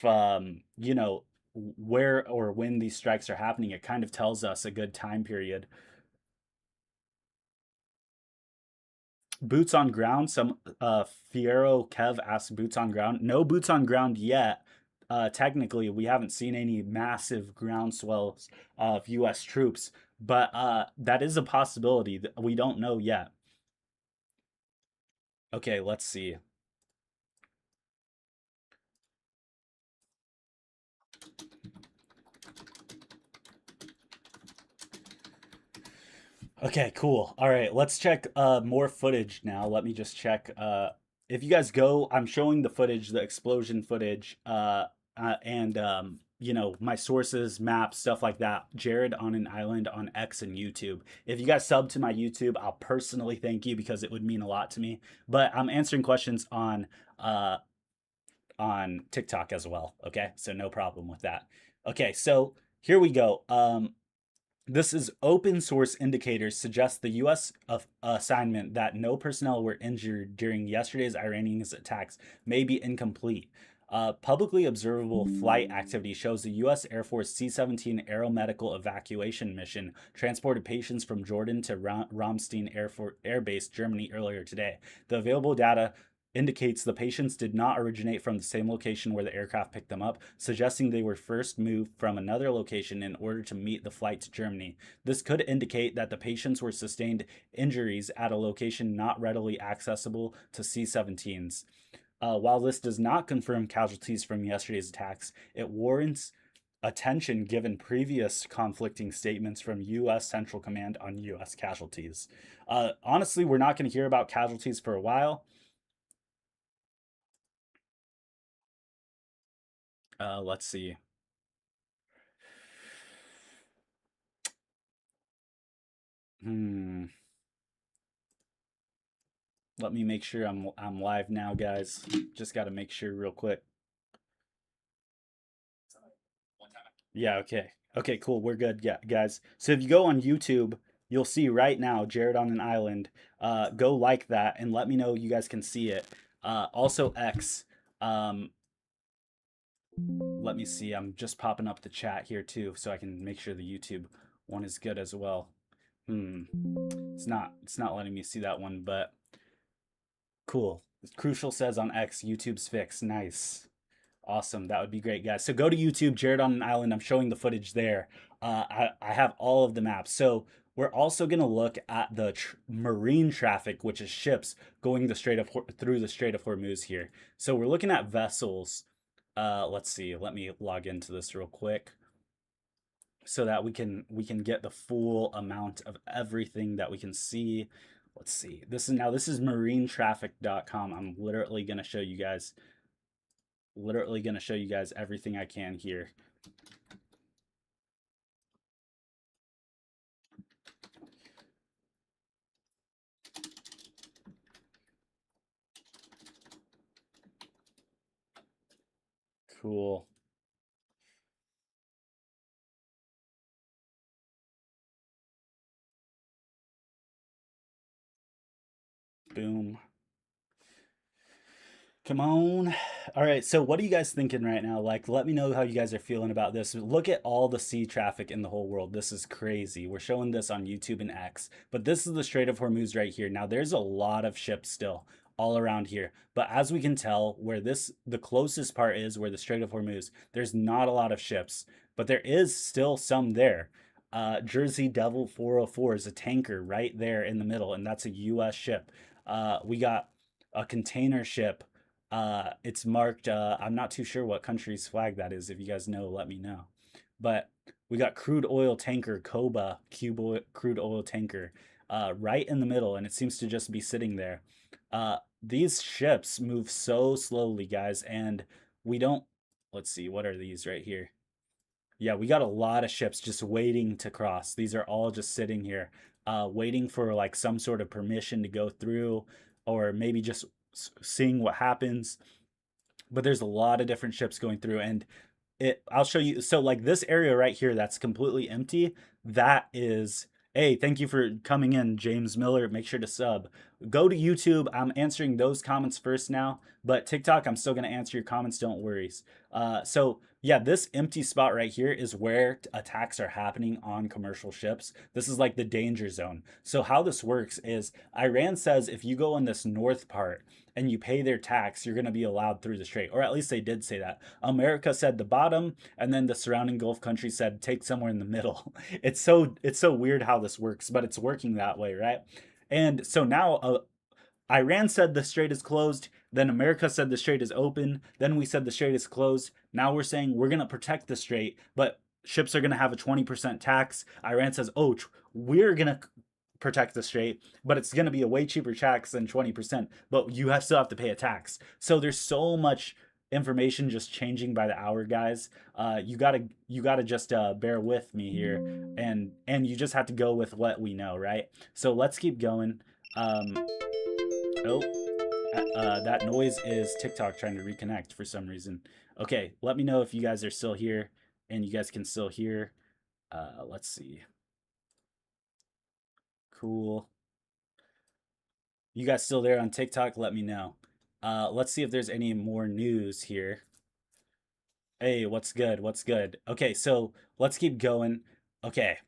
you know, where or when these strikes are happening, it kind of tells us a good time period. Boots on ground. Some Fiero Kev asked boots on ground. No boots on ground yet. Technically, we haven't seen any massive groundswells of U.S. troops, but that is a possibility. We don't know yet. Okay, let's see. Okay, cool. All right, let's check more footage now. Let me just check. If you guys go, I'm showing the footage, the explosion footage, and you know, my sources, maps, stuff like that. Jared on an Island on X and YouTube. If you guys sub to my YouTube, I'll personally thank you because it would mean a lot to me. But I'm answering questions uh on TikTok as well. Okay, so no problem with that. Okay, so here we go. This is open source indicators suggest the U.S. Assignment that no personnel were injured during yesterday's Iranian attacks may be incomplete. Publicly observable flight activity shows the U.S. Air Force C-17 aeromedical evacuation mission transported patients from Jordan to Ramstein Air Base, Germany, earlier today. The available data indicates the patients did not originate from the same location where the aircraft picked them up, suggesting they were first moved from another location in order to meet the flight to Germany. This could indicate that the patients were sustained injuries at a location not readily accessible to C 17s. While this does not confirm casualties from yesterday's attacks, it warrants attention given previous conflicting statements from U.S. Central Command on U.S. casualties. Honestly, we're not going to hear about casualties for a while. Let's see. Hmm. Let me make sure I'm live now, guys. Just got to make sure real quick. Yeah, okay. Okay, cool. We're good. Yeah, guys. So if you go on YouTube, you'll see right now Jared on an Island. Go like that and let me know you guys can see it. Also X. Um, let me see. I'm just popping up the chat here too, so I can make sure the YouTube one is good as well. Hmm. It's not letting me see that one, but cool. Crucial says on X, YouTube's fixed. Nice. Awesome. That would be great, guys. So go to YouTube, Jared on an Island. I'm showing the footage there. I have all of the maps. So we're also going to look at the marine traffic, which is ships going through the Strait of Hormuz here. So we're looking at vessels. Let's see. Let me log into this real quick so that we can get the full amount of everything that we can see. Let's see. This is marinetraffic.com. I'm literally going to show you guys everything I can here. Cool. Boom. Come on. All right. So, what are you guys thinking right now? Like, let me know how you guys are feeling about this. Look at all the sea traffic in the whole world. This is crazy. We're showing this on YouTube and X, but this is the Strait of Hormuz right here. Now, there's a lot of ships still all around here, but as we can tell, the closest part is where the Strait of Hormuz, there's not a lot of ships, but there is still some there. Jersey Devil 404 is a tanker right there in the middle, and that's a U.S. ship. We got a container ship. It's marked. I'm not too sure what country's flag that is. If you guys know, let me know. But we got crude oil tanker Koba, crude oil tanker, right in the middle, and it seems to just be sitting there. These ships move so slowly, guys, and we don't. Let's see, what are these right here? Yeah, we got a lot of ships just waiting to cross. These are all just sitting here, waiting for like some sort of permission to go through, or maybe just seeing what happens. But there's a lot of different ships going through, and I'll show you. So like this area right here, that's completely empty. That is, hey, thank you for coming in, James Miller. Make sure to sub. go to YouTube. I'm answering those comments first now, but TikTok, I'm still going to answer your comments. Don't worry. So yeah, this empty spot right here is where attacks are happening on commercial ships. This is like the danger zone. So how this works is Iran says if you go in this north part and you pay their tax, you're going to be allowed through the strait, or at least they did say that. America said the bottom, and then the surrounding Gulf countries said take somewhere in the middle. It's so weird how this works, but it's working that way, right? And so now Iran said the strait is closed. Then America said the strait is open. Then we said the strait is closed. Now we're saying we're going to protect the strait, but ships are going to have a 20% tax. Iran says, oh, we're going to protect the strait, but it's going to be a way cheaper tax than 20%, but you still have to pay a tax. So there's so much information just changing by the hour, guys. You gotta just bear with me here, and you just have to go with what we know, right? So let's keep going. Oh, that noise is TikTok trying to reconnect for some reason. Okay, let me know if you guys are still here and you guys can still hear. Let's see. Cool. You guys still there on TikTok? Let me know. Let's see if there's any more news here. Hey, what's good? What's good? Okay, so let's keep going. Okay,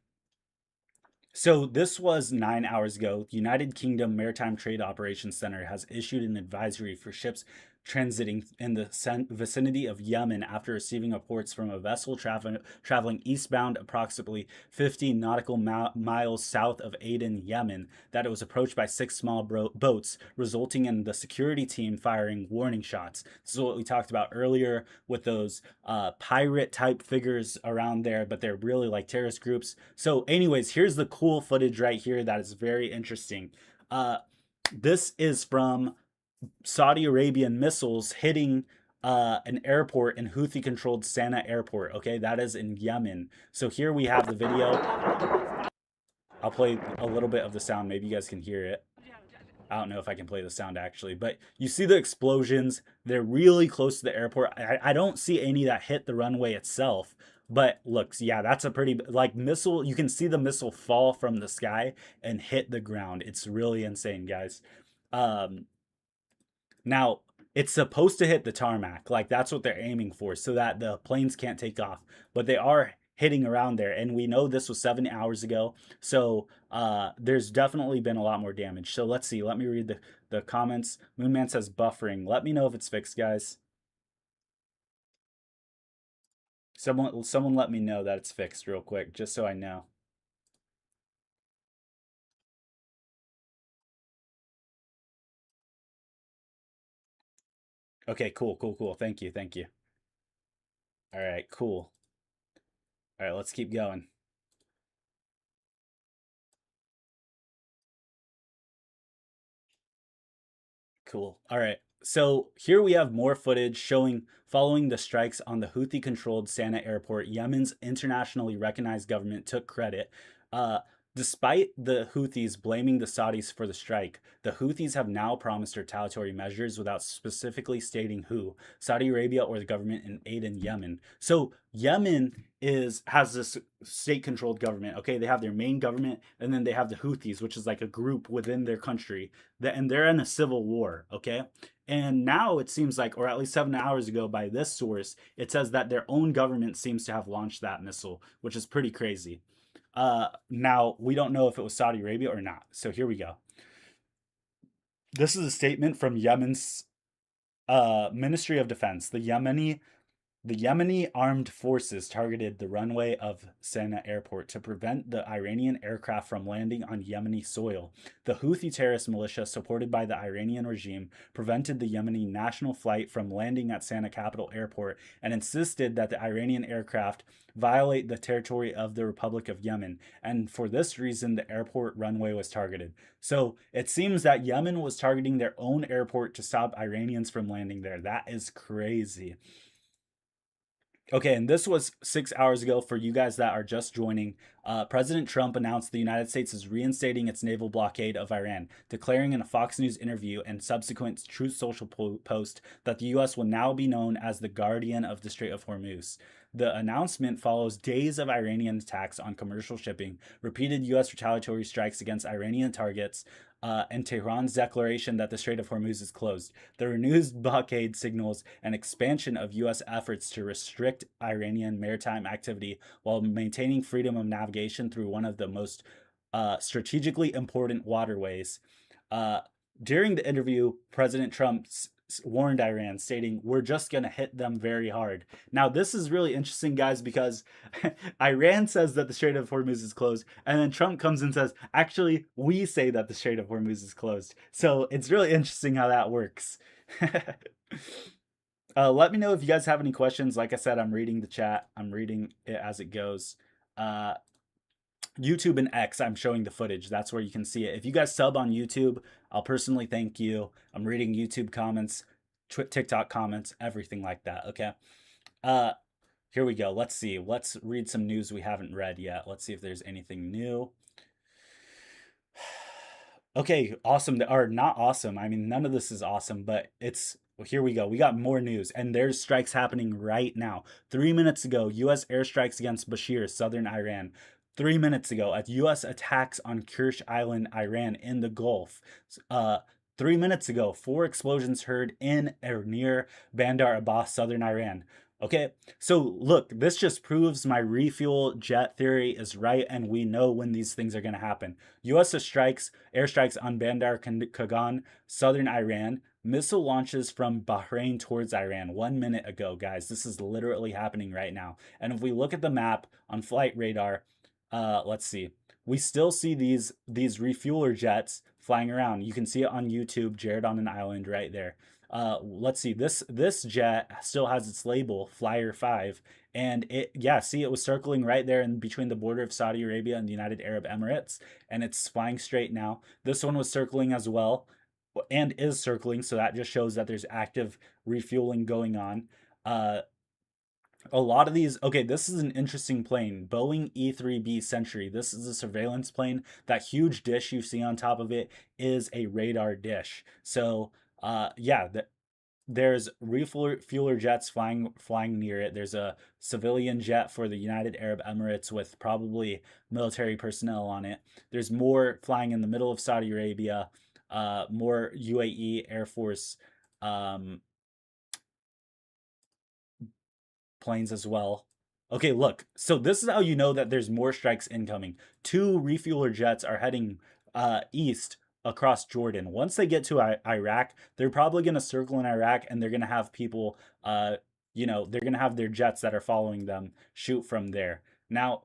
so this was 9 hours ago. The United Kingdom Maritime Trade Operations Center has issued an advisory for ships transiting in the vicinity of Yemen after receiving reports from a vessel traveling eastbound approximately 50 nautical miles south of Aden, Yemen, that it was approached by six small boats, resulting in the security team firing warning shots. This is what we talked about earlier with those pirate type figures around there, but they're really like terrorist groups. So, anyways, here's the cool footage right here that is very interesting. This is from Saudi Arabian missiles hitting an airport in Houthi controlled Sana'a airport. Okay, that is in Yemen. So here we have the video. I'll play a little bit of the sound. Maybe you guys can hear it. I don't know if I can play the sound actually, but you see the explosions. They're really close to the airport. I don't see any that hit the runway itself, but looks, yeah, that's a pretty like missile. You can see the missile fall from the sky and hit the ground. It's really insane, guys. Um, Now, it's supposed to hit the tarmac. Like, that's what they're aiming for so that the planes can't take off. But they are hitting around there. And we know this was 7 hours ago. So there's definitely been a lot more damage. So let's see. Let me read the comments. Moonman says buffering. Let me know if it's fixed, guys. Someone let me know that it's fixed real quick, just so I know. Okay, cool, cool, cool. Thank you, thank you. All right, cool. All right, let's keep going. Cool. All right. So here we have more footage showing following the strikes on the Houthi controlled Sana'a airport, Yemen's internationally recognized government took credit. Uh, Despite the Houthis blaming the Saudis for the strike, the Houthis have now promised retaliatory measures without specifically stating who, Saudi Arabia or the government in Aden, Yemen. So Yemen has this state controlled government. Okay, they have their main government, and then they have the Houthis, which is like a group within their country and they're in a civil war, okay? And now it seems like, or at least 7 hours ago by this source, it says that their own government seems to have launched that missile, which is pretty crazy. Now, we don't know if it was Saudi Arabia or not. So here we go. This is a statement from Yemen's Ministry of Defense. The Yemeni armed forces targeted the runway of Sana'a airport to prevent the Iranian aircraft from landing on Yemeni soil. The Houthi terrorist militia, supported by the Iranian regime, prevented the Yemeni national flight from landing at Sana'a capital airport and insisted that the Iranian aircraft violate the territory of the Republic of Yemen. And for this reason, the airport runway was targeted. So it seems that Yemen was targeting their own airport to stop Iranians from landing there. That is crazy. Okay, and this was 6 hours ago for you guys that are just joining. President Trump announced the United States is reinstating its naval blockade of Iran, declaring in a Fox News interview and subsequent Truth Social post that the U.S. will now be known as the guardian of the Strait of Hormuz. The announcement follows days of Iranian attacks on commercial shipping, repeated U.S. retaliatory strikes against Iranian targets, and Tehran's declaration that the Strait of Hormuz is closed. The renewed blockade signals an expansion of U.S. efforts to restrict Iranian maritime activity while maintaining freedom of navigation through one of the most strategically important waterways. Uh, During the interview, President Trump warned Iran, stating, "We're just going to hit them very hard." Now, this is really interesting, guys, because Iran says that the Strait of Hormuz is closed, and then Trump comes and says, "Actually, we say that the Strait of Hormuz is closed." So it's really interesting how that works. Let me know if you guys have any questions. Like I said, I'm reading the chat. I'm reading it as it goes. YouTube and X, I'm showing the footage. That's where you can see it. If you guys sub on YouTube, I'll personally thank you. I'm reading YouTube comments, TikTok comments, everything like that. Okay. Here we go. Let's see. Let's read some news we haven't read yet. Let's see if there's anything new. Okay, awesome. Or not awesome. I mean, none of this is awesome, but it's here we go. We got more news, and there's strikes happening right now. 3 minutes ago, U.S. airstrikes against Bashir, southern Iran. 3 minutes ago, U.S. attacks on Kirsch Island, Iran, in the Gulf. 3 minutes ago, 4 explosions heard in or near Bandar Abbas, southern Iran. Okay, so look, this just proves my refuel jet theory is right, and we know when these things are going to happen. U.S. airstrikes on Bandar Kagan, southern Iran. Missile launches from Bahrain towards Iran 1 minute ago, guys. This is literally happening right now. And if we look at the map on flight radar, let's see. We still see these refueler jets flying around. You can see it on YouTube, Jared on an Island right there. Let's see. This jet still has its label, Flyer 5, and it was circling right there in between the border of Saudi Arabia and the United Arab Emirates, and it's flying straight now. This one was circling as well, and is circling, so that just shows that there's active refueling going on. A lot of these, okay, this is an interesting plane, Boeing E-3B Century. This is a surveillance plane. That huge dish you see on top of it is a radar dish. So, yeah, there's refueler jets flying near it. There's a civilian jet for the United Arab Emirates with probably military personnel on it. There's more flying in the middle of Saudi Arabia, more UAE Air Force planes as well. Okay, look. So this is how you know that there's more strikes incoming. 2 refueler jets are heading east across Jordan. Once they get to Iraq, they're probably going to circle in Iraq, and they're going to have people, they're going to have their jets that are following them shoot from there. Now,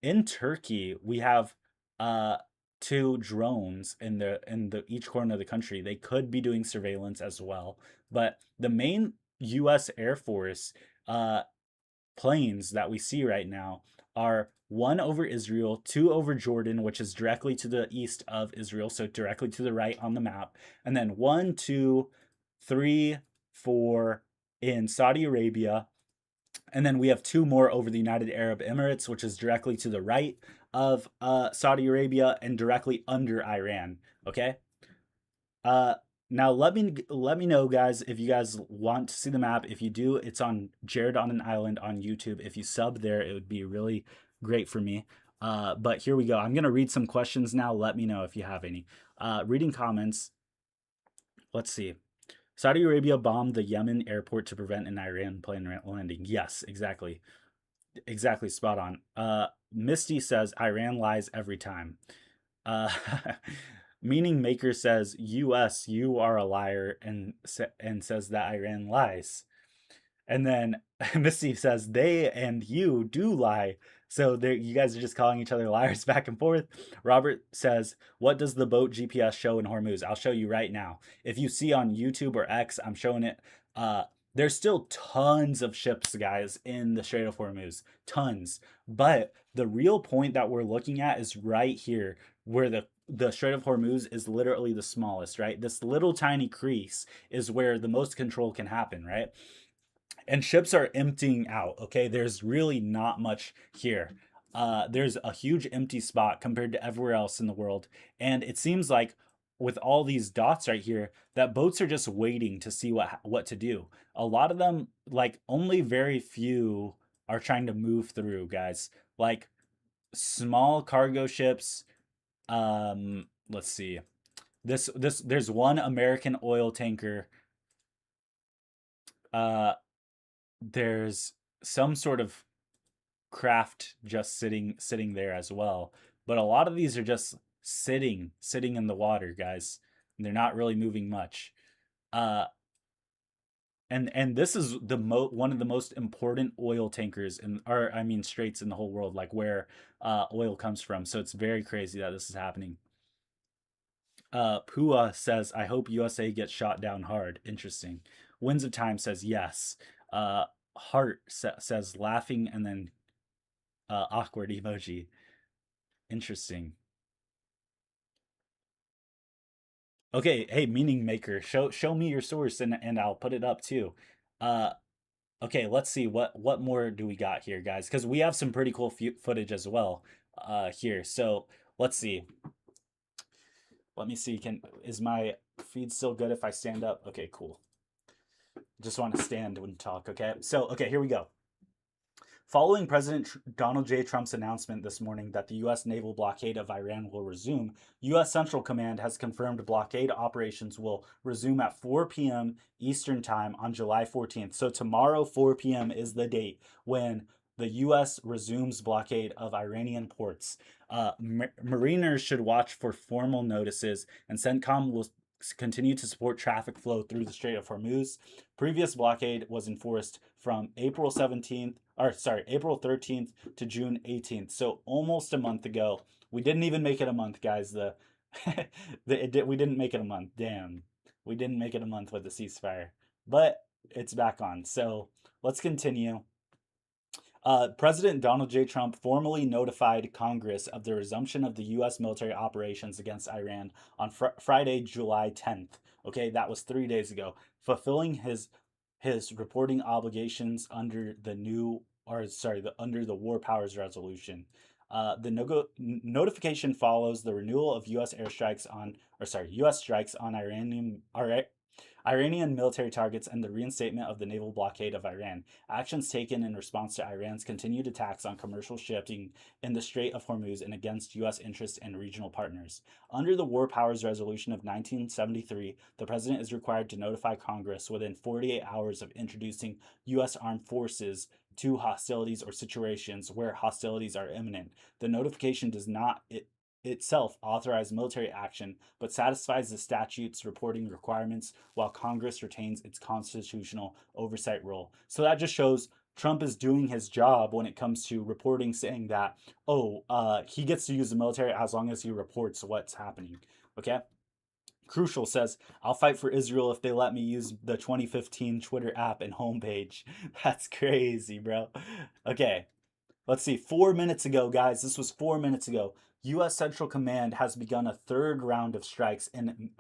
in Turkey, we have 2 drones in the each corner of the country. They could be doing surveillance as well, but the main U.S. Air Force planes that we see right now are 1 over Israel, 2 over Jordan, which is directly to the east of Israel, so directly to the right on the map, and then 1, 2, 3, 4 in Saudi Arabia, and then we have 2 more over the United Arab Emirates, which is directly to the right of Saudi Arabia and directly under Iran. Okay. Now let me know, guys, if you guys want to see the map. If you do, it's on Jared on an Island on YouTube. If you sub there, it would be really great for me. But here we go. I'm gonna read some questions now. Let me know if you have any. Reading comments. Let's see. Saudi Arabia bombed the Yemen airport to prevent an Iran plane landing. Yes, exactly. Exactly, spot on. Misty says Iran lies every time. Meaning Maker says, "U.S., you are a liar," and says that Iran lies. And then Misty says, "They and you do lie." So you guys are just calling each other liars back and forth. Robert says, "What does the boat GPS show in Hormuz?" I'll show you right now. If you see on YouTube or X, I'm showing it. There's still tons of ships, guys, in the Strait of Hormuz. Tons. But the real point that we're looking at is right here, where the Strait of Hormuz is literally the smallest, right? This little tiny crease is where the most control can happen, right? And ships are emptying out, okay? There's really not much here. There's a huge empty spot compared to everywhere else in the world. And it seems like with all these dots right here, that boats are just waiting to see what to do. A lot of them, like only very few are trying to move through, guys. Like small cargo ships. Let's see. This there's one American oil tanker. Uh, there's some sort of craft just sitting there as well. But a lot of these are just sitting in the water, guys. They're not really moving much. Uh, and this is one of the most important oil tankers in, or I mean straits in the whole world, like where oil comes from. So it's very crazy that this is happening. Pua says, "I hope USA gets shot down hard." Interesting. Winds of Time says yes. Heart says laughing and then awkward emoji. Interesting. Okay, hey, meaning maker, show me your source and I'll put it up too. Uh, okay, let's see what more do we got here, guys? Because we have some pretty cool footage as well. Here. So let's see. Let me see. Is my feed still good if I stand up? Okay, cool. Just want to stand and talk. Okay. So okay, here we go. Following President Donald J. Trump's announcement this morning that the U.S. naval blockade of Iran will resume, U.S. Central Command has confirmed blockade operations will resume at 4 p.m. Eastern Time on July 14th. So tomorrow, 4 p.m. is the date when the U.S. resumes blockade of Iranian ports. Mariners should watch for formal notices, and CENTCOM will continue to support traffic flow through the Strait of Hormuz. Previous blockade was enforced from April 13th to June 18th. So almost a month ago. We didn't even make it a month, guys. We didn't make it a month. Damn. We didn't make it a month with the ceasefire. But it's back on. So let's continue. President Donald J. Trump formally notified Congress of the resumption of the U.S. military operations against Iran on Friday, July 10th. Okay, that was 3 days ago, fulfilling his reporting obligations under under the War Powers Resolution. The notification follows the renewal of U.S. strikes on Iranian military targets and the reinstatement of the naval blockade of Iran, actions taken in response to Iran's continued attacks on commercial shipping in the Strait of Hormuz and against U.S. interests and regional partners. Under the War Powers Resolution of 1973, the President is required to notify Congress within 48 hours of introducing U.S. armed forces to hostilities or situations where hostilities are imminent. The notification does not itself authorize military action, but satisfies the statute's reporting requirements while Congress retains its constitutional oversight role. So that just shows Trump is doing his job when it comes to reporting, saying that, he gets to use the military as long as he reports what's happening. Okay? Crucial says, "I'll fight for Israel if they let me use the 2015 Twitter app and homepage." That's crazy, bro. Okay, let's see. 4 minutes ago, guys, this was 4 minutes ago. U.S. Central Command has begun a third round of strikes in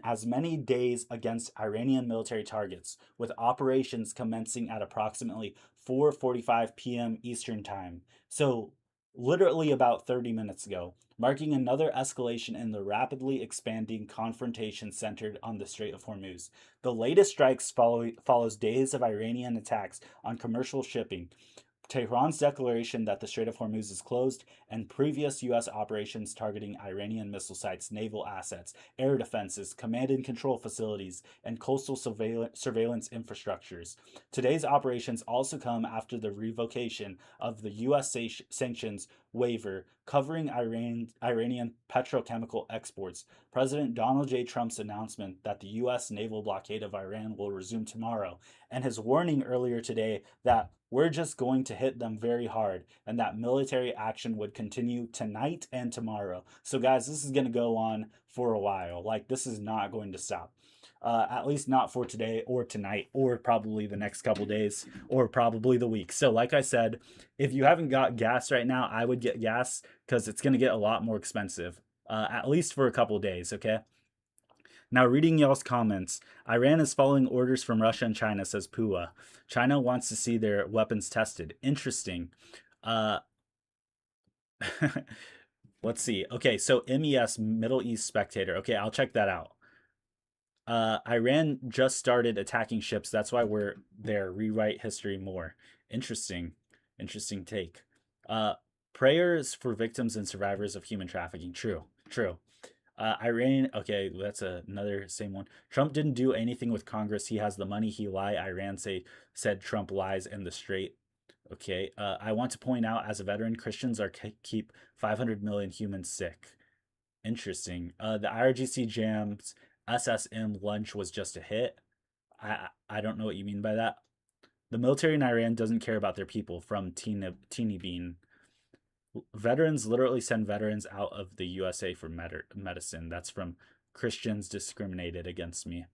as many days against Iranian military targets, with operations commencing at approximately 4:45 p.m. Eastern Time. So, literally about 30 minutes ago, marking another escalation in the rapidly expanding confrontation centered on the Strait of Hormuz. The latest strikes follows days of Iranian attacks on commercial shipping, Tehran's declaration that the Strait of Hormuz is closed, and previous U.S. operations targeting Iranian missile sites, naval assets, air defenses, command and control facilities, and coastal surveillance infrastructures. Today's operations also come after the revocation of the U.S. sanctions waiver covering Iranian petrochemical exports. President Donald J. Trump's announcement that the U.S. naval blockade of Iran will resume tomorrow, and his warning earlier today that we're just going to hit them very hard and that military action would continue tonight and tomorrow. So, guys, this is going to go on for a while. Like, this is not going to stop. At least not for today or tonight or probably the next couple days or probably the week. So, like I said, if you haven't got gas right now, I would get gas because it's going to get a lot more expensive, at least for a couple days, okay? Now, reading y'all's comments, Iran is following orders from Russia and China, says Pua. China wants to see their weapons tested. Interesting. Uh, Let's see. Okay, so MES, Middle East Spectator. Okay, I'll check that out. Iran just started attacking ships. That's why we're there. Rewrite history more. Interesting. Interesting take. Uh, Prayers for victims and survivors of human trafficking. True. True. Iran. Okay, that's another same one. Trump didn't do anything with Congress. He has the money. He lie. Iran said Trump lies in the straight. Okay. I want to point out, as a veteran, Christians are keep 500 million humans sick. Interesting. The IRGC jams SSM lunch was just a hit. I don't know what you mean by that. The military in Iran doesn't care about their people. From Teeny Bean. Veterans literally send veterans out of the USA for medicine. That's from Christians discriminated against me.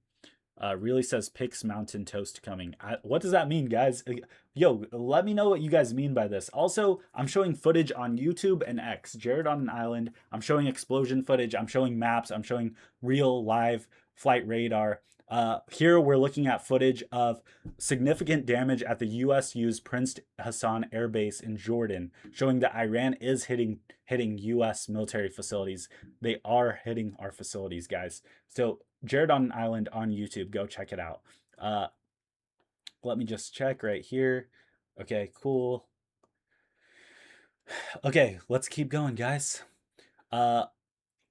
Really says Pix Mountain Toast coming. What does that mean, guys? Yo, let me know what you guys mean by this. Also, I'm showing footage on YouTube and X. Jared on an Island. I'm showing explosion footage. I'm showing maps. I'm showing real live flight radar. Here we're looking at footage of significant damage at the U.S. used Prince Hassan Air Base in Jordan, showing that Iran is hitting U.S. military facilities. They are hitting our facilities, guys. So Jared on an Island on YouTube, go check it out. Let me just check right here. Okay, cool. Okay, let's keep going, guys. Uh,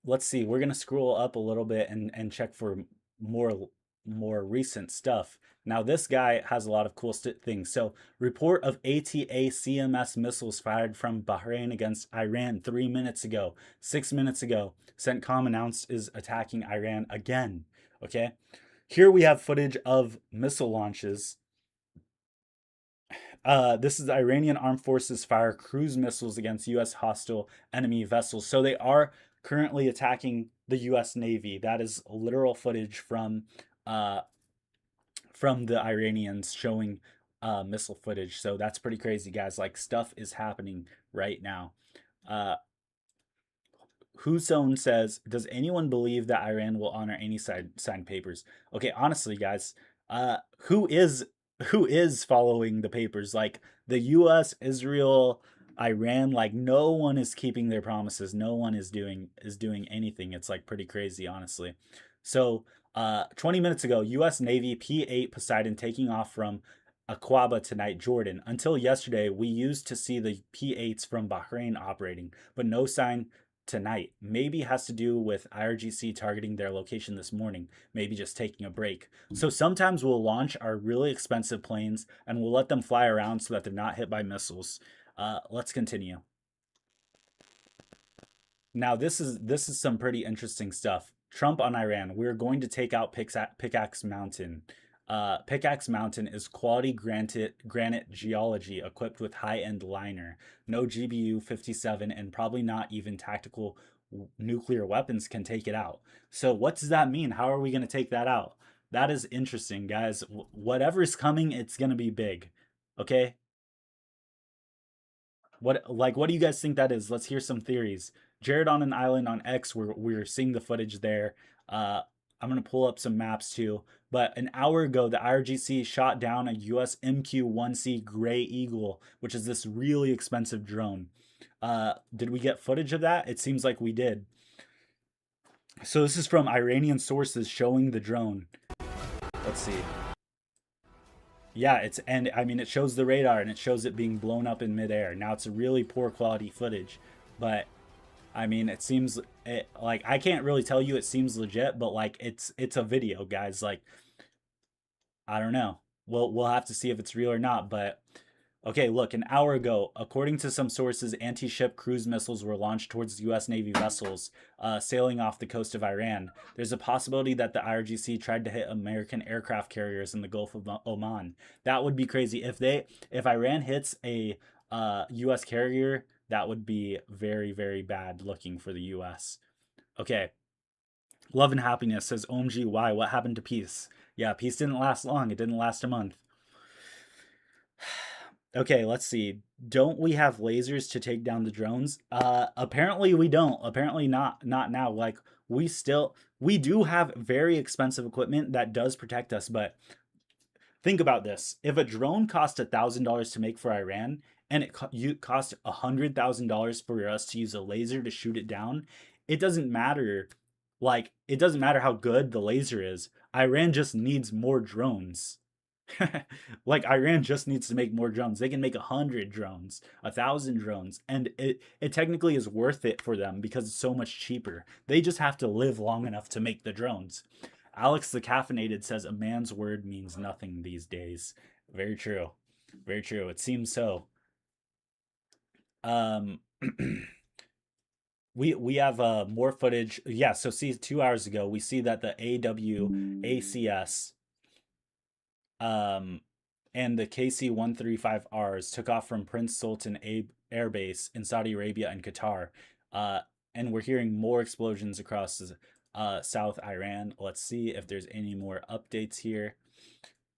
let's see. We're gonna scroll up a little bit and check for more more recent stuff. Now this guy has a lot of cool things. So, report of ATA-CMS missiles fired from Bahrain against Iran 3 minutes ago. 6 minutes ago, CENTCOM announced is attacking Iran again. Okay, here we have footage of missile launches. This is the Iranian armed forces fire cruise missiles against U.S. hostile enemy vessels. So they are currently attacking the U.S. Navy. That is literal footage uh, from the Iranians showing missile footage. So that's pretty crazy, guys. Like, stuff is happening right now. Uh, Huson says, "Does anyone believe that Iran will honor any signed papers?" Okay, honestly, guys, who is following the papers? Like the U.S., Israel, Iran. Like no one is keeping their promises. No one is doing anything. It's like pretty crazy, honestly. So, 20 minutes ago, U.S. Navy P-8 Poseidon taking off from Aqaba tonight, Jordan. Until yesterday, we used to see the P-8s from Bahrain operating, but no sign tonight. Maybe has to do with IRGC targeting their location this morning, maybe just taking a break. So sometimes we'll launch our really expensive planes and we'll let them fly around so that they're not hit by missiles. Let's continue. Now this is some pretty interesting stuff. Trump on Iran. We're going to take out Pickaxe Mountain. Pickaxe Mountain is quality granite geology equipped with high-end liner, no GBU 57, and probably not even tactical nuclear weapons can take it out. So what does that mean? How are we going to take that out? That is interesting, guys. Whatever's coming, it's going to be big. Okay? What do you guys think that is? Let's hear some theories. Jared on an Island on X, we're seeing the footage there. I'm gonna pull up some maps too. But an hour ago, the IRGC shot down a US MQ-1C Gray Eagle, which is this really expensive drone. Did we get footage of that? It seems like we did. So this is from Iranian sources showing the drone. Let's see. Yeah, and I mean it shows the radar and it shows it being blown up in midair. Now it's a really poor quality footage, but I mean it seems like I can't really tell you it seems legit, but like it's a video, guys. Like I don't know. We'll have to see if it's real or not, but okay, look, an hour ago, according to some sources, anti-ship cruise missiles were launched towards U.S. Navy vessels sailing off the coast of Iran. There's a possibility that the IRGC tried to hit American aircraft carriers in the Gulf of Oman. That would be crazy. If Iran hits a U.S. carrier, that would be very, very bad looking for the U.S. Okay. Love and Happiness says, OMG, why? What happened to peace? Yeah, peace didn't last long. It didn't last a month. Okay, let's see. Don't we have lasers to take down the drones? Apparently we don't. Apparently not now. Like we do have very expensive equipment that does protect us, but Think about this. If a drone cost $1,000 to make for Iran, and it cost $100,000 for us to use a laser to shoot it down, it doesn't matter. Like, it doesn't matter how good the laser is. Iran just needs more drones. Like, Iran just needs to make more drones. They can make 100 drones, 1,000 drones, and it technically is worth it for them because it's so much cheaper. They just have to live long enough to make the drones. Alex the Caffeinated says a man's word means nothing these days. Very true. Very true. It seems so. Um, we have more footage. Yeah, so see 2 hours ago, we see that the AWACS um and the KC-135Rs took off from Prince Sultan Air Base in Saudi Arabia and Qatar. Uh, and we're hearing more explosions across South Iran. Let's see if there's any more updates here.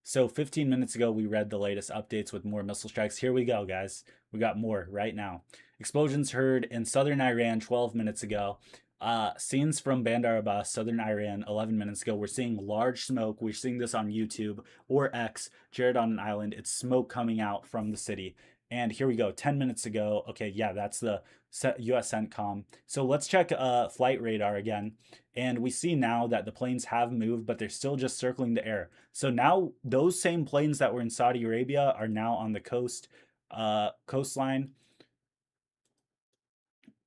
So 15 minutes ago, we read the latest updates with more missile strikes. Here we go, guys. We got more right now. Explosions heard in southern Iran 12 minutes ago. Scenes from Bandar Abbas, southern Iran, 11 minutes ago. We're seeing large smoke. We're seeing this on YouTube or X, Jared on an Island. It's smoke coming out from the city. And here we go, 10 minutes ago. Okay, yeah, that's the US CENTCOM. So let's check flight radar again. And we see now that the planes have moved, but they're still just circling the air. So now those same planes that were in Saudi Arabia are now on the coastline.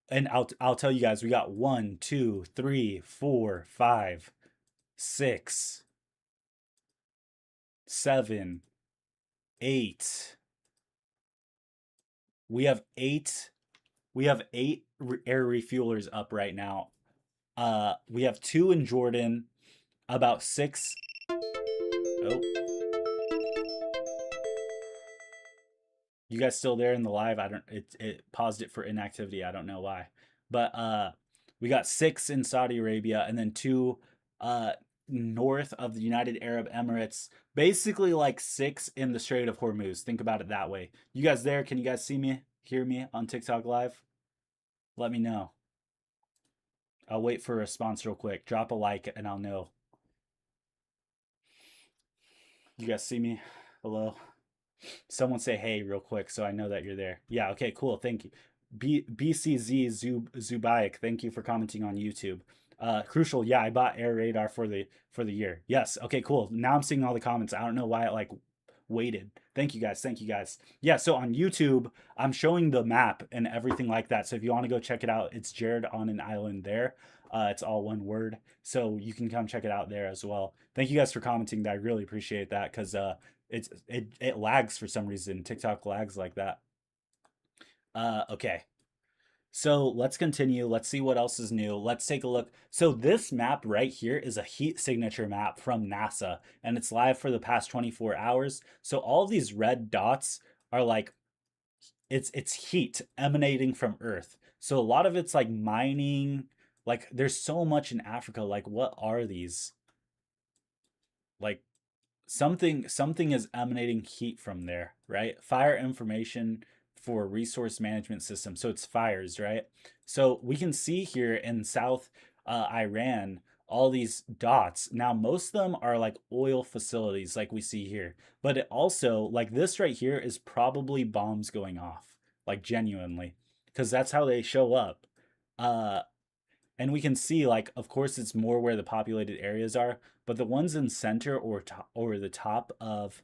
And I'll tell you guys, we got 1, 2, 3, 4, 5, 6, 7, 8. We have eight. We have eight air refuelers up right now. We have 2 in Jordan, about 6. Oh, you guys still there in the live? I don't. It paused it for inactivity. I don't know why, but we got 6 in Saudi Arabia, and then 2 north of the United Arab Emirates. Basically, like 6 in the Strait of Hormuz. Think about it that way. You guys there? Can you guys see me? Hear me on TikTok Live? Let me know. I'll wait for a response real quick. Drop a like and I'll know. You guys see me? Hello? Someone say hey real quick so I know that you're there. Yeah, okay, cool. Thank you. BCZ Zubaik, thank you for commenting on YouTube. Crucial, yeah, I bought Air Radar for the year. Yes, okay, cool. Now I'm seeing all the comments. I don't know why it like waited. Thank you guys. Thank you guys. Yeah, so on YouTube, I'm showing the map and everything like that. So if you want to go check it out, it's Jared on an Island there. It's all one word. So you can come check it out there as well. Thank you guys for commenting. I really appreciate that because it lags for some reason. TikTok lags like that. Okay. So let's continue. Let's see what else is new. Let's take a look. So this map right here is a heat signature map from NASA, and it's live for the past 24 hours. So all of these red dots are like it's heat emanating from Earth. So a lot of it's like mining. Like there's so much in Africa. Like what are these? Like something is emanating heat from there, right? Fire information for resource management system. So it's fires, right? So we can see here in South Iran all these dots. Now most of them are like oil facilities, like we see here, but it also like this right here is probably bombs going off, like genuinely, because that's how they show up. Uh, and we can see like of course it's more where the populated areas are, but the ones in center or the top of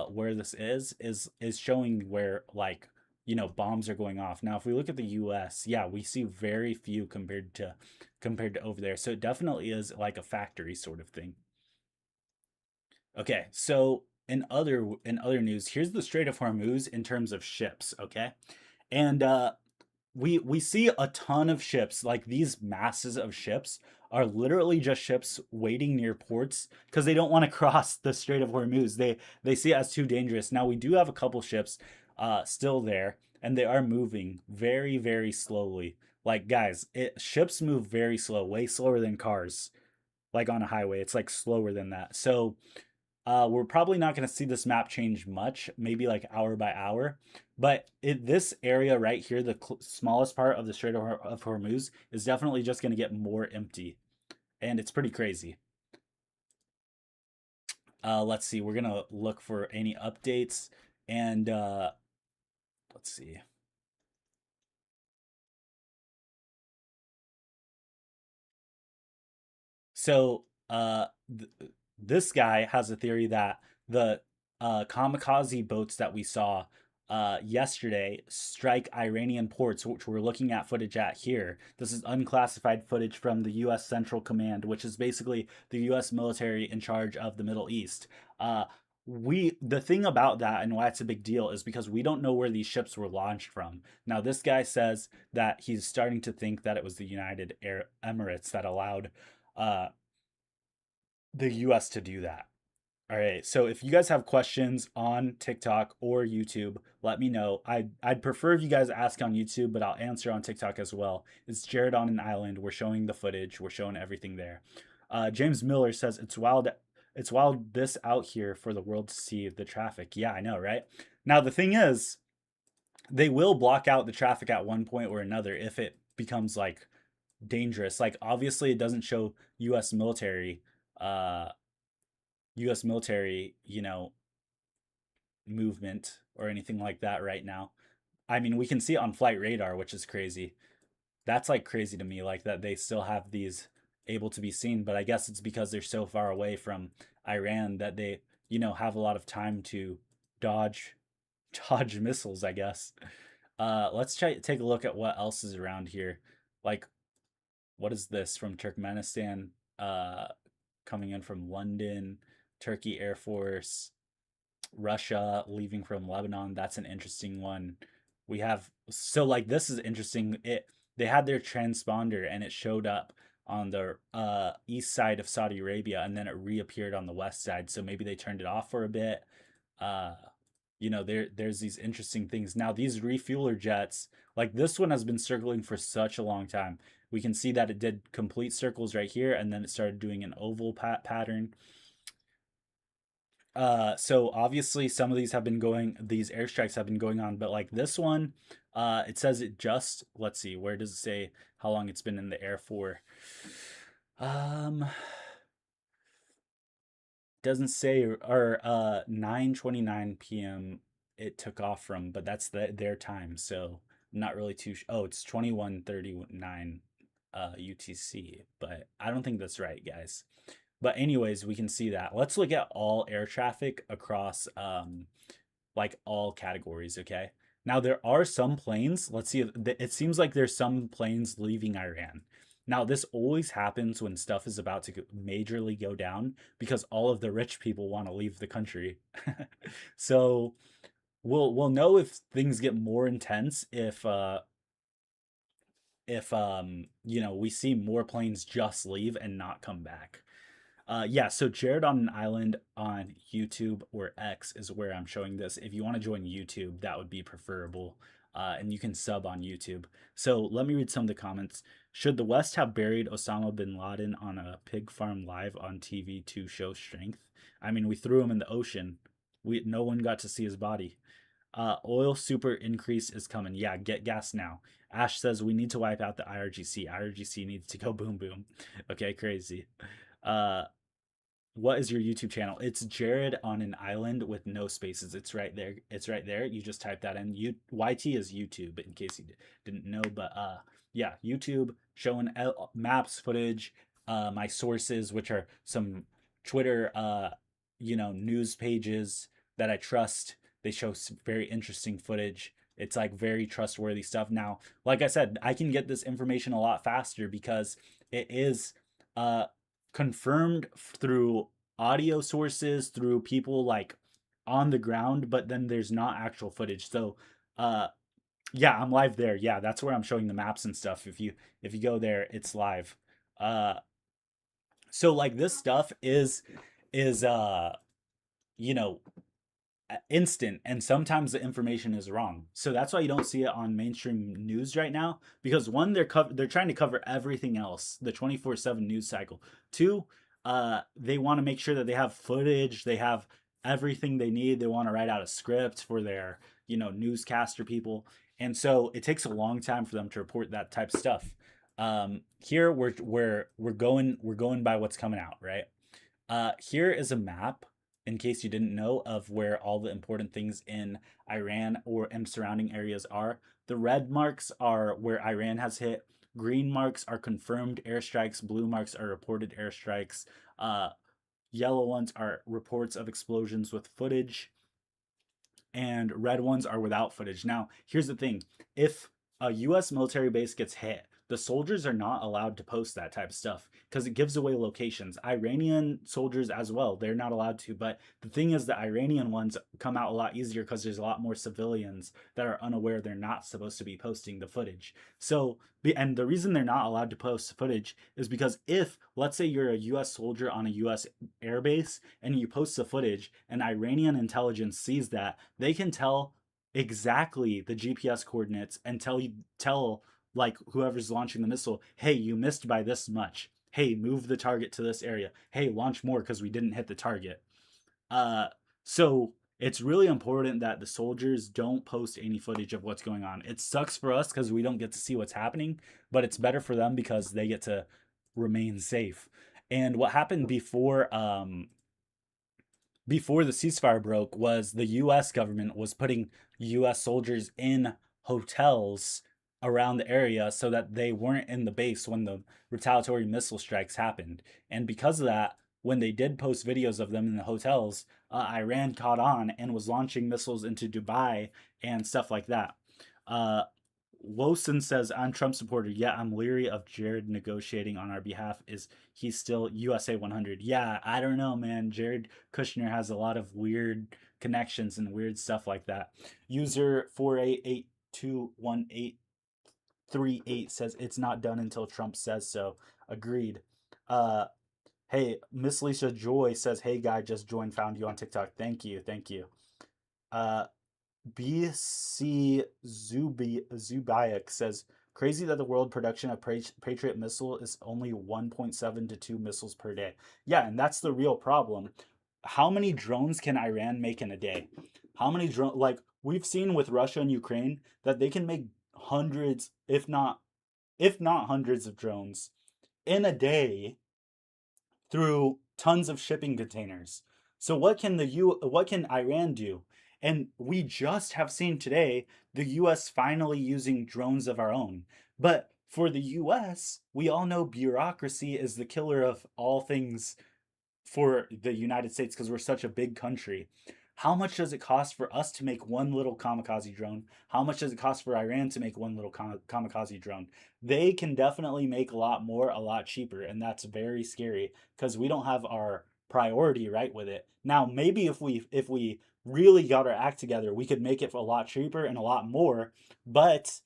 where this is showing where like bombs are going off. Now if we look at the US, yeah, we see very few compared to over there, so it definitely is like a factory sort of thing. Okay, so in other news, here's the Strait of Hormuz in terms of ships. Okay, and we see a ton of ships. Like these masses of ships are literally just ships waiting near ports because they don't want to cross the Strait of Hormuz. They see it as too dangerous. Now we do have a couple ships still there, and they are moving very very slowly. Like guys, ships move very slow, way slower than cars. Like on a highway, it's like slower than that. So we're probably not going to see this map change much, maybe like hour by hour. But this area right here, the smallest part of the Strait of Hormuz, is definitely just going to get more empty. And it's pretty crazy. Let's see. We're gonna look for any updates, and let's see. So, this guy has a theory that the kamikaze boats that we saw yesterday strike Iranian ports, which we're looking at footage at here. This is unclassified footage from the U.S. Central Command, which is basically the U.S. military in charge of the Middle East. The thing about that and why it's a big deal is because we don't know where these ships were launched from. Now, this guy says that he's starting to think that it was the United Arab Emirates that allowed uh, the US to do that. All right. So if you guys have questions on TikTok or YouTube, let me know. I'd prefer if you guys ask on YouTube, but I'll answer on TikTok as well. It's Jared on an island. We're showing the footage. We're showing everything there. James Miller says it's wild. It's wild this out here for the world to see the traffic. Yeah, I know, right? Now the thing is, they will block out the traffic at one point or another if it becomes like dangerous. Like obviously, it doesn't show U.S. military. Uh, U.S. military, movement or anything like that right now. I mean, we can see it on flight radar, which is crazy. That's like crazy to me, like that they still have these able to be seen. But I guess it's because they're so far away from Iran that they, have a lot of time to dodge dodge missiles, I guess. Let's try take a look at what else is around here. Like, what is this from Turkmenistan? Coming in from London, Turkey Air Force, Russia leaving from Lebanon. That's an interesting one. We have so like this is interesting. They had their transponder and it showed up on the east side of Saudi Arabia and then it reappeared on the west side. So maybe they turned it off for a bit. Uh, there's these interesting things. Now these refueler jets, like this one has been circling for such a long time. We can see that it did complete circles right here and then it started doing an oval pattern. So obviously some of these airstrikes have been going on, but like this one, it says it just, let's see, where does it say how long it's been in the air for? Um, doesn't say, or 9:29 p.m. it took off from, but that's their time, so I'm not really oh, it's 21:39 UTC, but I don't think that's right, guys. But anyways, we can see that. Let's look at all air traffic across like all categories, okay? Now there are some planes. Let's see. It seems like there's some planes leaving Iran. Now this always happens when stuff is about to majorly go down because all of the rich people want to leave the country. So we'll know if things get more intense if we see more planes just leave and not come back. Yeah, so Jared on an Island on YouTube or X is where I'm showing this. If you want to join YouTube, that would be preferable. And you can sub on YouTube. So let me read some of the comments. Should the West have buried Osama bin Laden on a pig farm live on TV to show strength? I mean, we threw him in the ocean. No one got to see his body. Oil super increase is coming. Yeah, get gas now. Ash says we need to wipe out the IRGC. IRGC needs to go boom boom. Okay, crazy. Uh, what is your YouTube channel? It's Jared on an island with no spaces. It's right there. It's right there. You just type that in. YT is YouTube, in case you didn't know. But yeah, YouTube showing maps, footage, my sources, which are some Twitter, news pages that I trust. They show some very interesting footage. It's like very trustworthy stuff. Now, like I said, I can get this information a lot faster because it is uh confirmed through audio sources, through people like on the ground, but then there's not actual footage. So yeah, I'm live there. Yeah, that's where I'm showing the maps and stuff. If you go there, it's live. Uh so like this stuff is you know instant, and sometimes the information is wrong, so that's why you don't see it on mainstream news right now, because one, they're trying to cover everything else, the 24/7 news cycle. Two, they want to make sure that they have footage, they have everything they need, they want to write out a script for their newscaster people, and so it takes a long time for them to report that type of stuff. Here we're going by what's coming out, right? Here is a map in case you didn't know, of where all the important things in Iran or and surrounding areas are. The red marks are where Iran has hit. Green marks are confirmed airstrikes. Blue marks are reported airstrikes. Yellow ones are reports of explosions with footage, and red ones are without footage. Now, here's the thing: if a U.S. military base gets hit, the soldiers are not allowed to post that type of stuff because it gives away locations. Iranian soldiers as well, they're not allowed to. But the thing is, the Iranian ones come out a lot easier because there's a lot more civilians that are unaware they're not supposed to be posting the footage. So, and the reason they're not allowed to post footage is because if, let's say, you're a U.S. soldier on a U.S. airbase and you post the footage and Iranian intelligence sees that, they can tell exactly the GPS coordinates and tell like whoever's launching the missile, hey, you missed by this much. Hey, move the target to this area. Hey, launch more because we didn't hit the target. Uh, so it's really important that the soldiers don't post any footage of what's going on. It sucks for us because we don't get to see what's happening, but it's better for them because they get to remain safe. And what happened before the ceasefire broke was the US government was putting US soldiers in hotels around the area so that they weren't in the base when the retaliatory missile strikes happened. And because of that, when they did post videos of them in the hotels, Iran caught on and was launching missiles into Dubai and stuff like that. Uh, Woson says, I'm Trump supporter. Yeah, I'm leery of Jared negotiating on our behalf. Is he still USA 100? Yeah, I don't know, man. Jared Kushner has a lot of weird connections and weird stuff like that. User 488213838 says, it's not done until Trump says so. Agreed. Uh, hey, Miss Lisa Joy says, hey, guy, just joined, found you on TikTok. Thank you. Thank you. Uh, BC Zubayak says, crazy that the world production of Patriot missile is only 1.7 to 2 missiles per day. Yeah, and that's the real problem. How many drones can Iran make in a day? How many drones? Like we've seen with Russia and Ukraine that they can make hundreds, if not hundreds of drones in a day through tons of shipping containers. So what can Iran do? And we just have seen today the US finally using drones of our own. But for the US, we all know bureaucracy is the killer of all things for the United States because we're such a big country. How much does it cost for us to make one little kamikaze drone? How much does it cost for Iran to make one little kamikaze drone? They can definitely make a lot more, a lot cheaper, and that's very scary because we don't have our priority right with it. Now, maybe if we really got our act together, we could make it a lot cheaper and a lot more, but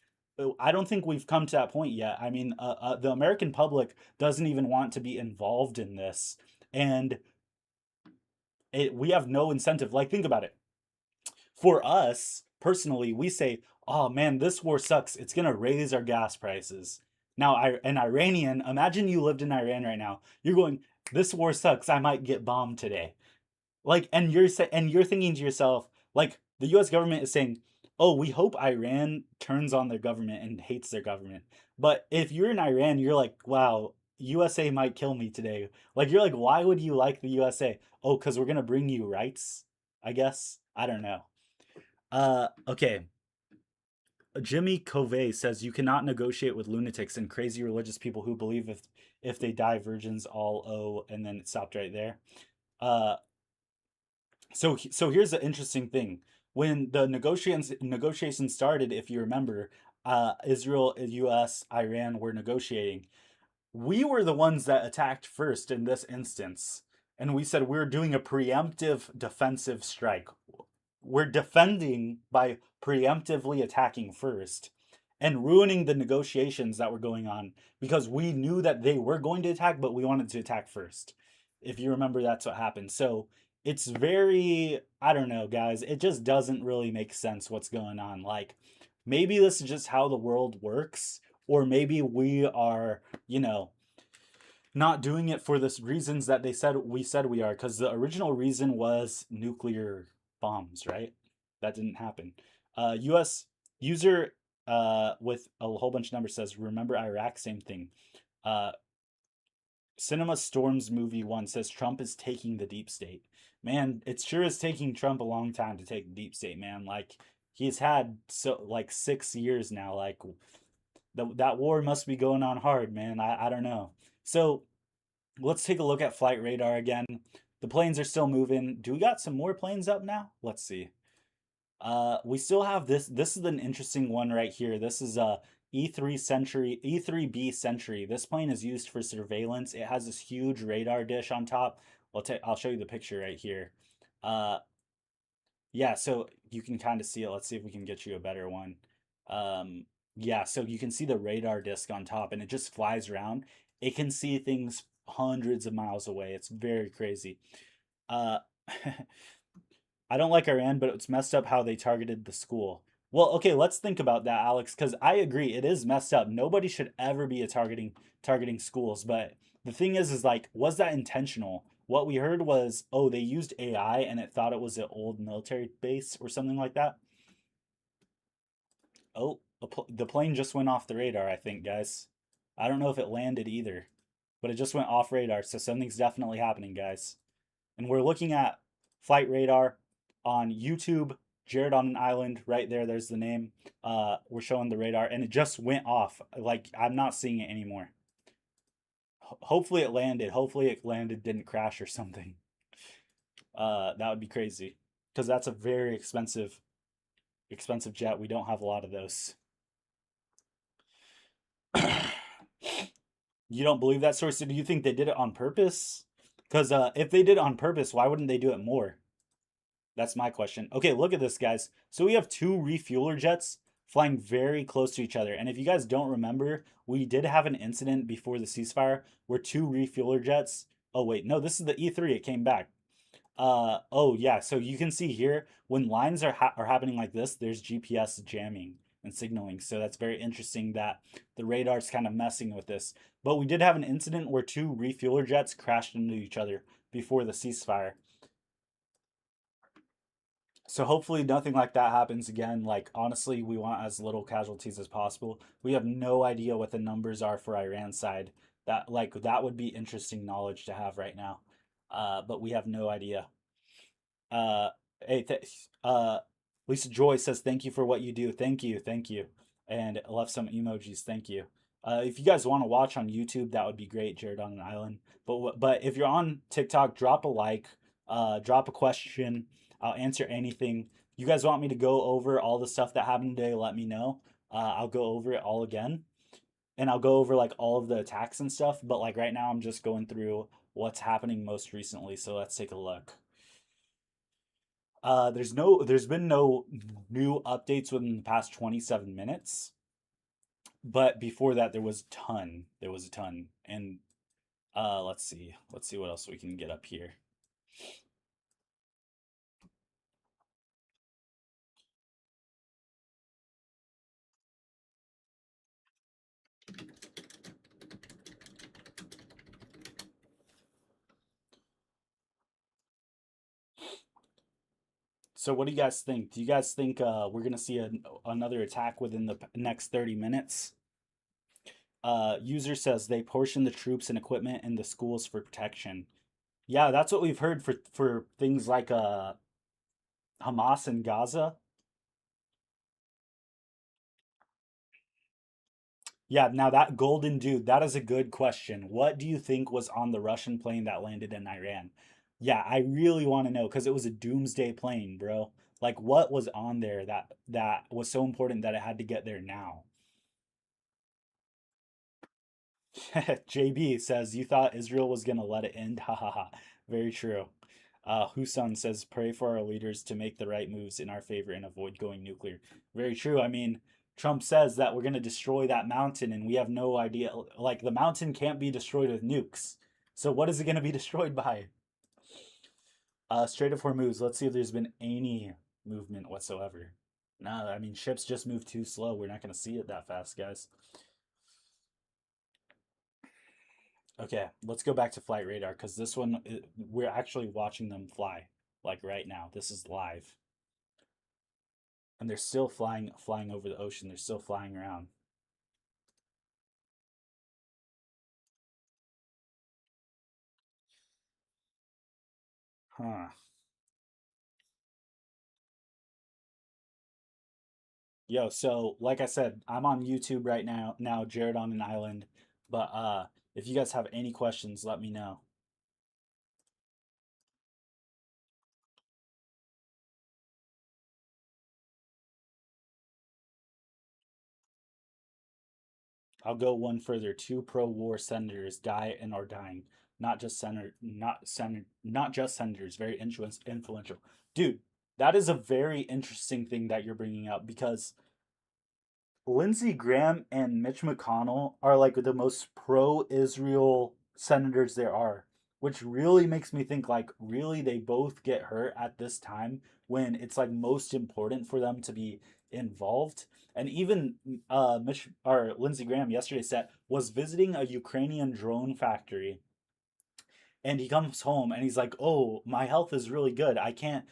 I don't think we've come to that point yet. I mean, the American public doesn't even want to be involved in this, and we have no incentive. Like, think about it. For us personally, we say, "Oh man, this war sucks. It's gonna raise our gas prices." Now, an Iranian, imagine you lived in Iran right now. You're going, "This war sucks. I might get bombed today." Like, and you're thinking to yourself, like, the U.S. government is saying, "Oh, we hope Iran turns on their government and hates their government." But if you're in Iran, you're like, "Wow, USA might kill me today." Like, you're like, "Why would you like the USA?" Oh, because we're gonna bring you rights, I guess. I don't know. Okay. Jimmy Covey says you cannot negotiate with lunatics and crazy religious people who believe if they die, virgins all owe, and then it stopped right there. Uh, so here's the interesting thing. When the negotiations started, if you remember, Israel, US, Iran were negotiating. We were the ones that attacked first in this instance, and we said we're doing a preemptive defensive strike. We're defending by preemptively attacking first and ruining the negotiations that were going on because we knew that they were going to attack, but we wanted to attack first. If you remember, that's what happened. So it's very, I don't know, guys. It just doesn't really make sense what's going on. Like, maybe this is just how the world works, or maybe we are, not doing it for the reasons that we said we are, because the original reason was nuclear bombs, right? That didn't happen. U.S. user with a whole bunch of numbers says, "Remember Iraq? Same thing." Uh, Cinema Storms movie one says Trump is taking the deep state. Man, it sure is taking Trump a long time to take the deep state, man. Like he's had so like 6 years now. Like that war must be going on hard, man. I don't know. So let's take a look at flight radar again. The planes are still moving. Do we got some more planes up now? Let's see. We still have this. This is an interesting one right here. This is a E3 Century, E3B Century. This plane is used for surveillance. It has this huge radar dish on top. I'll show you the picture right here. Uh, yeah, so you can kind of see it. Let's see if we can get you a better one. Um, yeah, so you can see the radar disc on top, and it just flies around. It can see things hundreds of miles away. It's very crazy. Uh, I don't like Iran, but it's messed up how they targeted the school. Well, okay, let's think about that, Alex, because I agree it is messed up. Nobody should ever be targeting schools. But the thing is like, was that intentional? What we heard was, oh, they used AI and it thought it was an old military base or something like that. Oh, the plane just went off the radar, I think, guys. I don't know if it landed either, but it just went off radar, so something's definitely happening, guys. And we're looking at flight radar on YouTube. Jared on an island, right there. There's the name. We're showing the radar, and it just went off. Like I'm not seeing it anymore. Hopefully it landed. Hopefully it landed, didn't crash or something. That would be crazy, because that's a very expensive jet. We don't have a lot of those. You don't believe that source? Do you think they did it on purpose? Because if they did it on purpose, why wouldn't they do it more? That's my question. Okay, look at this, guys. So we have two refueler jets flying very close to each other. And if you guys don't remember, we did have an incident before the ceasefire where two refueler jets. Oh, wait, no, this is the E3. It came back. Oh, yeah. So you can see here when lines are happening like this, there's GPS jamming and signaling. So that's very interesting that the radar's kind of messing with this. But we did have an incident where two refueler jets crashed into each other before the ceasefire. So hopefully nothing like that happens again. Like honestly, we want as little casualties as possible. We have no idea what the numbers are for Iran's side. That would be interesting knowledge to have right now. But we have no idea. Uh, hey, Lisa Joy says thank you for what you do. Thank you, and left some emojis. Thank you. If you guys want to watch on YouTube, that would be great. Jared on an island. But if you're on TikTok, drop a like. Drop a question. I'll answer anything. You guys want me to go over all the stuff that happened today? Let me know. I'll go over it all again, and I'll go over like all of the attacks and stuff. But like right now, I'm just going through what's happening most recently. So let's take a look. There's been no new updates within the past 27 minutes, but before that there was a ton, and let's see what else we can get up here. So what do you guys think? Do you guys think we're gonna see another attack within the next 30 minutes? User says they portion the troops and equipment in the schools for protection. Yeah, that's what we've heard for things like Hamas and Gaza. Yeah, now that golden dude, that is a good question. What do you think was on the Russian plane that landed in Iran? Yeah, I really want to know because it was a doomsday plane, bro. Like what was on there that was so important that it had to get there now? JB says you thought Israel was gonna let it end. Ha ha ha. Very true. Husan says pray for our leaders to make the right moves in our favor and avoid going nuclear. Very true. I mean, Trump says that we're gonna destroy that mountain, and we have no idea. Like the mountain can't be destroyed with nukes. So what is it gonna be destroyed by? Strait of Hormuz. Let's see if there's been any movement whatsoever. No, I mean ships just move too slow. We're not gonna see it that fast, guys. Okay, let's go back to flight radar because this one we're actually watching them fly like right now. This is live, and they're still flying over the ocean. They're still flying around. Huh. Yo, so like I said, I'm on YouTube right now, Jared on an island. But if you guys have any questions, let me know. I'll go one further. Two pro-war senators die and are dying. Not just senators. Very influential. Dude, that is a very interesting thing that you're bringing up because Lindsey Graham and Mitch McConnell are like the most pro-Israel senators there are, which really makes me think like really they both get hurt at this time when it's like most important for them to be involved. And even Mitch or Lindsey Graham yesterday said was visiting a Ukrainian drone factory, and he comes home and he's like, "Oh, my health is really good. I can't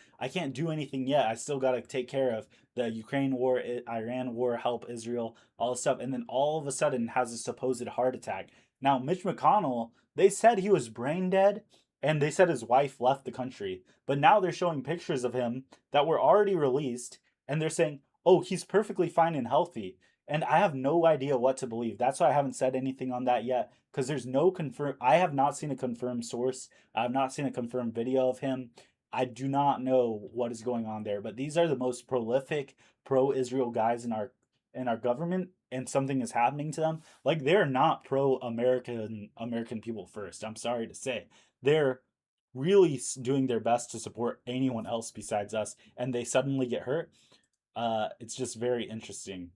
do anything yet. I still got to take care of the Ukraine war, Iran war, help Israel, all this stuff." And then all of a sudden has a supposed heart attack. Now, Mitch McConnell, they said he was brain dead and they said his wife left the country. But now they're showing pictures of him that were already released and they're saying, "Oh, he's perfectly fine and healthy." And I have no idea what to believe. That's why I haven't said anything on that yet because there's no confirm. I have not seen a confirmed source. I have not seen a confirmed video of him. I do not know what is going on there, but these are the most prolific pro-Israel guys in our government, and something is happening to them. Like they're not pro-American people first. I'm sorry to say, they're really doing their best to support anyone else besides us, and they suddenly get hurt. It's just very interesting.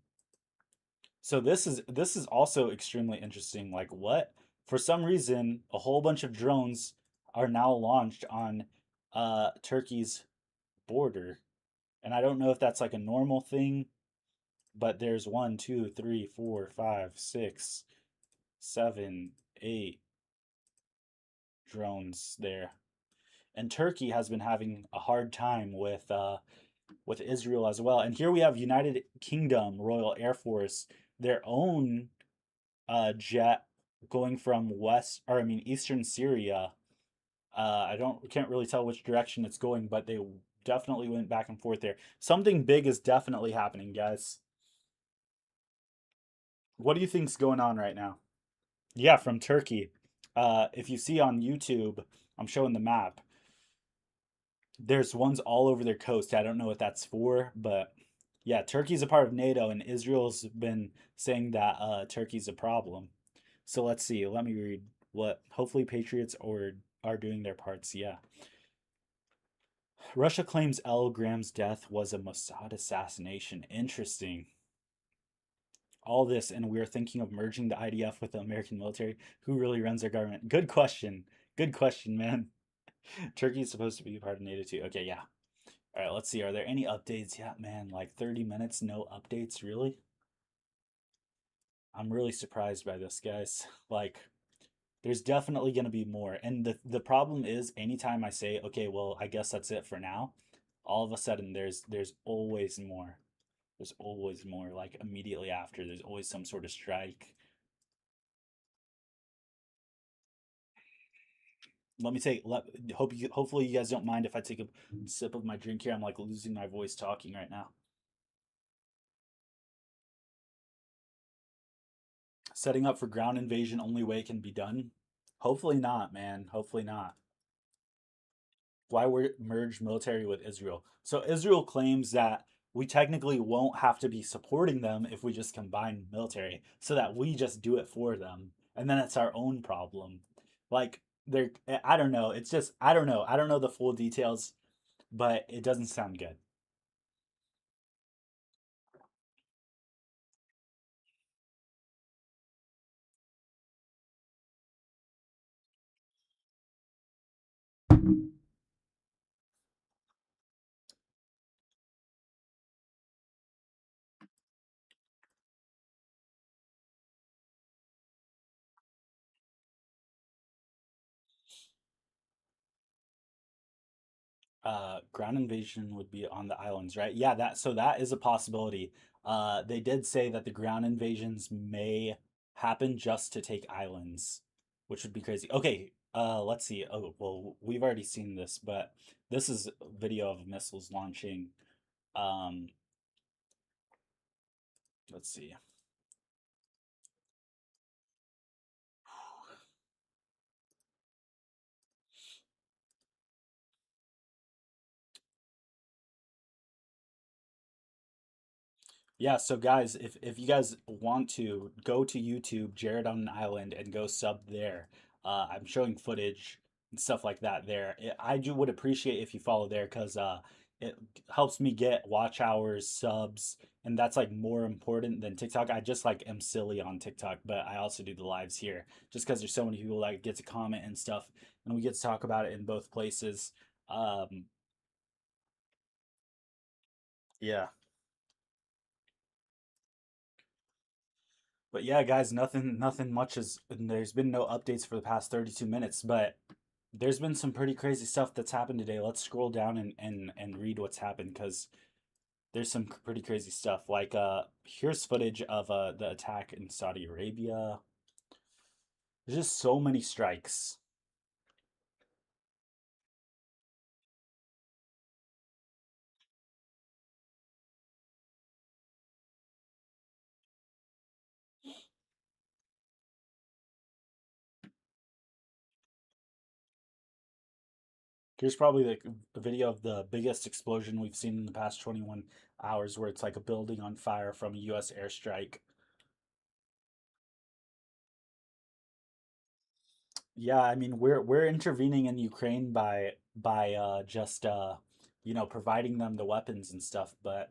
So this is also extremely interesting. Like what? For some reason, a whole bunch of drones are now launched on Turkey's border. And I don't know if that's like a normal thing, but there's one, two, three, four, five, six, seven, eight drones there. And Turkey has been having a hard time with Israel as well. And here we have United Kingdom Royal Air Force, their own jet going from west or I mean eastern Syria. I don't can't really tell which direction it's going, but they definitely went back and forth there. Something big is definitely happening, guys. What do you think's going on right now? Yeah, from Turkey. If you see on YouTube, I'm showing the map. There's ones all over their coast. I don't know what that's for, but yeah, Turkey's a part of NATO, and Israel's been saying that Turkey's a problem. So let's see. Let me read what hopefully Patriots are doing their parts. Yeah. Russia claims L. Graham's death was a Mossad assassination. Interesting. All this, and we are thinking of merging the IDF with the American military. Who really runs our government? Good question. Good question, man. Turkey is supposed to be a part of NATO too. Okay, yeah. All right, let's see. Are there any updates? Yeah, man, like 30 minutes, no updates, really? I'm really surprised by this, guys. Like, there's definitely going to be more. And the problem is anytime I say, "Okay, well, I guess that's it for now," all of a sudden there's always more. There's always more like immediately after. There's always some sort of strike. Let me take hopefully you guys don't mind if I take a sip of my drink here. I'm like losing my voice talking right now. Setting up for ground invasion only way it can be done. Hopefully not, man. Hopefully not. Why we merge military with Israel. So Israel claims that we technically won't have to be supporting them if we just combine military, so that we just do it for them, and then it's our own problem. Like they're, I don't know. It's just I don't know. I don't know the full details, but it doesn't sound good. Ground invasion would be on the islands, right? Yeah, that is a possibility. They did say that the ground invasions may happen just to take islands, which would be crazy. Okay, let's see. Oh, well, we've already seen this, but this is a video of missiles launching. Um, Let's see. Yeah, so guys, if you guys want to go to YouTube, Jared on an Island, and go sub there. I'm showing footage and stuff like that there. I do would appreciate if you follow there because it helps me get watch hours, subs, and that's like more important than TikTok. I just like am silly on TikTok, but I also do the lives here just because there's so many people that get to comment and stuff, and we get to talk about it in both places. Um, yeah. But yeah, guys, nothing much is there's been no updates for the past 32 minutes, but there's been some pretty crazy stuff that's happened today. Let's scroll down and read what's happened because there's some pretty crazy stuff. Like here's footage of the attack in Saudi Arabia. There's just so many strikes. Here's probably like a video of the biggest explosion we've seen in the past 21 hours where it's like a building on fire from a US airstrike. Yeah, I mean we're intervening in Ukraine by just providing them the weapons and stuff, but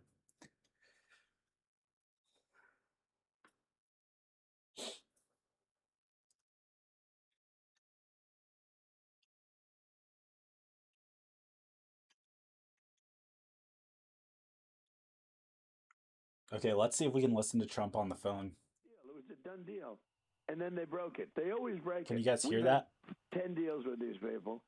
okay, let's see if we can listen to Trump on the phone. It was a done deal. And then they broke it. They always break it. Can you guys hear We've that? had 10 deals with these people.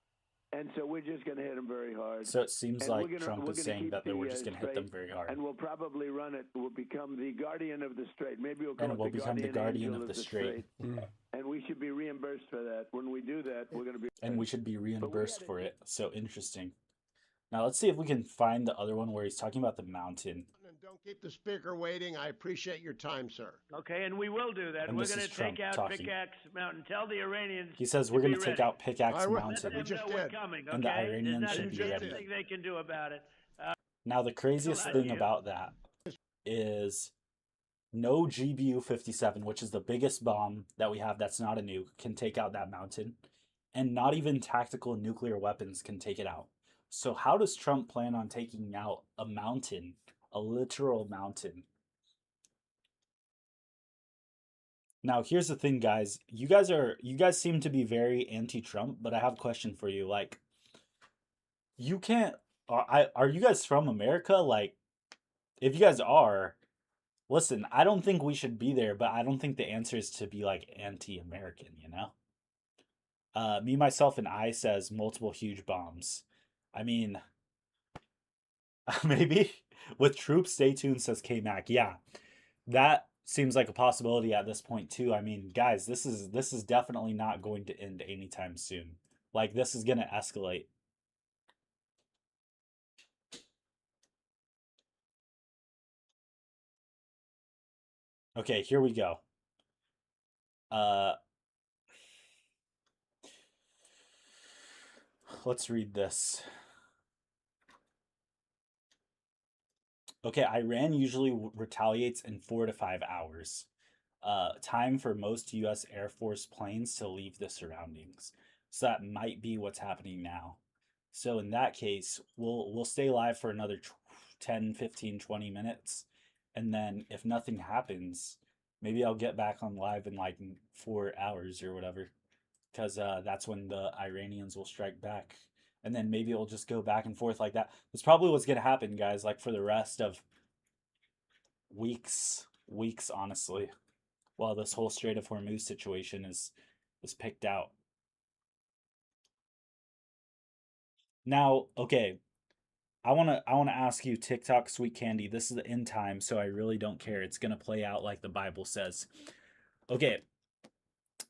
And so we're just going to hit them very hard. So it seems And like Trump is saying that we're just going to hit them very hard. And we'll probably run it. We'll become the guardian of the strait. Maybe we'll call And it we'll the become the guardian of the strait. And we should be reimbursed for that. When we do that, we're going to be. And we should be reimbursed for it. So interesting. Now let's see if we can find the other one where he's talking about the mountain. And don't keep the speaker waiting. I appreciate your time, sir. Okay, and we will do that. And we're this going is to Trump take out talking. Pickaxe Mountain. Tell the Iranians. He says we're going to be take ready. out Pickaxe Let Mountain. Let them know we're coming, okay? And the Iranians There's should be not ready. anything they can do about it. Now the craziest thing about that is no GBU-57, which is the biggest bomb that we have that's not a nuke, can take out that mountain. And not even tactical nuclear weapons can take it out. So how does Trump plan on taking out a mountain, a literal mountain? Now, here's the thing, guys. You guys seem to be very anti-Trump, but I have a question for you. Like, you can't are you guys from America? Like, if you guys are, listen, I don't think we should be there, but I don't think the answer is to be like anti-American, you know? Me, myself, and I says multiple huge bombs. I mean, maybe with troops, stay tuned, says K-Mac. Yeah, that seems like a possibility at this point too. I mean, guys, this is definitely not going to end anytime soon. Like this is gonna escalate. Okay, here we go. Let's read this. Okay, Iran usually retaliates in 4 to 5 hours. Time for most U.S. Air Force planes to leave the surroundings. So that might be what's happening now. So in that case, we'll stay live for another 10, 15, 20 minutes. And then if nothing happens, maybe I'll get back on live in like 4 hours or whatever. Because that's when the Iranians will strike back. And then maybe it'll just go back and forth like that. That's probably what's going to happen, guys, like for the rest of weeks, honestly, while this whole Strait of Hormuz situation is picked out. Now, okay, I wanna ask you, TikTok Sweet Candy. This is the end time, so I really don't care. It's gonna play out like the Bible says. Okay,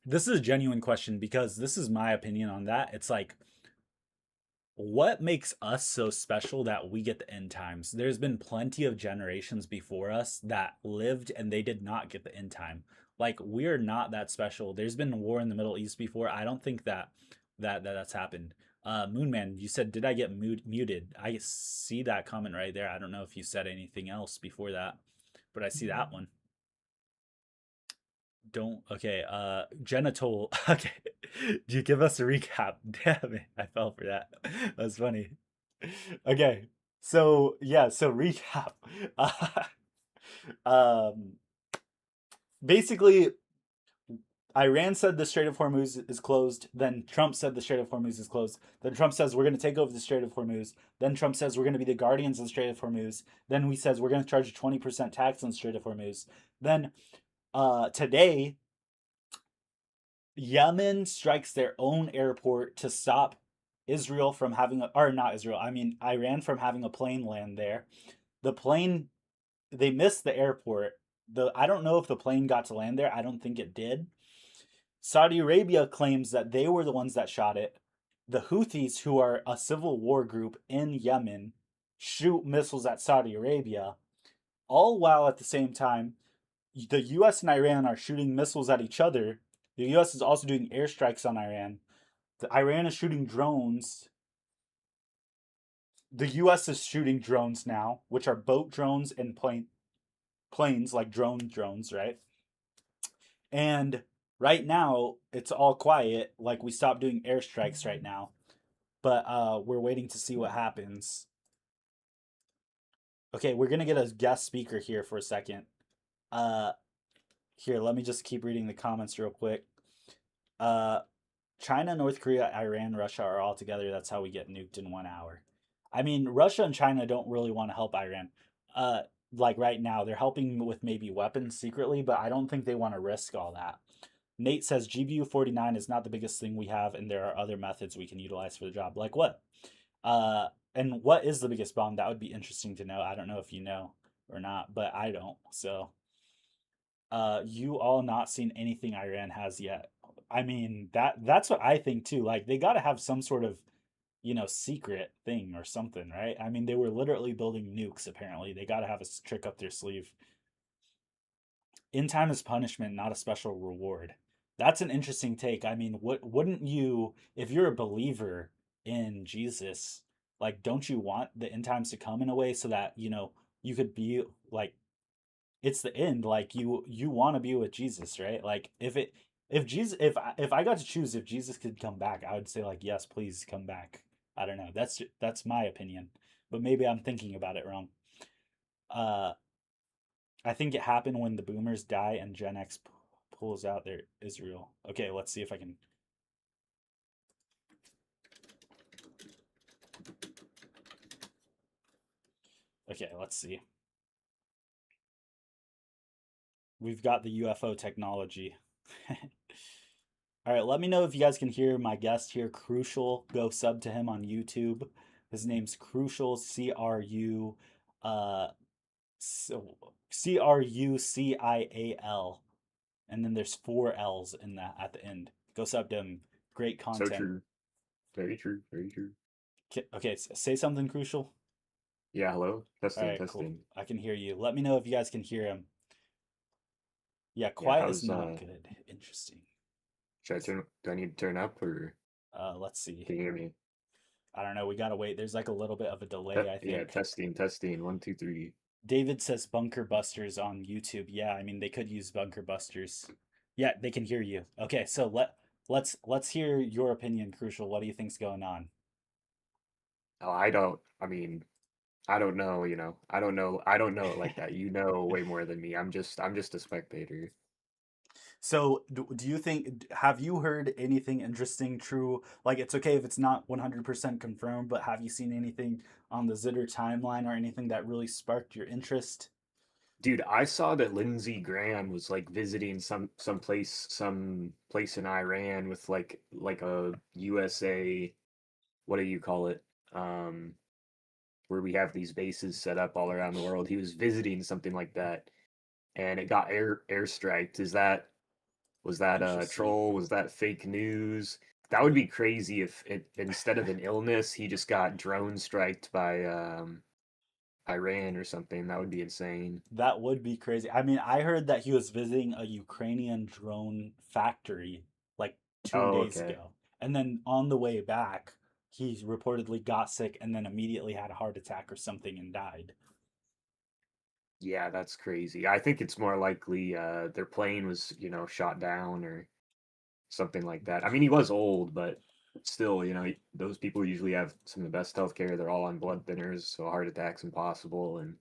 this is a genuine question because this is my opinion on that. It's like, what makes us so special that we get the end times? There's been plenty of generations before us that lived and they did not get the end time. Like we're not that special. There's been war in the Middle East before. I don't think that's happened. Moonman, you said, did I get muted? I see that comment right there. I don't know if you said anything else before that, but I see that one. Don't okay. Genital. Okay, do you give us a recap? Damn it, I fell for that. That's funny. Okay, so yeah, so recap. Um, basically, Iran said the Strait of Hormuz is closed. Then Trump said the Strait of Hormuz is closed. Then Trump says we're going to take over the Strait of Hormuz. Then Trump says we're going to be the guardians of the Strait of Hormuz. Then we says we're going to charge a 20% tax on the Strait of Hormuz. Then today, Yemen strikes their own airport to stop Israel from having or not Israel, I mean Iran from having a plane land there. The plane, they missed the airport. I don't know if the plane got to land there. I don't think it did. Saudi Arabia claims that they were the ones that shot it. The Houthis, who are a civil war group in Yemen, shoot missiles at Saudi Arabia, all while at the same time the US and Iran are shooting missiles at each other. The US is also doing airstrikes on Iran. Iran is shooting drones. The US is shooting drones now, which are boat drones and planes like drones, right? And right now it's all quiet, like we stopped doing airstrikes right now. But we're waiting to see what happens. Okay, we're going to get a guest speaker here for a second. Here, let me just keep reading the comments real quick. China, North Korea, Iran, Russia are all together. That's how we get nuked in 1 hour. I mean, Russia and China don't really want to help Iran. Like right now, they're helping with maybe weapons secretly, but I don't think they want to risk all that. Nate says GBU 49 is not the biggest thing we have, and there are other methods we can utilize for the job. Like what? And what is the biggest bomb? That would be interesting to know. I don't know if you know or not, but I don't. So, you all not seen anything Iran has yet. I mean, that's what I think too. Like they got to have some sort of, secret thing or something, right? I mean, they were literally building nukes apparently. They got to have a trick up their sleeve. In time is punishment, not a special reward. That's an interesting take. I mean, wouldn't you, if you're a believer in Jesus, like don't you want the end times to come in a way so that, you could be like it's the end, like you want to be with Jesus, right? Like if Jesus if I got to choose if Jesus could come back, I would say like yes, please come back. I don't know. That's my opinion. But maybe I'm thinking about it wrong. Uh I think it happened when the boomers die and Gen X pulls out their Israel. Okay, let's see if I can. Okay, let's see. We've got the UFO technology. All right, let me know if you guys can hear my guest here, Crucial. Go sub to him on YouTube. His name's Crucial, Crucial. And then there's 4 L's in that at the end. Go sub to him. Great So content. true. Very true. Very true. Okay, say something, Crucial. Yeah, hello? All Testing, right, testing. cool. I can hear you. Let me know if you guys can hear him. Yeah, Yeah, quiet is not good. Interesting. do I need to turn up or Let's see. can you hear me? I don't know. We gotta wait. There's like a little bit of a delay, I think. Yeah, testing. 1, 2, 3. David says Bunker Busters on YouTube. Yeah, I mean they could use Bunker Busters. Yeah, they can hear you. Okay, so let's hear your opinion, Crucial. What do you think's going on? Oh, I don't know, I don't know it like that. You know way more than me. I'm just a spectator. So, do you think, have you heard anything interesting, true? Like, it's okay if it's not 100% confirmed, but have you seen anything on the Zitter timeline or anything that really sparked your interest? Dude, I saw that Lindsey Graham was like visiting some place in Iran with like a USA, what do you call it? Where we have these bases set up all around the world. He was visiting something like that, and it got airstriked. Was that a troll? Was that fake news? That would be crazy if it instead of an illness, he just got drone striked by Iran or something. That would be insane. That would be crazy. I mean, I heard that he was visiting a Ukrainian drone factory like two Oh, days okay. ago. And then on the way back, he reportedly got sick and then immediately had a heart attack or something and died. Yeah, that's crazy. I think it's more likely their plane was, shot down or something like that. I mean, he was old, but still, those people usually have some of the best health care. They're all on blood thinners, so a heart attack's impossible. And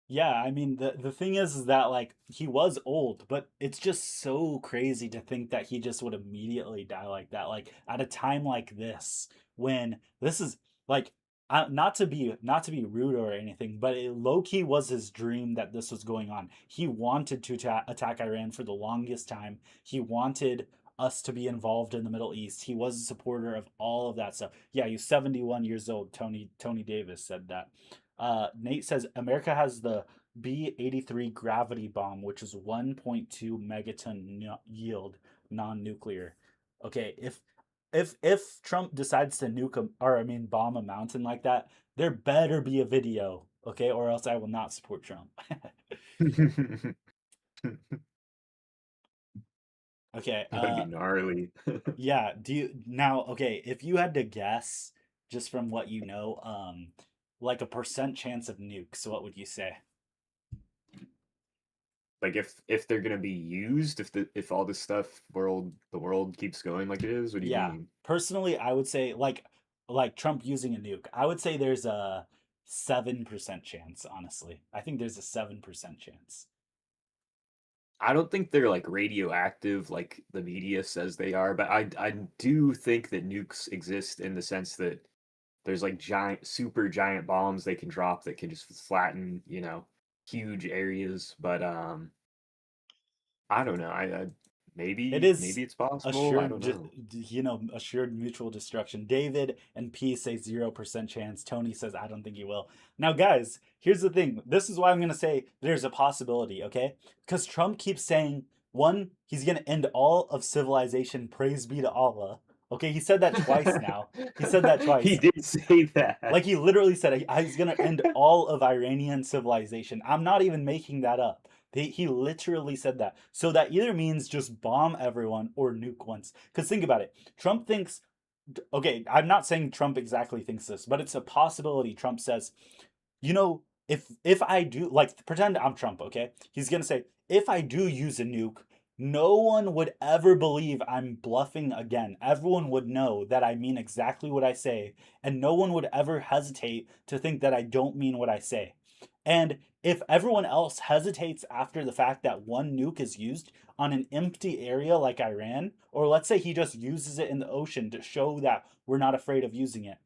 Yeah, I mean the thing is that like he was old, but it's just so crazy to think that he just would immediately die like that. Like at a time like this, when this is like not to be rude or anything, but it low key was his dream that this was going on. He wanted to attack Iran for the longest time. He wanted us to be involved in the Middle East. He was a supporter of all of that stuff. Yeah, he's 71 years old. Tony Davis said that. Nate says America has the B-83 gravity bomb, which is 1.2 megaton yield, non-nuclear. Okay, if Trump decides to nuke or I mean bomb a mountain like that, there better be a video, okay, or else I will not support Trump. that Okay, would be gnarly. yeah, do you now okay, if you had to guess just from what you know, like a percent chance of nukes, what would you say? Like if they're gonna be used, if all this stuff the world keeps going like it is, what do you Yeah, mean? personally, I would say like Trump using a nuke. I would say there's a 7% chance, honestly. I think there's a 7% chance. I don't think they're like radioactive like the media says they are, but I do think that nukes exist in the sense that there's like super giant bombs they can drop that can just flatten, huge areas. But I don't know. I It maybe is it's possible. I assured, don't know. assured mutual destruction. David and P say 0% chance. Tony says, I don't think he will. Now, guys, here's the thing. This is why I'm going to say there's a possibility, okay? Because Trump keeps saying, one, he's going to end all of civilization, praise be to Allah. Okay, he said that twice now. He said that He twice. did say that. Like he literally said, he's going to end all of Iranian civilization. I'm not even making that up. He literally said that. So that either means just bomb everyone or nuke once. Because think about it. Trump thinks, okay, I'm not saying Trump exactly thinks this, but it's a possibility. Trump says, if I do, like, pretend I'm Trump, okay? He's gonna say, if I do use a nuke, no one would ever believe I'm bluffing again. Everyone would know that I mean exactly what I say, and no one would ever hesitate to think that I don't mean what I say. And if everyone else hesitates after the fact that one nuke is used on an empty area like Iran, or let's say he just uses it in the ocean to show that we're not afraid of using it,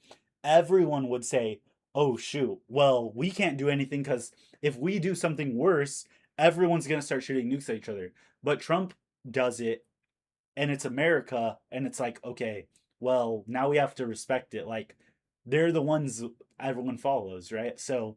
everyone would say, oh, shoot, well, we can't do anything because if we do something worse, everyone's going to start shooting nukes at each other. But Trump does it, and it's America, and it's like, okay, well, now we have to respect it. Like, they're the ones everyone follows, right? So,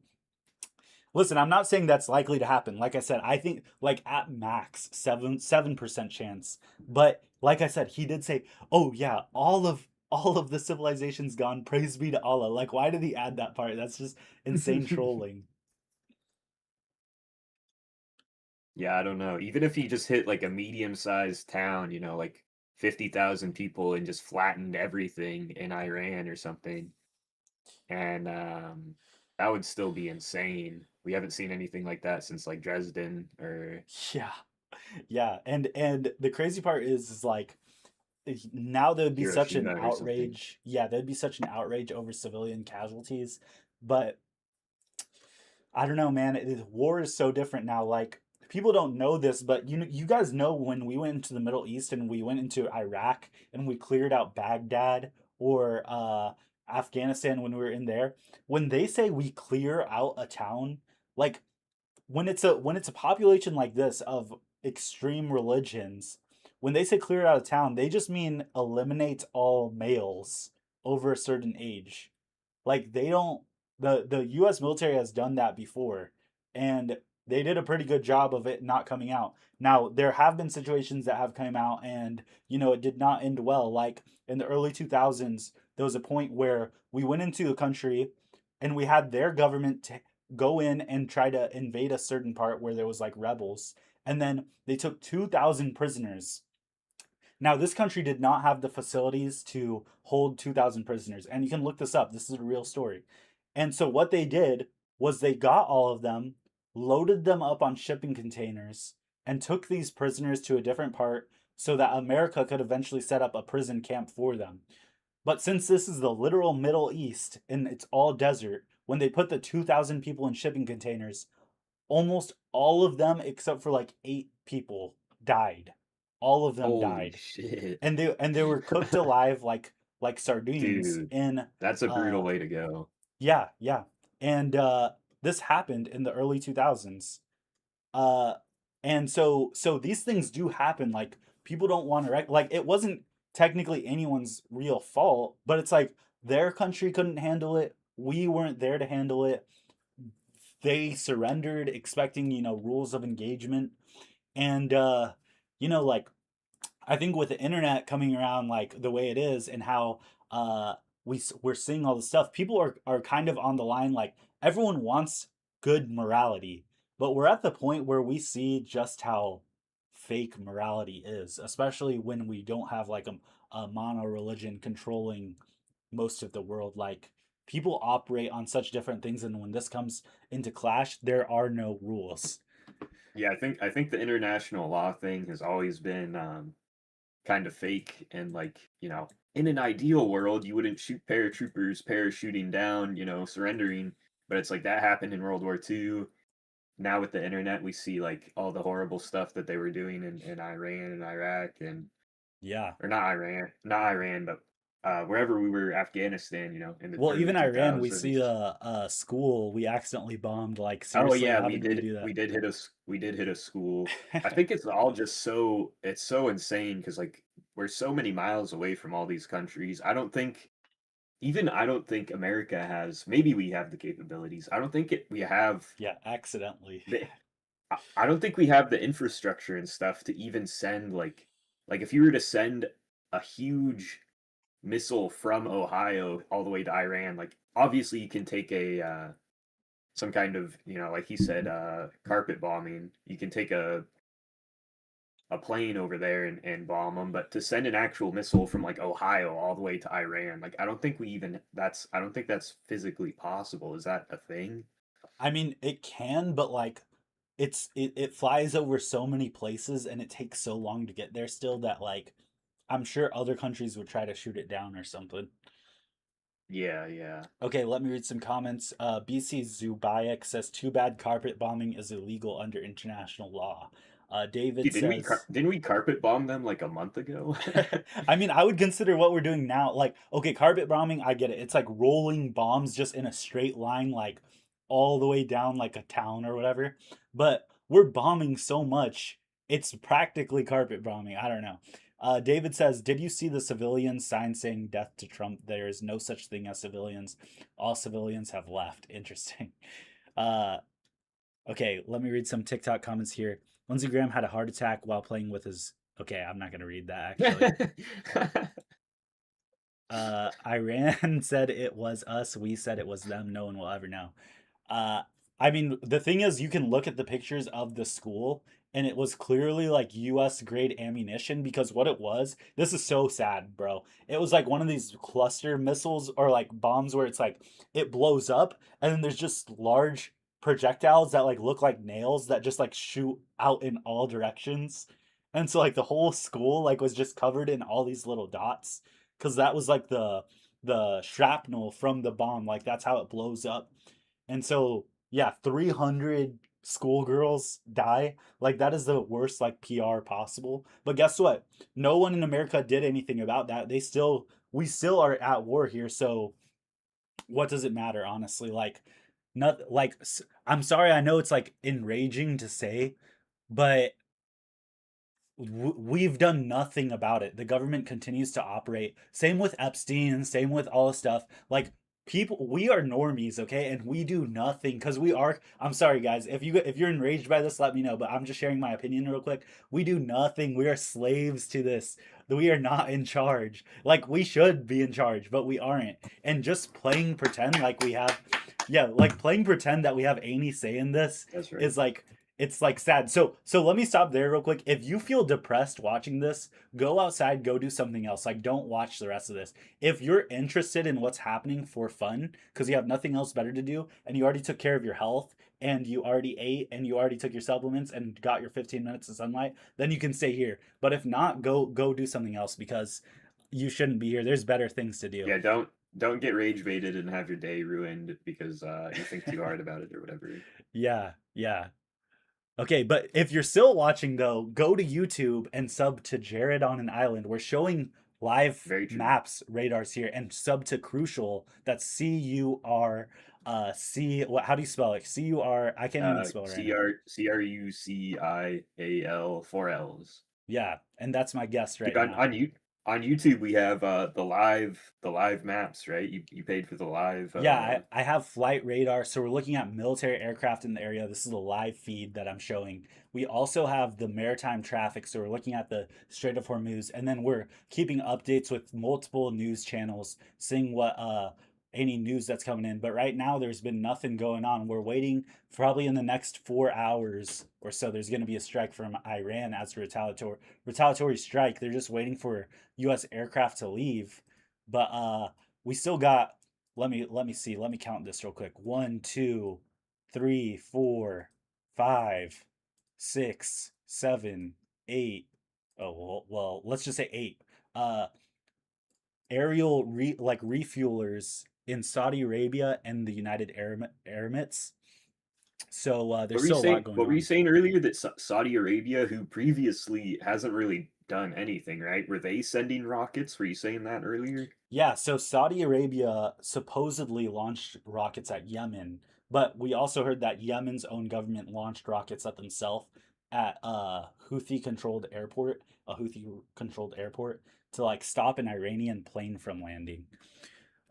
listen, I'm not saying that's likely to happen. Like I said, I think like at max 7% chance. But like I said, he did say, "Oh yeah, all of the civilization's gone. Praise be to Allah." Like, why did he add that part? That's just insane trolling. Yeah, I don't know. Even if he just hit like a medium-sized town, like 50,000 people and just flattened everything in Iran or something, and that would still be insane. We haven't seen anything like that since like Dresden or Yeah, yeah, and the crazy part is like now there would be such an Hiroshima or something. outrage. Yeah, there'd be such an outrage over civilian casualties, but I don't know, man. War is so different now. Like people don't know this, but you guys know when we went into the Middle East and we went into Iraq and we cleared out Baghdad or Afghanistan when we were in there. When they say we clear out a town, like when it's a population like this of extreme religions, when they say clear out a town, they just mean eliminate all males over a certain age. Like they don't the US military has done that before, and they did a pretty good job of it not coming out. Now, there have been situations that have come out and, it did not end well. Like in the early 2000s, there was a point where we went into a country and we had their government go in and try to invade a certain part where there was like rebels. And then they took 2,000 prisoners. Now, this country did not have the facilities to hold 2,000 prisoners. And you can look this up. This is a real story. And so, what they did was they got all of them, loaded them up on shipping containers, and took these prisoners to a different part so that America could eventually set up a prison camp for them. But since this is the literal Middle East and it's all desert, when they put the 2,000 people in shipping containers, almost all of them, except for like 8 people, died. All of them Holy died, shit. and they were cooked alive like sardines Dude, in that's a brutal uh way to go. yeah, yeah. And this happened in the early 2000s. Uh and so these things do happen. Like people don't want to like it wasn't technically anyone's real fault, but it's like their country couldn't handle it. We weren't there to handle it. They surrendered expecting, rules of engagement. And like I think with the internet coming around like the way it is and how we're seeing all this stuff, people are kind of on the line. Like everyone wants good morality, but we're at the point where we see just how fake morality is, especially when we don't have like a mono religion controlling most of the world. Like people operate on such different things, and when this comes into clash, there are no rules. Yeah, I think the international law thing has always been kind of fake and like, in an ideal world you wouldn't shoot paratroopers parachuting down, surrendering, but it's like that happened in World War II. Now with the internet we see like all the horrible stuff that they were doing in Iran and Iraq and Yeah. or not Iran, but wherever we were, Afghanistan, in the Well, early even Iran, we 2000s. see a school we accidentally bombed. Like, Oh seriously, yeah, how we did we did do that? we did hit a school. I think it's all just it's so insane because like we're so many miles away from all these countries. I don't think America has, maybe we have the capabilities. I don't think we have Yeah, accidentally. the I don't think we have the infrastructure and stuff to even send like if you were to send a huge missile from Ohio all the way to Iran, like obviously you can take a some kind of, like he said, carpet bombing. You can take a plane over there and bomb them, but to send an actual missile from like Ohio all the way to Iran, like I don't think that's physically possible. Is that a thing? I mean, it can, but like, it flies over so many places, and it takes so long to get there still that like, I'm sure other countries would try to shoot it down or something. Yeah, yeah. Okay, let me read some comments. BC Zubayek says, "Too bad carpet bombing is illegal under international law." David Dude, says, didn't we carpet bomb them like a month ago? I mean, I would consider what we're doing now like, okay, carpet bombing, I get it. It's like rolling bombs just in a straight line, like all the way down like a town or whatever. But we're bombing so much, it's practically carpet bombing. I don't know. David says, "Did you see the civilian sign saying death to Trump? There is no such thing as civilians. All civilians have left." Interesting. Uh, okay, let me read some TikTok comments here. Lindsey Graham had a heart attack while playing with his. Okay, I'm not going to read that actually. Iran said it was us. We said it was them. No one will ever know. Uh, I mean, the thing is, you can look at the pictures of the school, and it was clearly like U.S. grade ammunition because what it was, this is so sad, bro. It was like one of these cluster missiles or like bombs where it's like it blows up, and then there's just large projectiles that like look like nails that just like shoot out in all directions. And so like the whole school like was just covered in all these little dots because that was like the shrapnel from the bomb. Like that's how it blows up. And so yeah, 300 schoolgirls die. Like that is the worst like PR possible. But guess what? No one in America did anything about that. We still are at war here. So what does it matter, honestly? Like not like I'm sorry, I know it's like enraging to say, but we've done nothing about it. The government continues to operate. Same with Epstein, same with all the stuff. Like people, we are normies, okay, and we do nothing because we are. I'm sorry, guys. If you're enraged by this, let me know. But I'm just sharing my opinion real quick. We do nothing. We are slaves to this. We are not in charge. Like we should be in charge, but we aren't. And just playing pretend like we have, yeah, like playing pretend that we have any say in this That's right. is like it's like sad. So let me stop there real quick. If you feel depressed watching this, go outside, go do something else. Like don't watch the rest of this. If you're interested in what's happening for fun because you have nothing else better to do and you already took care of your health and you already ate and you already took your supplements and got your 15 minutes of sunlight, then you can stay here. But if not, go do something else because you shouldn't be here. There's better things to do. Yeah, don't get rage baited and have your day ruined because you think too hard about it or whatever. Yeah, yeah. Okay, but if you're still watching though, go to YouTube and sub to Jared on an Island. We're showing live Very true. maps, radars here, and sub to Crucial. That's CUR C what how do you spell it? CUR I can't even spell it right now. CRUCIAL 4 L's. Yeah, and that's my guest Dude, right now. On YouTube we have the live maps, right? You paid for the live Yeah, I have flight radar, so we're looking at military aircraft in the area. This is a live feed that I'm showing. We also have the maritime traffic, so we're looking at the Strait of Hormuz, and then we're keeping updates with multiple news channels, seeing what any news that's coming in. But right now, there's been nothing going on. We're waiting probably in the next 4 hours or so. There's going to be a strike from Iran as a retaliatory strike. They're just waiting for U.S. aircraft to leave, but we still got let me see. Let me count this real quick. One, two, three, four, five, six, seven, eight. Oh well, let's just say eight. Uh, like refuelers in Saudi Arabia and the United Arab Emirates. So there's still a lot going What were you on. saying earlier that Saudi Arabia, who previously hasn't really done anything, right? Were they sending rockets? Were you saying that earlier? Yeah, so Saudi Arabia supposedly launched rockets at Yemen, but we also heard that Yemen's own government launched rockets at themselves at a Houthi controlled airport to like stop an Iranian plane from landing.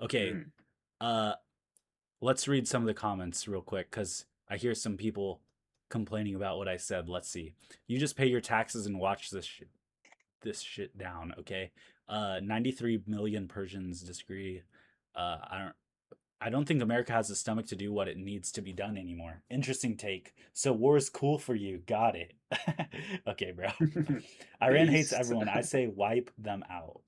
Okay, Hmm. uh let's read some of the comments real quick cuz I hear some people complaining about what I said. Let's see. You just pay your taxes and watch this shit down, okay? 93 million Persians disagree. I don't think America has the stomach to do what it needs to be done anymore. Interesting take. So war is cool for you. Got it. Okay, bro. Iran hates Based. everyone. I say wipe them out.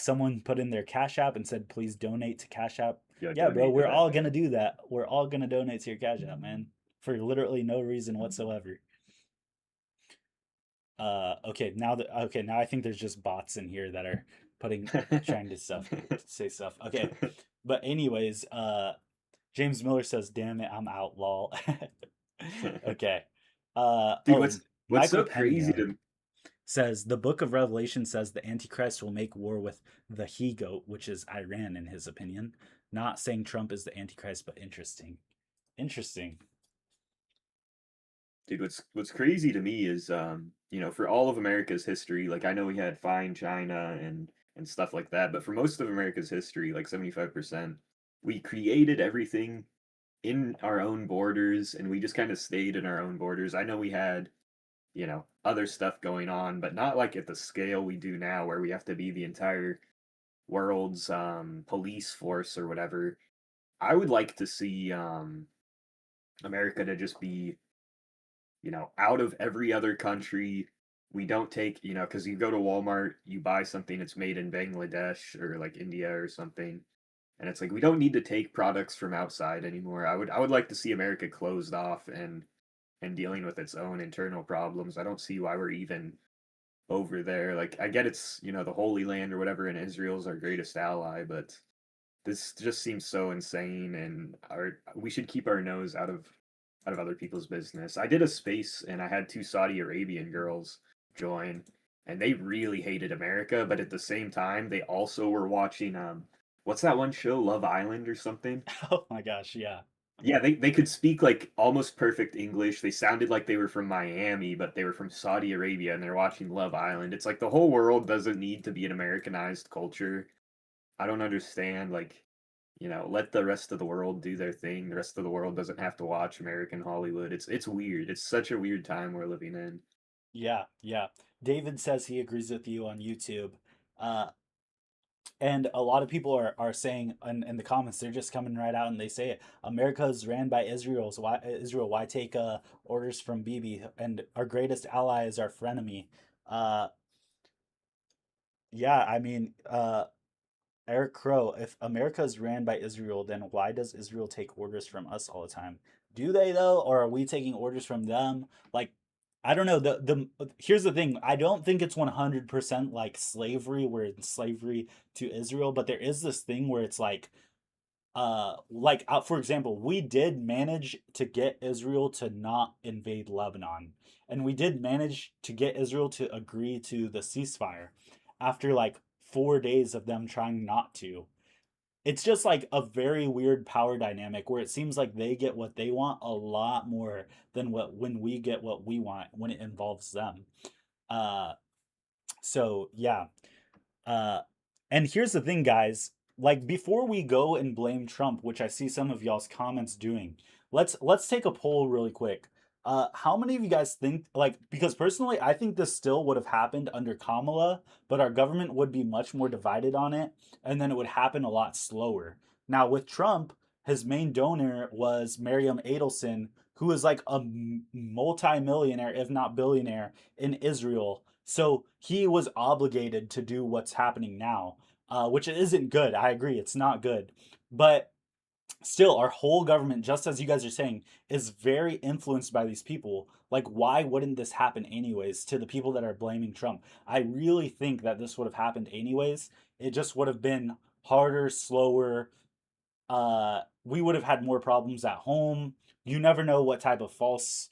Someone put in their Cash App and said, please donate to Cash App. Yeah, Yeah, bro, donate to we're that all man. gonna do that. We're all gonna donate to your Cash App, man, for literally no reason whatsoever. Okay, now I think there's just bots in here that are putting trying to say stuff. Okay. But anyways, James Miller says, "Damn it, I'm out, lol." Okay. Dude, Oh, what's Michael so crazy Pena to says the Book of Revelation says the Antichrist will make war with the he goat, which is Iran, in his opinion. Not saying Trump is the Antichrist, but interesting. Interesting. Dude, what's crazy to me is for all of America's history, like I know we had fine China and stuff like that, but for most of America's history, like 75%, we created everything in our own borders and we just kind of stayed in our own borders. I know we had, other stuff going on, but not like at the scale we do now where we have to be the entire world's police force or whatever. I would like to see America to just be out of every other country. We don't take, because you go to Walmart, you buy something that's made in Bangladesh or like India or something, and it's like we don't need to take products from outside anymore. I would like to see America closed off and dealing with its own internal problems. I don't see why we're even over there. Like I get it's, the Holy Land or whatever, and Israel's our greatest ally, but this just seems so insane and we should keep our nose out of other people's business. I did a space and I had two Saudi Arabian girls join and they really hated America, but at the same time they also were watching what's that one show, Love Island or something? Oh my gosh, yeah. Yeah, they could speak like almost perfect English. They sounded like they were from Miami, but they were from Saudi Arabia and they're watching Love Island. It's like the whole world doesn't need to be an Americanized culture. I don't understand like let the rest of the world do their thing. The rest of the world doesn't have to watch American Hollywood. It's weird. It's such a weird time we're living in. Yeah, yeah. David says he agrees with you on YouTube. Uh, and a lot of people are saying in the comments, they're just coming right out and they say it. America is ran by Israel's. Why Israel? Why take orders from Bibi? And our greatest ally is our frenemy. Uh, yeah, I mean, Eric Crow, if America is ran by Israel, then why does Israel take orders from us all the time? Do they though, or are we taking orders from them? Like, I don't know. The here's the thing. I don't think it's 100% like slavery. We're in slavery to Israel, but there is this thing where it's for example, we did manage to get Israel to not invade Lebanon, and we did manage to get Israel to agree to the ceasefire after like 4 days of them trying not to. It's just like a very weird power dynamic where it seems like they get what they want a lot more than what when we get what we want when it involves them. Uh, so yeah, uh, and here's the thing, guys. Like before we go and blame Trump, which I see some of y'all's comments doing, let's take a poll really quick. How many of you guys think like because personally I think this still would have happened under Kamala, but our government would be much more divided on it, and then it would happen a lot slower. Now with Trump, his main donor was Miriam Adelson, who is like a multi-millionaire, if not billionaire, in Israel. So he was obligated to do what's happening now, which isn't good. I agree, it's not good. But still, our whole government, just as you guys are saying, is very influenced by these people. Like, why wouldn't this happen anyways to the people that are blaming Trump? I really think that this would have happened anyways. It just would have been harder, slower. We would have had more problems at home. You never know what type of false,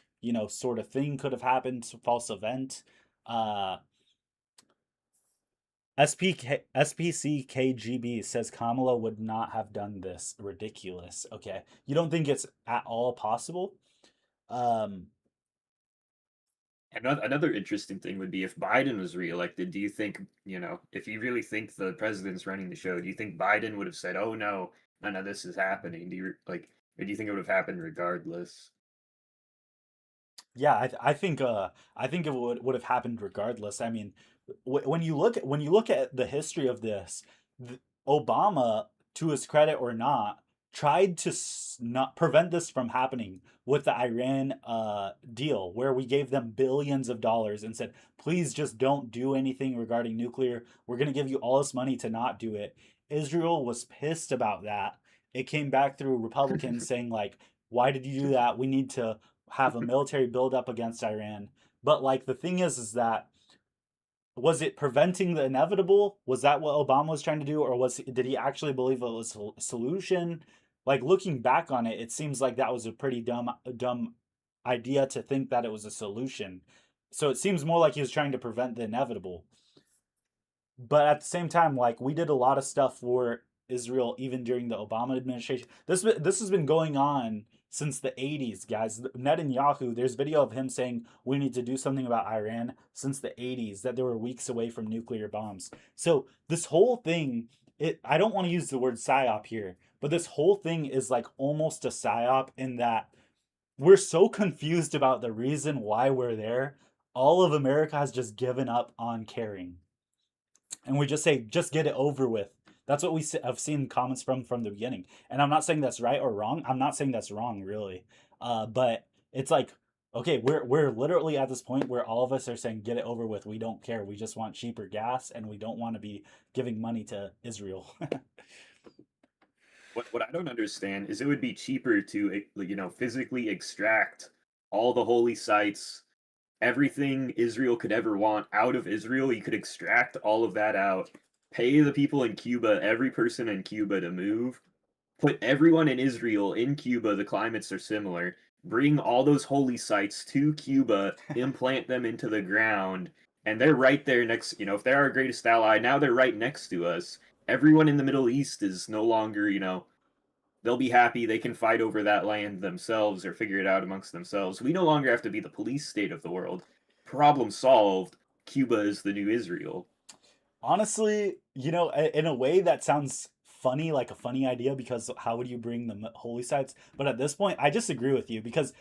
sort of thing could have happened, false event. Uh, SPCKGB says Kamala would not have done this. Ridiculous. Okay. You don't think it's at all possible? Um, Another interesting thing would be if Biden was reelected, do you think, if you really think the president's running the show, do you think Biden would have said, "Oh no, none of this is happening"? Or do you think it would have happened regardless? yeah, I think it would have happened regardless. I mean, when you look at the history of this, Obama, to his credit or not, tried to not prevent this from happening with the Iran deal, where we gave them billions of dollars and said, please just don't do anything regarding nuclear. We're going to give you all this money to not do it. Israel was pissed about that. It came back through Republicans saying like, why did you do that? We need to have a military buildup against Iran. But like the thing is that was it preventing the inevitable? Was that what Obama was trying to do, or did he actually believe it was a solution? Like looking back on it, it seems like that was a pretty dumb idea to think that it was a solution. So it seems more like he was trying to prevent the inevitable. But at the same time, like we did a lot of stuff for Israel even during the Obama administration. This has been going on since the 80s, guys. Netanyahu, there's video of him saying we need to do something about Iran since the 80s, that they were weeks away from nuclear bombs. So this whole thing, I don't want to use the word psyop here, but this whole thing is like almost a psyop in that we're so confused about the reason why we're there. All of America has just given up on caring, and we just say just get it over with. That's what we have seen comments from the beginning, and I'm not saying that's right or wrong. I'm not saying that's wrong really, but it's like, okay, we're literally at this point where all of us are saying get it over with. We don't care. We just want cheaper gas, and we don't want to be giving money to Israel. What I don't understand is it would be cheaper to, physically extract all the holy sites, everything Israel could ever want out of Israel. You could extract all of that out, pay the people in Cuba, every person in Cuba to move, put everyone in Israel in Cuba, the climates are similar, bring all those holy sites to Cuba, implant them into the ground, and they're right there next, if they're our greatest ally, now they're right next to us. Everyone in the Middle East is no longer, they'll be happy they can fight over that land themselves or figure it out amongst themselves. We no longer have to be the police state of the world. Problem solved. Cuba is the new Israel. Honestly, in a way that sounds funny, like a funny idea, because how would you bring the holy sites? But at this point, I just agree with you because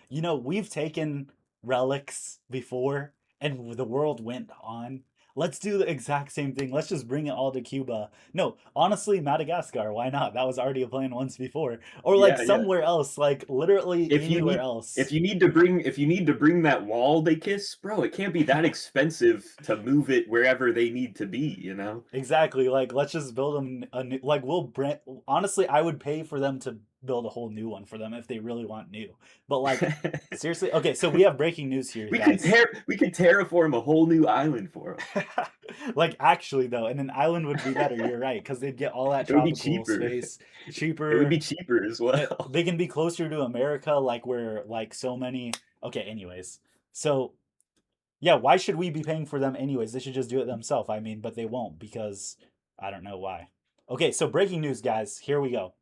we've taken relics before and the world went on. Let's do the exact same thing. Let's just bring it all to Cuba. No, honestly, Madagascar. Why not? That was already a plan once before. Or like Yeah, yeah. somewhere else, like literally If you anywhere need else. if you need to bring that wall they kiss, bro, it can't be that expensive to move it wherever they need to be, you know? Exactly. Like, let's just build them a new. Like, we'll brand. Honestly, I would pay for them to build a whole new one for them if they really want new. But like, seriously. Okay, so we have breaking news here, guys. We could terraform a whole new island for them. Like, actually, though, and an island would be better. You're right, because they'd get all that It would be tropical cheaper. space, It would cheaper. be cheaper as well. They can be closer to America, like where like so many. Okay, anyways. So yeah, why should we be paying for them anyways? They should just do it themselves. I mean, but they won't because I don't know why. Okay, so breaking news, guys. Here we go.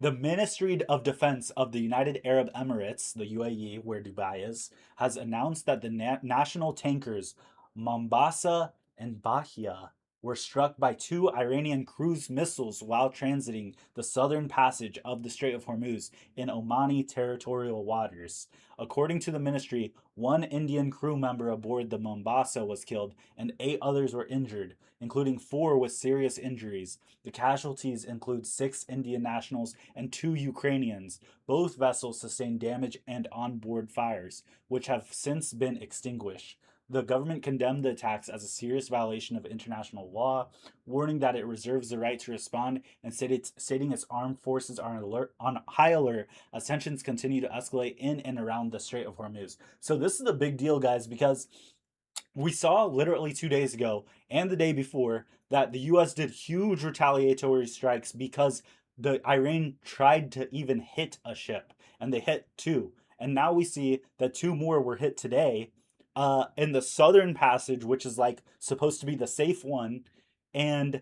The Ministry of Defense of the United Arab Emirates, the UAE, where Dubai is, has announced that the national tankers Mombasa and Bahia were struck by two Iranian cruise missiles while transiting the southern passage of the Strait of Hormuz in Omani territorial waters. According to the ministry, one Indian crew member aboard the Mombasa was killed and 8 others were injured, including 4 with serious injuries. The casualties include 6 Indian nationals and 2 Ukrainians. Both vessels sustained damage and onboard fires, which have since been extinguished. The government condemned the attacks as a serious violation of international law, warning that it reserves the right to respond and stating its armed forces are on high alert as tensions continue to escalate in and around the Strait of Hormuz. So this is a big deal, guys, because we saw literally 2 days ago and the day before that the US did huge retaliatory strikes because the Iran tried to even hit a ship and they hit 2. And now we see that 2 more were hit today in the southern passage, which is like supposed to be the safe one, and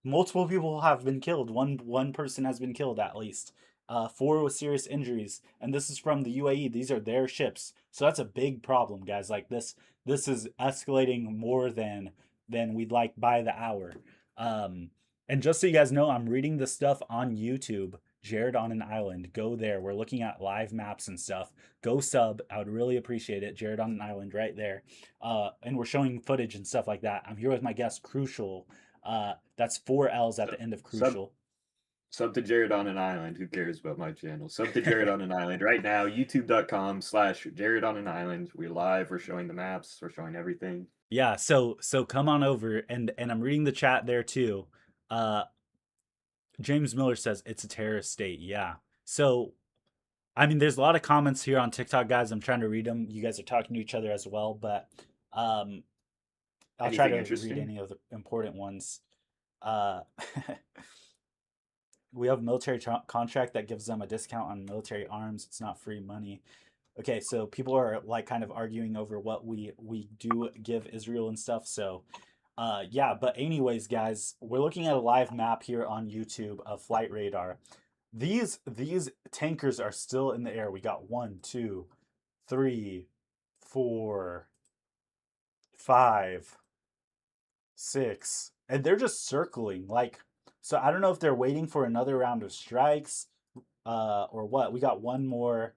multiple people have been killed. One person has been killed at least. 4 with serious injuries, and this is from the UAE. These are their ships, so that's a big problem, guys. Like this is escalating more than we'd like by the hour. And just so you guys know, I'm reading this stuff on YouTube. Jared on an Island. Go there. We're looking at live maps and stuff. Go sub. I would really appreciate it. Jared on an Island right there. And we're showing footage and stuff like that. I'm here with my guest, Crucial. That's 4 L's at the end of Crucial. Sub to Jared on an Island. Who cares about my channel? Sub to Jared on an Island right now. YouTube.com/Jared on an Island. We're live. We're showing the maps. We're showing everything. Yeah. So come on over, and I'm reading the chat there too. James Miller says it's a terrorist state. Yeah. So, I mean, there's a lot of comments here on TikTok, guys. I'm trying to read them. You guys are talking to each other as well, but I'll try to read any of the important ones. We have a military contract that gives them a discount on military arms. It's not free money. Okay, so people are like kind of arguing over what we do give Israel and stuff. So yeah, but anyways, guys, we're looking at a live map here on YouTube of flight radar. These tankers are still in the air. We got 1, 2, 3, 4, 5, 6, and they're just circling. Like, so I don't know if they're waiting for another round of strikes, or what. We got 1 more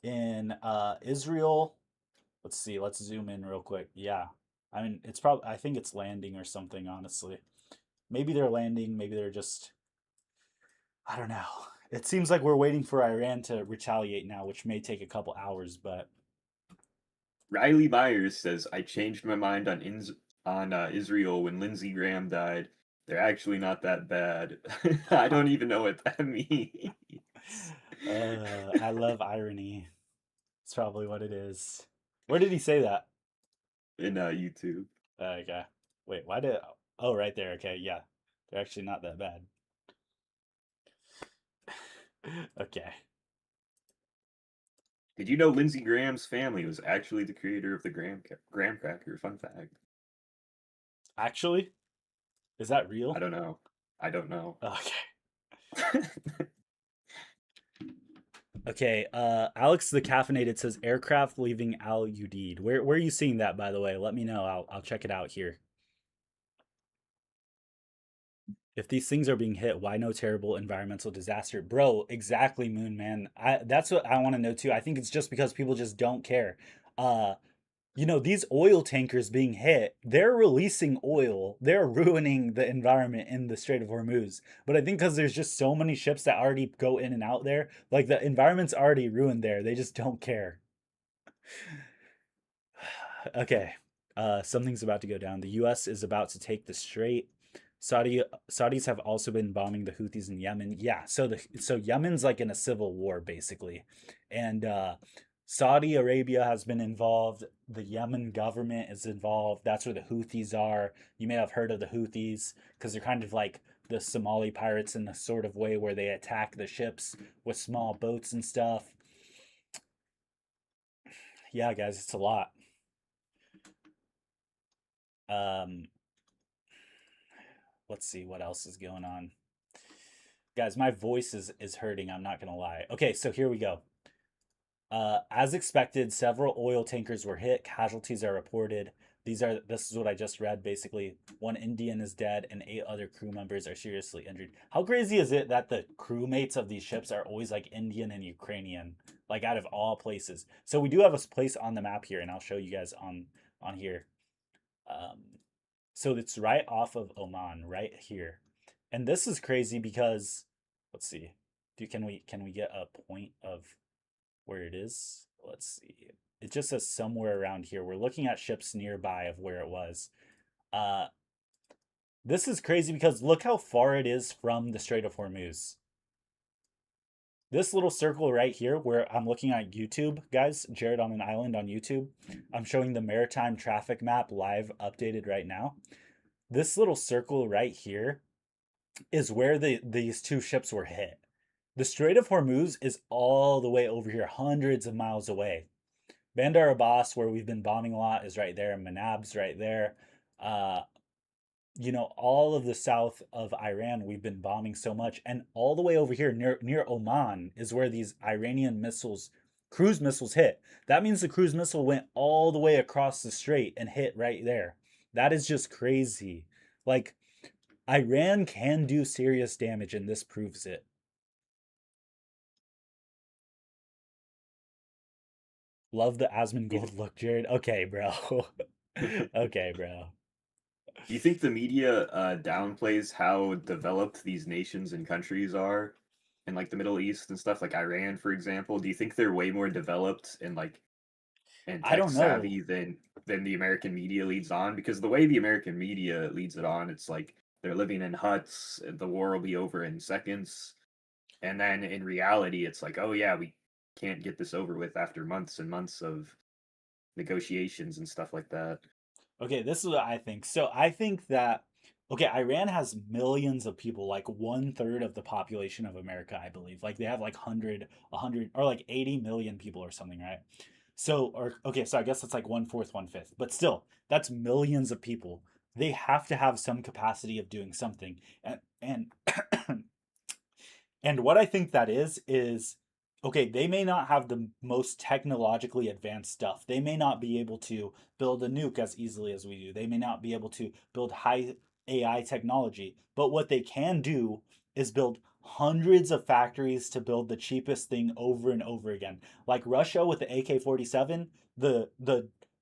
in Israel. Let's see. Let's zoom in real quick. Yeah. I mean, it's probably, I think it's landing or something, honestly. Maybe they're landing, maybe they're just, I don't know. It seems like we're waiting for Iran to retaliate now, which may take a couple hours, but Riley Myers says, I changed my mind on Israel when Lindsey Graham died. They're actually not that bad. I don't even know what that means. I love irony. It's probably what it is. Where did he say that? In YouTube. Okay. Wait, why did... Oh, right there. Okay, yeah. They're actually not that bad. Okay. Did you know Lindsey Graham's family was actually the creator of the graham cracker? Fun fact. Actually? Is that real? I don't know. Okay. Okay, Alex the Caffeinated says aircraft leaving Al Udeid. Where are you seeing that, by the way? Let me know. I'll check it out here. If these things are being hit, why no terrible environmental disaster? Bro, exactly, Moon Man. That's what I want to know too. I think it's just because people just don't care. Uh, these oil tankers being hit, they're releasing oil. They're ruining the environment in the Strait of Hormuz. But I think because there's just so many ships that already go in and out there, like the environment's already ruined there. They just don't care. Okay. Something's about to go down. The US is about to take the strait. Saudis have also been bombing the Houthis in Yemen. Yeah, so Yemen's like in a civil war basically. And Saudi Arabia has been involved. The Yemen government is involved. That's where the Houthis are. You may have heard of the Houthis because they're kind of like the Somali pirates in the sort of way where they attack the ships with small boats and stuff. Yeah, guys, it's a lot. Um, let's see what else is going on. Guys, my voice is hurting, I'm not gonna lie. Okay, so here we go. As expected, several oil tankers were hit. Casualties are reported. This is what I just read basically. One Indian is dead and 8 other crew members are seriously injured. How crazy is it that the crewmates of these ships are always like Indian and Ukrainian, like out of all places? So we do have a place on the map here, and I'll show you guys on here. Um, so it's right off of Oman, right here. And this is crazy because let's see. Can we get a point of where it is? Let's see. It just says somewhere around here. We're looking at ships nearby of where it was. Uh this is crazy because look how far it is from the Strait of Hormuz. This little circle right here where I'm looking at YouTube, guys, Jared on an Island on YouTube. I'm showing the maritime traffic map live updated right now. This little circle right here is where these 2 ships were hit. The Strait of Hormuz is all the way over here, hundreds of miles away. Bandar Abbas, where we've been bombing a lot, is right there. Manab's right there. Uh, all of the south of Iran, we've been bombing so much. And all the way over here near Oman is where these Iranian cruise missiles hit. That means the cruise missile went all the way across the strait and hit right there. That is just crazy. Like, Iran can do serious damage, and this proves it. Love the Asmongold look, Jared. Okay, bro. Okay, bro. Do you think the media downplays how developed these nations and countries are in like the Middle East and stuff, like Iran, for example? Do you think they're way more developed and I tech don't know. savvy than the American media leads on? Because the way the American media leads it on, it's like they're living in huts, the war will be over in seconds. And then in reality, it's like, oh yeah, we can't get this over with after months and months of negotiations and stuff like that. Okay, this is what I think. So I think that okay, Iran has millions of people, like 1/3 of the population of America, I believe. Like they have like 100, or like 80 million people or something, right? So, or okay, so I guess that's like 1/4, 1/5. But still, that's millions of people. They have to have some capacity of doing something. And And what I think that is okay, they may not have the most technologically advanced stuff. They may not be able to build a nuke as easily as we do. They may not be able to build high AI technology. But what they can do is build hundreds of factories to build the cheapest thing over and over again. Like Russia with the AK-47, the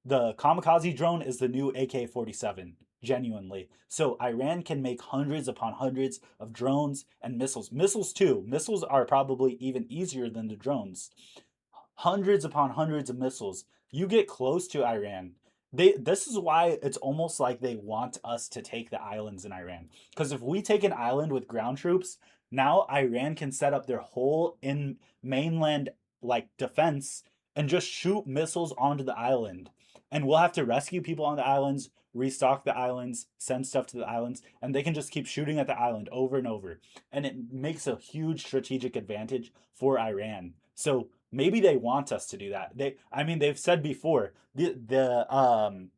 kamikaze drone is the new AK-47, genuinely. So Iran can make hundreds upon hundreds of drones and missiles. Missiles too. Missiles are probably even easier than the drones. Hundreds upon hundreds of missiles. You get close to Iran. This is why it's almost like they want us to take the islands in Iran. Because if we take an island with ground troops, now Iran can set up their whole in mainland like defense and just shoot missiles onto the island. And we'll have to rescue people on the islands, restock the islands, send stuff to the islands, and they can just keep shooting at the island over and over. And it makes a huge strategic advantage for Iran. So maybe they want us to do that. They've said before the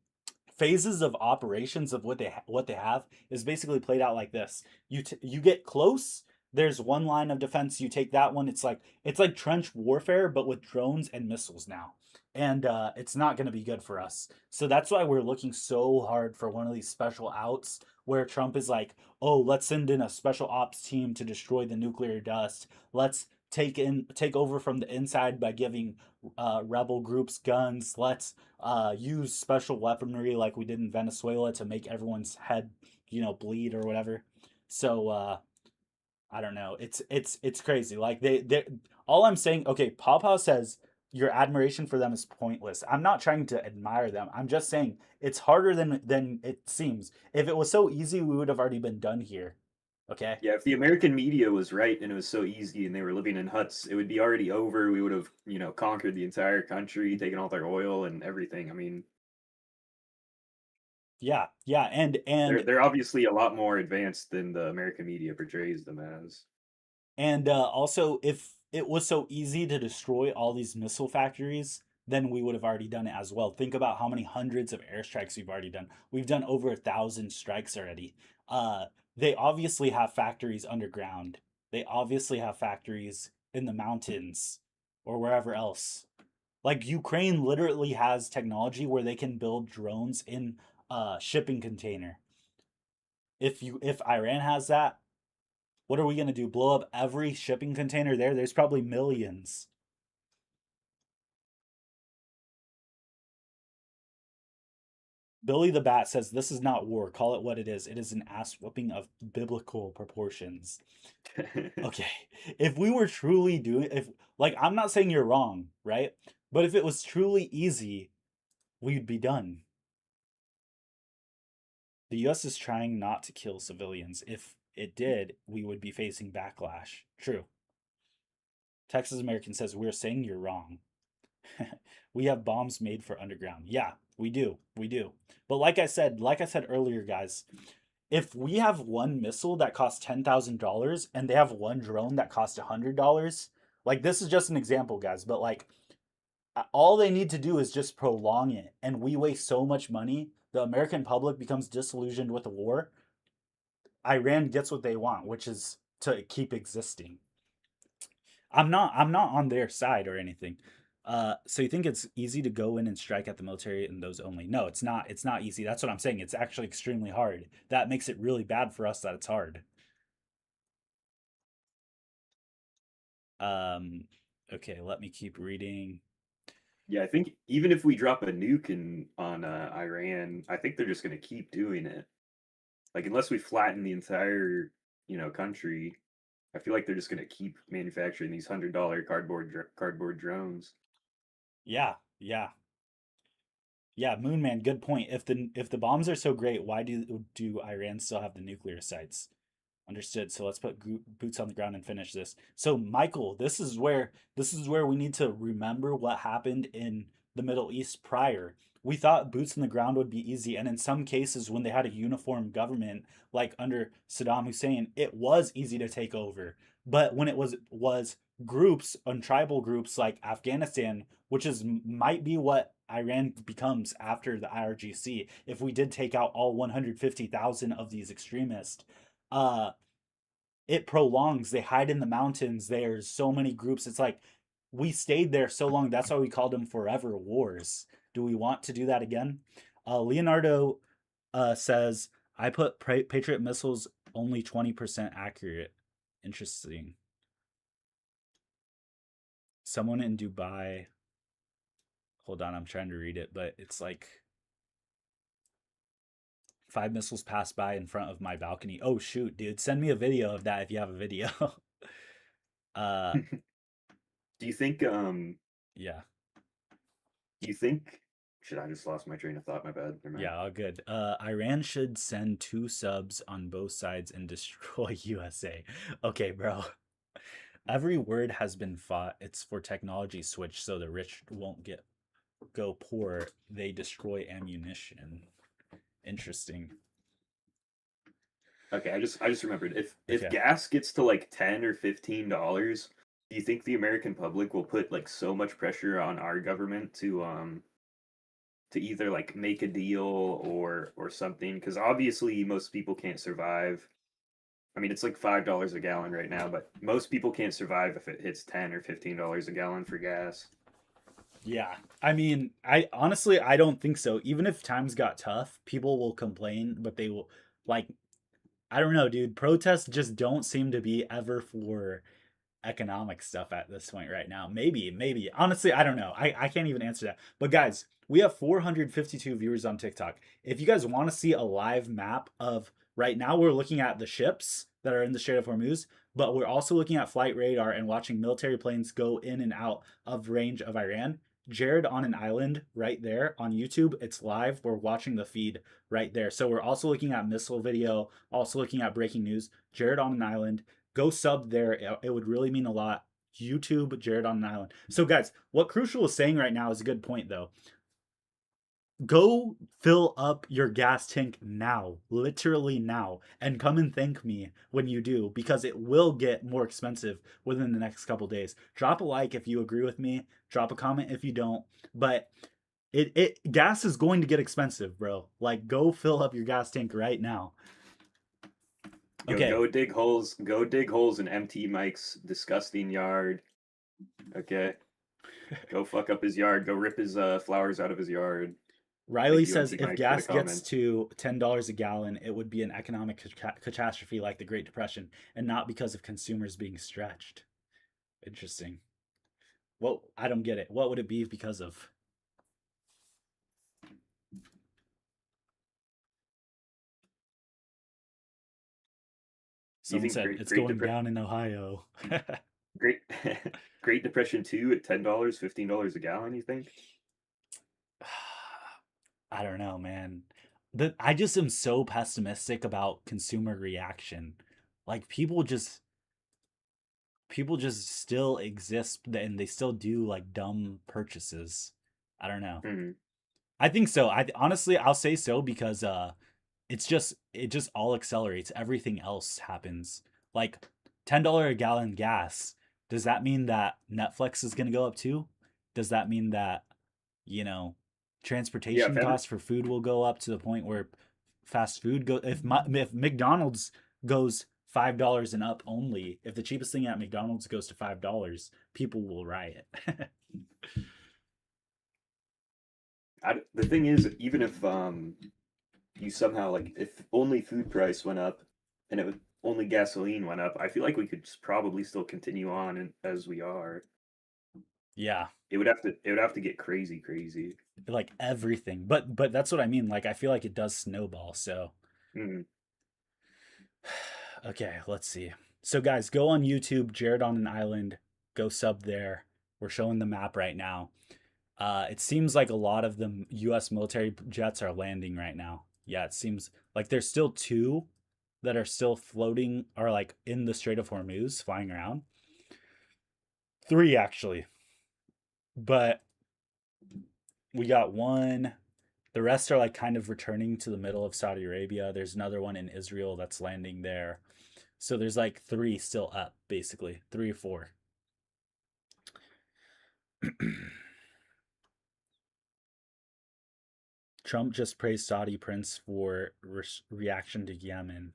phases of operations of what they have is basically played out like this. You get close. There's one line of defense. You take that one. It's like trench warfare, but with drones and missiles now. and it's not going to be good for us. So that's why we're looking so hard for one of these special outs where Trump is like, "Oh, let's send in a special ops team to destroy the nuclear dust. Let's take over from the inside by giving rebel groups guns. Let's use special weaponry like we did in Venezuela to make everyone's head, bleed or whatever." So I don't know. It's crazy. Like they all I'm saying, okay, Pawpaw says your admiration for them is pointless. I'm not trying to admire them. I'm just saying it's harder than it seems. If it was so easy, we would have already been done here. Okay? Yeah, if the American media was right and it was so easy and they were living in huts, it would be already over. We would have, conquered the entire country, taken all their oil and everything. I mean, Yeah, yeah, and they're obviously a lot more advanced than the American media portrays them as. also, if it was so easy to destroy all these missile factories, then we would have already done it as well. Think about how many hundreds of airstrikes we've already done. We've done over 1,000 strikes already. They obviously have factories underground. They obviously have factories in the mountains or wherever else. Like Ukraine literally has technology where they can build drones in a shipping container. If Iran has that, what are we going to do? Blow up every shipping container there? There's probably millions. Billy the Bat says this is not war. Call it what it is. It is an ass whooping of biblical proportions. Okay. If we were truly doing if like I'm not saying you're wrong, right? But if it was truly easy, we'd be done. The US is trying not to kill civilians. If it did, we would be facing backlash. True. Texas American says we're saying you're wrong. We have bombs made for underground. Yeah, we do. We do. But like I said earlier, guys, if we have one missile that costs $10,000 and they have one drone that costs $100, like this is just an example, guys, but like all they need to do is just prolong it and we waste so much money, the American public becomes disillusioned with the war. Iran gets what they want, which is to keep existing. I'm not on their side or anything. So you think it's easy to go in and strike at the military and those only? No, it's not. It's not easy. That's what I'm saying. It's actually extremely hard. That makes it really bad for us that it's hard. Um, okay, let me keep reading. Yeah, I think even if we drop a nuke on Iran, I think they're just going to keep doing it. Like unless we flatten the entire, country, I feel like they're just going to keep manufacturing these $100 cardboard drones. Yeah, yeah, yeah. Moonman, good point. If the bombs are so great, why do Iran still have the nuclear sites? Understood. So let's put boots on the ground and finish this. So Michael, this is where we need to remember what happened in the Middle East prior. We thought boots on the ground would be easy, and in some cases, when they had a uniform government, like under Saddam Hussein, it was easy to take over. But when it was groups and tribal groups like Afghanistan, which is might be what Iran becomes after the IRGC, if we did take out all 150,000 of these extremists, uh it prolongs. They hide in the mountains. There's so many groups. It's like we stayed there so long. That's why we called them forever wars. Do we want to do that again? Leonardo says I put Patriot missiles only 20% accurate. Interesting. Someone in Dubai. Hold on, I'm trying to read it, but it's like 5 missiles passed by in front of my balcony. Oh shoot, dude, send me a video of that if you have a video. uh, Do you think yeah, do you think should I just lost my train of thought, my bad. Never mind. yeah, all good. Iran should send 2 subs on both sides and destroy USA. Okay, bro. Every word has been fought. It's for technology switch, so the rich won't go poor. They destroy ammunition. Interesting. Okay, I just remembered. If Okay. gas gets to like $10 or $15, do you think the American public will put like so much pressure on our government to either like make a deal or something? Because obviously most people can't survive. I mean, it's like $5 a gallon right now, but most people can't survive if it hits $10 or $15 a gallon for gas. Yeah. I mean, I honestly I don't think so. Even if times got tough, people will complain, but they will like I don't know, dude. Protests just don't seem to be ever for economic stuff at this point right now. Maybe. Honestly, I don't know. I can't even answer that. But guys, we have 452 viewers on TikTok. If you guys want to see a live map of right now, we're looking at the ships that are in the Strait of Hormuz, but we're also looking at flight radar and watching military planes go in and out of range of Iran. Jared on an island right there on YouTube. It's live. We're watching the feed right there. So we're also looking at missile video, also looking at breaking news. Jared on an island, go sub there. It would really mean a lot. YouTube, Jared on an island. So, guys, what Crucial is saying right now is a good point, though. Go fill up your gas tank now, literally now, and come and thank me when you do, because it will get more expensive within the next couple days. Drop a like if you agree with me. Drop a comment if you don't. But it gas is going to get expensive, bro. Like, go fill up your gas tank right now. Okay. Go dig holes. Go dig holes in MT Mike's disgusting yard. Okay. Go fuck up his yard. Go rip his flowers out of his yard. Riley you, says MT if Mike, for gas the gets comment. to $10 a gallon, it would be an economic catastrophe like the Great Depression, and not because of consumers being stretched. Interesting. Well, I don't get it. What would it be because of? Someone said it's going down in Ohio. Great Great Depression 2 at $10, $15 a gallon, you think? I don't know, man. I just am so pessimistic about consumer reaction. Like people just still exist and they still do like dumb purchases. I don't know. Mm-hmm. I think so. I honestly I'll say so because it just all accelerates. Everything else happens. Like $10 a gallon gas. Does that mean that Netflix is going to go up too? Does that mean that, you know, transportation costs for food will go up to the point where fast food go if McDonald's goes $5 and up only, if the cheapest thing at McDonald's goes to $5, people will riot. The thing is, even if you somehow like if only food price went up and it would, only gasoline went up, I feel like we could probably still continue on as we are. Yeah. It would have to get crazy. Like everything. But that's what I mean. Like I feel like it does snowball, so okay, let's see. So guys, go on YouTube, Jared on an Island, go sub there. We're showing the map right now. It seems like a lot of the US military jets are landing right now. Yeah, it seems like there's still two that are still floating or like in the Strait of Hormuz flying around. Three actually. But we got one. The rest are like kind of returning to the middle of Saudi Arabia. There's another one in Israel that's landing there. So there's like three still up, basically. 3 or 4. Trump just praised Saudi prince for reaction to Yemen.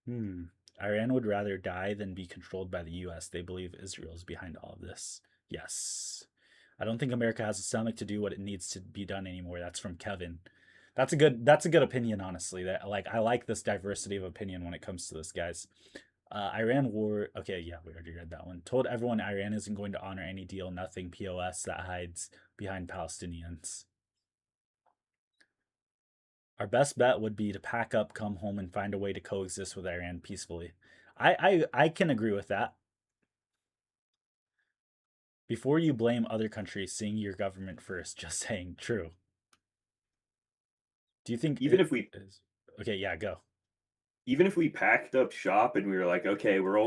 Iran would rather die than be controlled by the US. They believe Israel is behind all of this. Yes. I don't think America has a stomach to do what it needs to be done anymore. That's from Kevin. That's a good opinion, honestly. That like I like this diversity of opinion when it comes to this, guys. Iran war. Okay, yeah, we already read that one. Told everyone Iran isn't going to honor any deal. Nothing. POS that hides behind Palestinians. Our best bet would be to pack up, come home, and find a way to coexist with Iran peacefully. I can agree with that. Before you blame other countries, seeing your government first. Just saying. True. Do you think even if we is okay? Yeah, go. Even if we packed up shop and we were like, okay, we're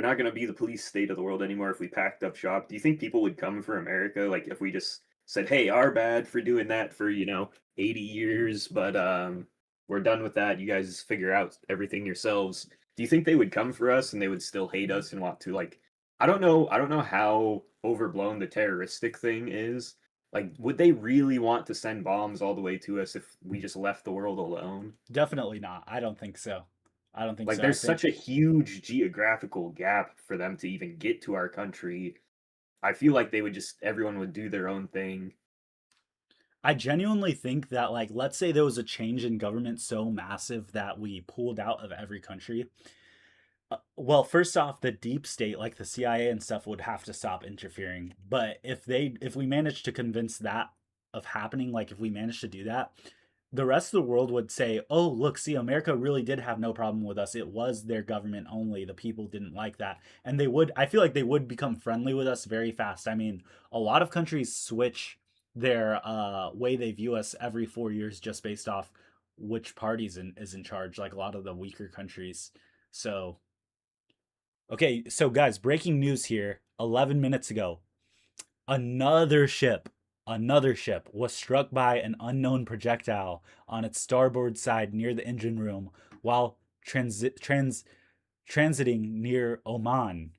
not going to be the police state of the world anymore. If we packed up shop, do you think people would come for America? Like if we just said, hey, our bad for doing that for 80 years, but we're done with that. You guys figure out everything yourselves. Do you think they would come for us and they would still hate us and want to like? I don't know how overblown the terroristic thing is. Like, would they really want to send bombs all the way to us if we just left the world alone? Definitely not. I don't think so. I don't think like so. There's such a huge geographical gap for them to even get to our country. I feel like everyone would do their own thing. I genuinely think that, like, let's say there was a change in government so massive that we pulled out of every country. Well, first off, the deep state, like the CIA and stuff, would have to stop interfering. But if we managed to convince that of happening, like if we managed to do that, the rest of the world would say, "Oh, look, see, America really did have no problem with us. It was their government only. The people didn't like that." And they would, I feel like they would become friendly with us very fast. I mean, a lot of countries switch their way they view us every 4 years just based off which parties is in charge, like a lot of the weaker countries. So okay, so guys, breaking news here. 11 minutes ago, another ship, another ship was struck by an unknown projectile on its starboard side near the engine room while transiting near Oman.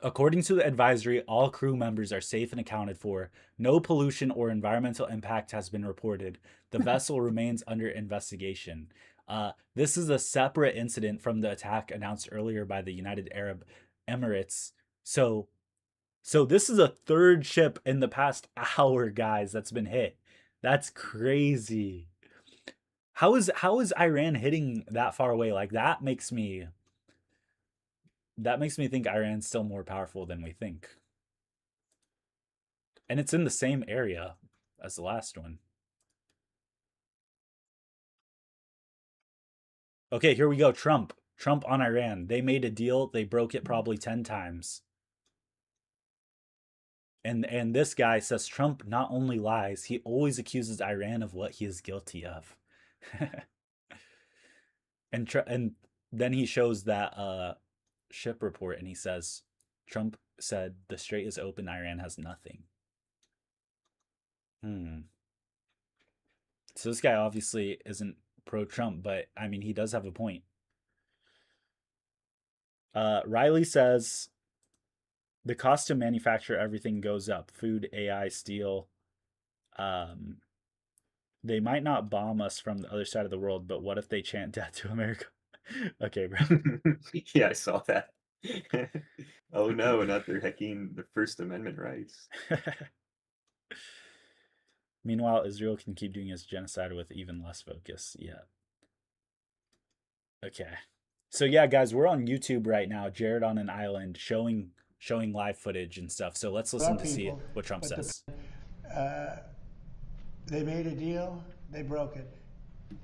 According to the advisory, all crew members are safe and accounted for. No pollution or environmental impact has been reported. The vessel remains under investigation. This is a separate incident from the attack announced earlier by the United Arab Emirates. So this is a third ship in the past hour, guys, that's been hit. That's crazy. How is Iran hitting that far away? Like that makes me think Iran's still more powerful than we think. And it's in the same area as the last one. Okay, here we go. Trump on Iran. They made a deal. They broke it probably 10 times. And this guy says Trump not only lies, he always accuses Iran of what he is guilty of. and then he shows that ship report and he says Trump said the strait is open, Iran has nothing. So this guy obviously isn't pro Trump, but I mean he does have a point. Riley says the cost to manufacture everything goes up. Food, AI, steel. They might not bomb us from the other side of the world, but what if they chant death to America? Okay, bro. Yeah, I saw that. Oh no, not they're hacking the First Amendment rights. Meanwhile, Israel can keep doing its genocide with even less focus. Yeah. Okay. So yeah, guys, we're on YouTube right now. Jared on an island showing live footage and stuff. So let's listen to see what Trump says. They made a deal, they broke it,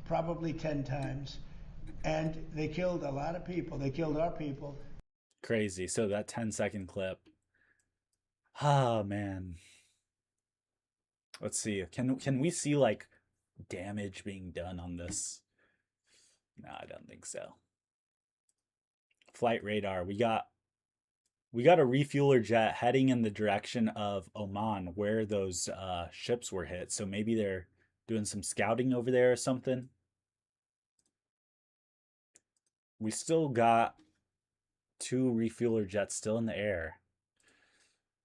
probably 10 times, and they killed a lot of people. They killed our people. Crazy. So that 10-second clip. Oh man. Let's see. Can we see like damage being done on this? No, I don't think so. Flight radar. We got a refueler jet heading in the direction of Oman where those ships were hit. So maybe they're doing some scouting over there or something. We still got 2 refueler jets still in the air.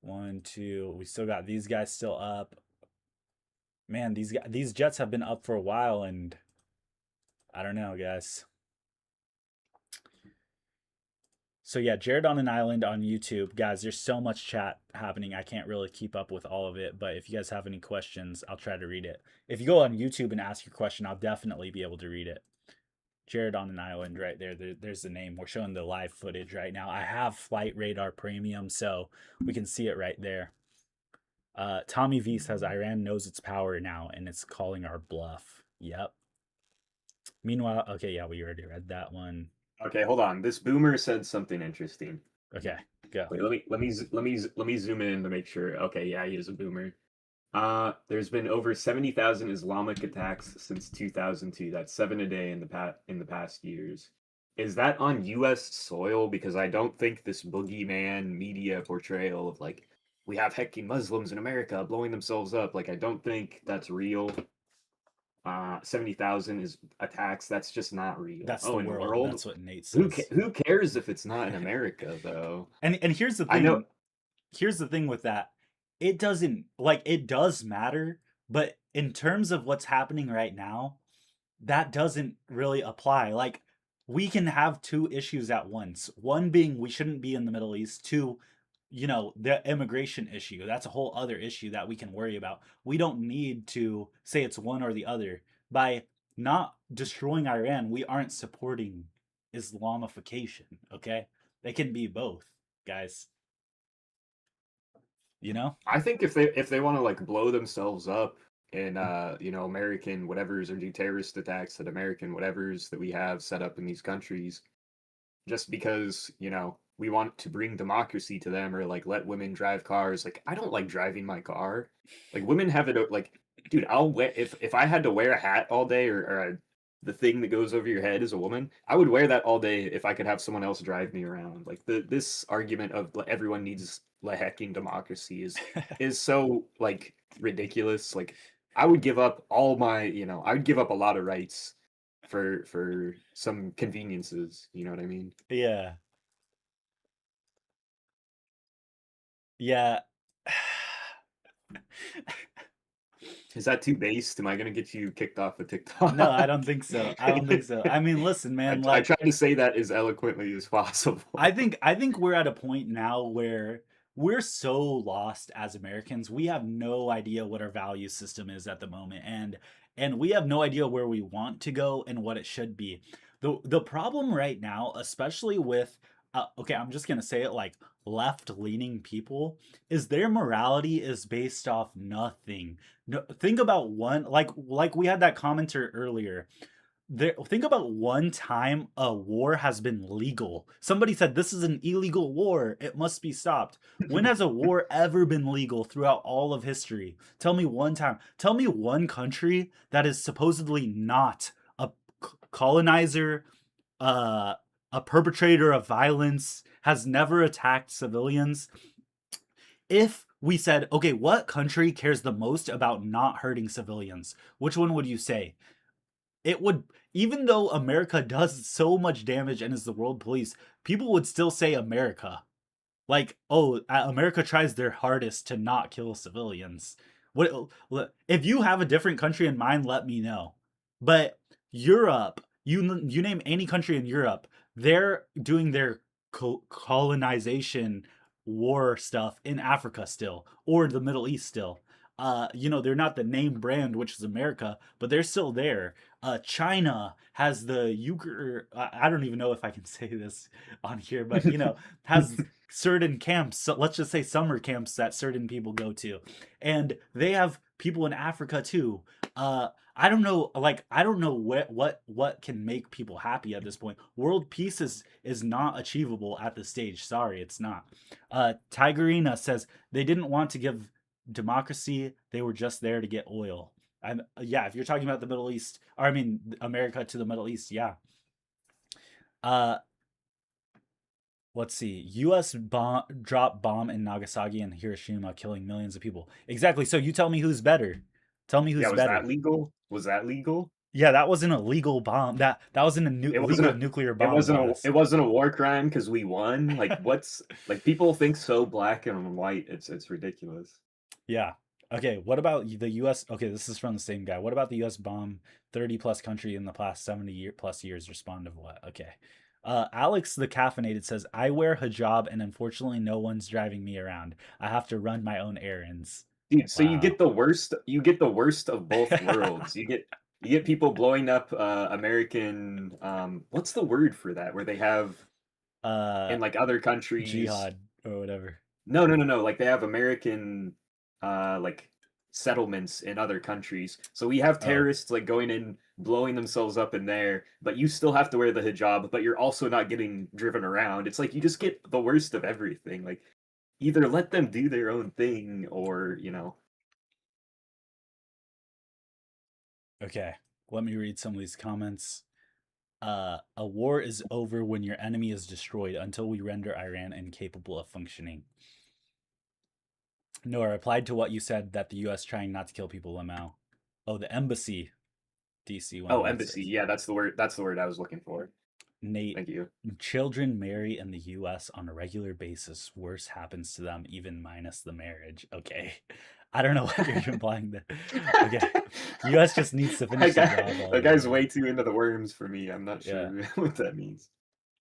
1, 2. We still got these guys still up. Man, these jets have been up for a while, and I don't know, guys. So yeah, Jared on an Island on YouTube. Guys, there's so much chat happening. I can't really keep up with all of it, but if you guys have any questions, I'll try to read it. If you go on YouTube and ask your question, I'll definitely be able to read it. Jared on an Island right there. There's the name. We're showing the live footage right now. I have Flight Radar Premium, so we can see it right there. Tommy V says Iran knows its power now and it's calling our bluff. Yep. Meanwhile, okay, yeah, we already read that one. Okay, hold on. This boomer said something interesting. Okay, go. Wait, let me zoom in to make sure. Okay, yeah, he is a boomer. There's been over 70,000 Islamic attacks since 2002. That's 7 a day in the past years. Is that on U.S. soil? Because I don't think this boogeyman media portrayal of like we have hecking Muslims in America blowing themselves up. Like I don't think that's real. 70,000 is attacks. That's just not real. That's the world. That's what Nate says. Who cares if it's not in America though? And here's the thing. I know. Here's the thing with that. It doesn't it does matter, but in terms of what's happening right now, that doesn't really apply. Like we can have 2 issues at once. One being we shouldn't be in the Middle East. 2, the immigration issue. That's a whole other issue that we can worry about. We don't need to say it's one or the other. By not destroying Iran, we aren't supporting Islamification, okay? They can be both, guys. You know? I think if they want to like blow themselves up and American whatevers or do terrorist attacks at American whatevers that we have set up in these countries, just because we want to bring democracy to them or like let women drive cars. Like I don't like driving my car. Like women have it like, dude. I'll wear if I had to wear a hat all day or the thing that goes over your head as a woman, I would wear that all day if I could have someone else drive me around. Like this argument of like, everyone needs like hacking democracy is so like ridiculous. Like I would give up all my I would give up a lot of rights for some conveniences. You know what I mean? Yeah. Yeah. Is that too based? Am I gonna get you kicked off of TikTok? No, I don't think so. I don't think so. I mean, listen, man, I like tried to say that as eloquently as possible. I think we're at a point now where we're so lost as Americans. We have no idea what our value system is at the moment, and we have no idea where we want to go and what it should be. The problem right now, especially with okay, I'm just gonna say it like left-leaning people, is their morality is based off nothing. No, think about one like we had that commenter earlier. Think about one time a war has been legal. Somebody said this is an illegal war. It must be stopped. When has a war ever been legal throughout all of history? Tell me one time. Tell me one country that is supposedly not a colonizer, a perpetrator of violence, has never attacked civilians. If we said, okay, what country cares the most about not hurting civilians? Which one would you say? It would, even though America does so much damage and is the world police, people would still say America. Like, oh, America tries their hardest to not kill civilians. What if you have a different country in mind? Let me know. But Europe, you name any country in Europe, they're doing their colonization war stuff in Africa still, or the Middle East still. They're not the name brand, which is America, but they're still there. China has the Uyghur. I don't even know if I can say this on here, but has certain camps. So let's just say summer camps that certain people go to, and they have people in Africa too. I don't know. Like I don't know what can make people happy at this point. World peace is not achievable at this stage. Sorry, it's not. Tigerina says they didn't want to give democracy, they were just there to get oil. And yeah, if you're talking about the Middle East, or I mean America to the Middle East, yeah. Let's see. US drop bomb in Nagasaki and Hiroshima, killing millions of people. Exactly. So you tell me who's better. Tell me who's was better. that legal? Was that legal? Yeah, that wasn't a legal bomb. That wasn't a legal nuclear bomb. It wasn't a war crime because we won. Like what's like people think so black and white. It's ridiculous. Yeah. Okay, what about the US? Okay, this is from the same guy. What about the US bomb 30 plus country in the past 70 plus years respond of what? Okay. Alex the caffeinated says, I wear hijab and unfortunately no one's driving me around. I have to run my own errands. Dude, so Wow. you get the worst of both worlds. You get people blowing up American what's the word for that? Where they have in like other countries jihad or whatever. No. Like they have American like settlements in other countries. So we have terrorists like going in, blowing themselves up in there, but you still have to wear the hijab, but you're also not getting driven around. It's like you just get the worst of everything. Like either let them do their own thing or, Okay, let me read some of these comments. A war is over when your enemy is destroyed until we render Iran incapable of functioning. No, I replied to what you said that the U.S. trying not to kill people. Lamau. Oh, the embassy. DC. Oh, embassy. Yeah, that's the word. That's the word I was looking for. Nate. Thank you. Children marry in the U.S. on a regular basis. Worse happens to them, even minus the marriage. Okay. I don't know what you're implying there. Okay. U.S. just needs to finish the job. That guy's way too into the worms for me. I'm not sure what that means.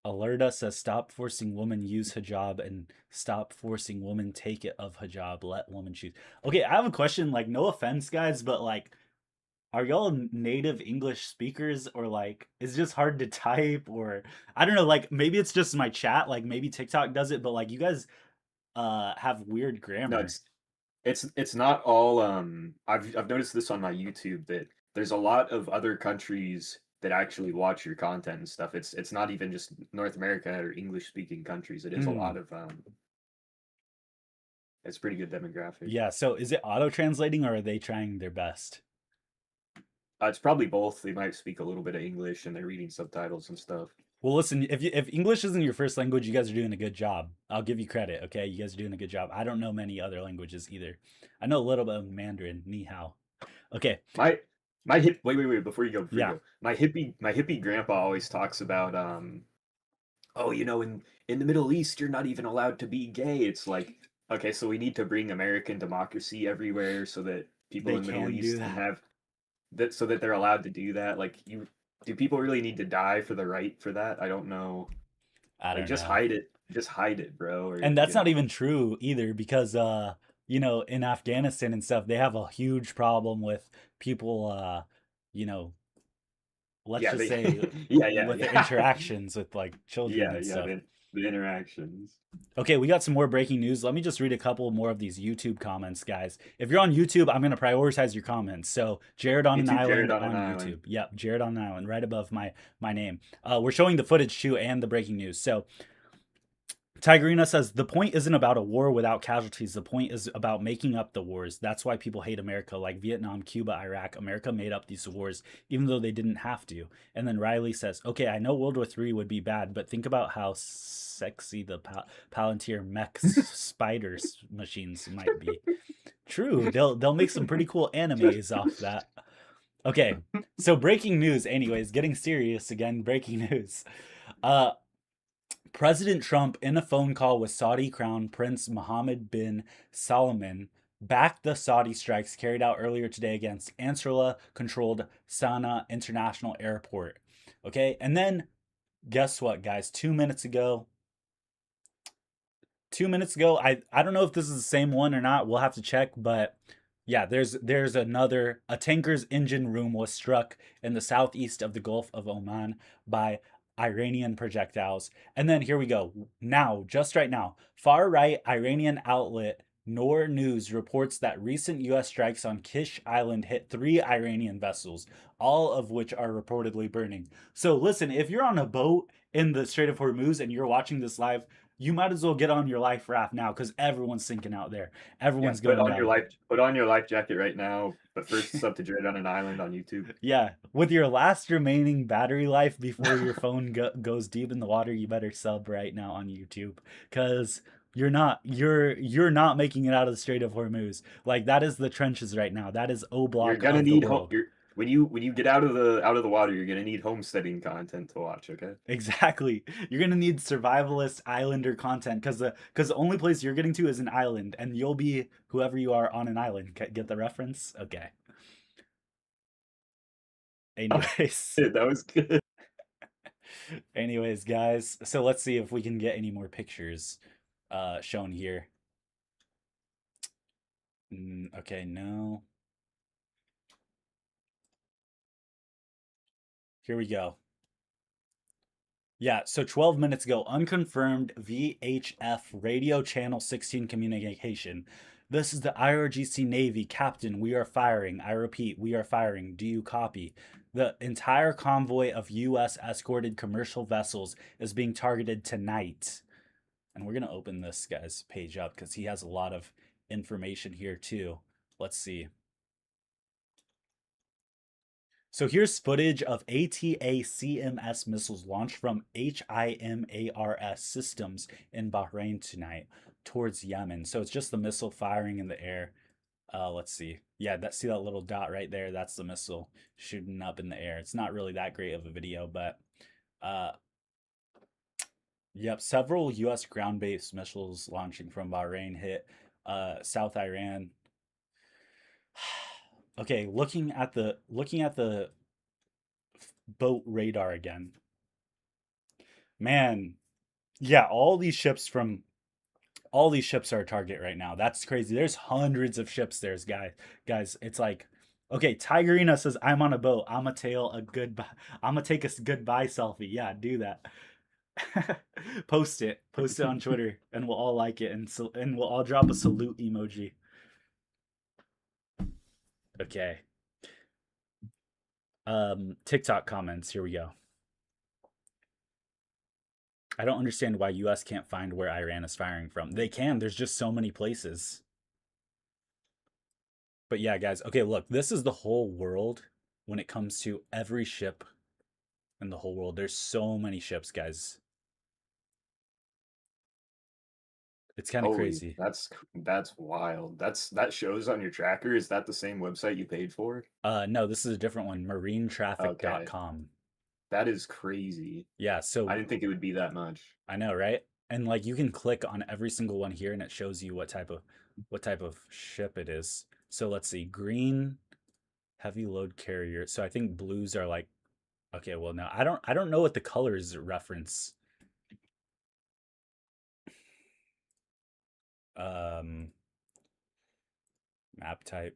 Alerta says stop forcing women use hijab and stop forcing women take it of hijab. Let women choose. Okay, I have a question. Like, no offense, guys, but like, are y'all native English speakers, or like is it just hard to type, or I don't know, like maybe it's just my chat, like maybe TikTok does it, but like you guys have weird No, grammar. it's not all. I've noticed this on my YouTube that there's a lot of other countries that actually watch your content and stuff. It's not even just North America or English speaking countries. It is a lot of It's pretty good demographic. Yeah, so is it auto translating or are they trying their best? It's probably both. They might speak a little bit of English and they're reading subtitles and stuff. Well, listen, if English isn't your first language, you guys are doing a good job. I'll give you credit, okay? You guys are doing a good job. I don't know many other languages either. I know a little bit of Mandarin, ni hao. Okay. My hip wait before you go Yeah. My hippie grandpa always talks about oh, in the Middle East you're not even allowed to be gay. It's like, okay, so we need to bring American democracy everywhere so that people They in the Middle can do East can that. have that, so that they're allowed to do that. Like, do people really need to die for the right for that? I don't know. I Like, don't just know. hide it. Just hide it, bro. Or, And that's not even true either, because you know, in Afghanistan and stuff, they have a huge problem with people you know, let's yeah, just they say with the yeah. interactions with like children Yeah, and yeah, stuff. the interactions. Okay, we got some more breaking news. Let me just read a couple more of these YouTube comments, guys. If you're on YouTube, I'm going to prioritize your comments. So, Jared on Me an too, Jared island on an on island. YouTube. Yep, Jared on an island, right above my name. We're showing the footage too and the breaking news. So, Tigerina says the point isn't about a war without casualties. The point is about making up the wars. That's why people hate America, like Vietnam, Cuba, Iraq. America made up these wars, even though they didn't have to. And then Riley says, okay, I know World War III would be bad, but think about how sexy the Palantir mech spiders machines might be. True, they'll make some pretty cool animes off that. Okay, so breaking news. Anyways, getting serious again. Breaking news. Uh, President Trump, in a phone call with Saudi Crown Prince Mohammed bin Salman, backed the Saudi strikes carried out earlier today against Ansarullah controlled Sana'a International Airport. Okay, and then guess what, guys? 2 minutes ago, I don't know if this is the same one or not. We'll have to check, but yeah, there's another. A tanker's engine room was struck in the southeast of the Gulf of Oman by Iranian projectiles. And then here we go. Now, just right now, far right Iranian outlet Noor News reports that recent U.S. strikes on Kish Island hit 3 Iranian vessels, all of which are reportedly burning. So listen, if you're on a boat in the Strait of Hormuz and you're watching this live, you might as well get on your life raft now because everyone's sinking out there. Yeah, Everyone's going down. put on your life jacket right now. But first, sub to Jared on an island on YouTube. Yeah, with your last remaining battery life before your phone goes deep in the water, you better sub right now on YouTube because you're not making it out of the Strait of Hormuz. Like that is the trenches right now. That is O You're block gonna of the need home. world. You're when you get out of the water, you're gonna need homesteading content to watch. Okay. Exactly. You're gonna need survivalist islander content because the only place you're getting to is an island, and you'll be whoever you are on an island. Get the reference? Okay. Anyways. That was good. Anyways, guys, so let's see if we can get any more pictures shown here. Okay, no. Here we go. Yeah, so 12 minutes ago, unconfirmed VHF radio channel 16 communication. This is the IRGC Navy. Captain, we are firing. I repeat, we are firing. Do you copy? The entire convoy of U.S. escorted commercial vessels is being targeted tonight. And we're going to open this guy's page up because he has a lot of information here too. Let's see. So here's footage of ATA-CMS missiles launched from HIMARS systems in Bahrain tonight towards Yemen. So it's just the missile firing in the air. Let's see. Yeah, see that little dot right there? That's the missile shooting up in the air. It's not really that great of a video, but yep, several U.S. ground-based missiles launching from Bahrain hit South Iran. Okay, looking at the boat radar again. Man, yeah, all these ships are a target right now. That's crazy. There's hundreds of ships there's guys. It's like okay, Tigerina says I'm on a boat. I'ma tail a goodbye. I'ma take a goodbye selfie. Yeah, do that. Post it. Post it on Twitter and we'll all like it and we'll all drop a salute emoji. Okay. TikTok comments. Here we go. I don't understand why US can't find where Iran is firing from. They can. There's just so many places. But yeah, guys. Okay, look. This is the whole world when it comes to every ship in the whole world. There's so many ships, guys. It's kind of Holy, crazy. that's wild. That shows on your tracker. Is that the same website you paid for? No, this is a different one. Okay, Marinetraffic.com. that is crazy. Yeah, so I didn't think it would be that much. I know, right? And like you can click on every single one here and it shows you what type of ship it is. So let's see. Green heavy load carrier. So I think blues are like okay, well no. I don't know what the colors reference. Map type.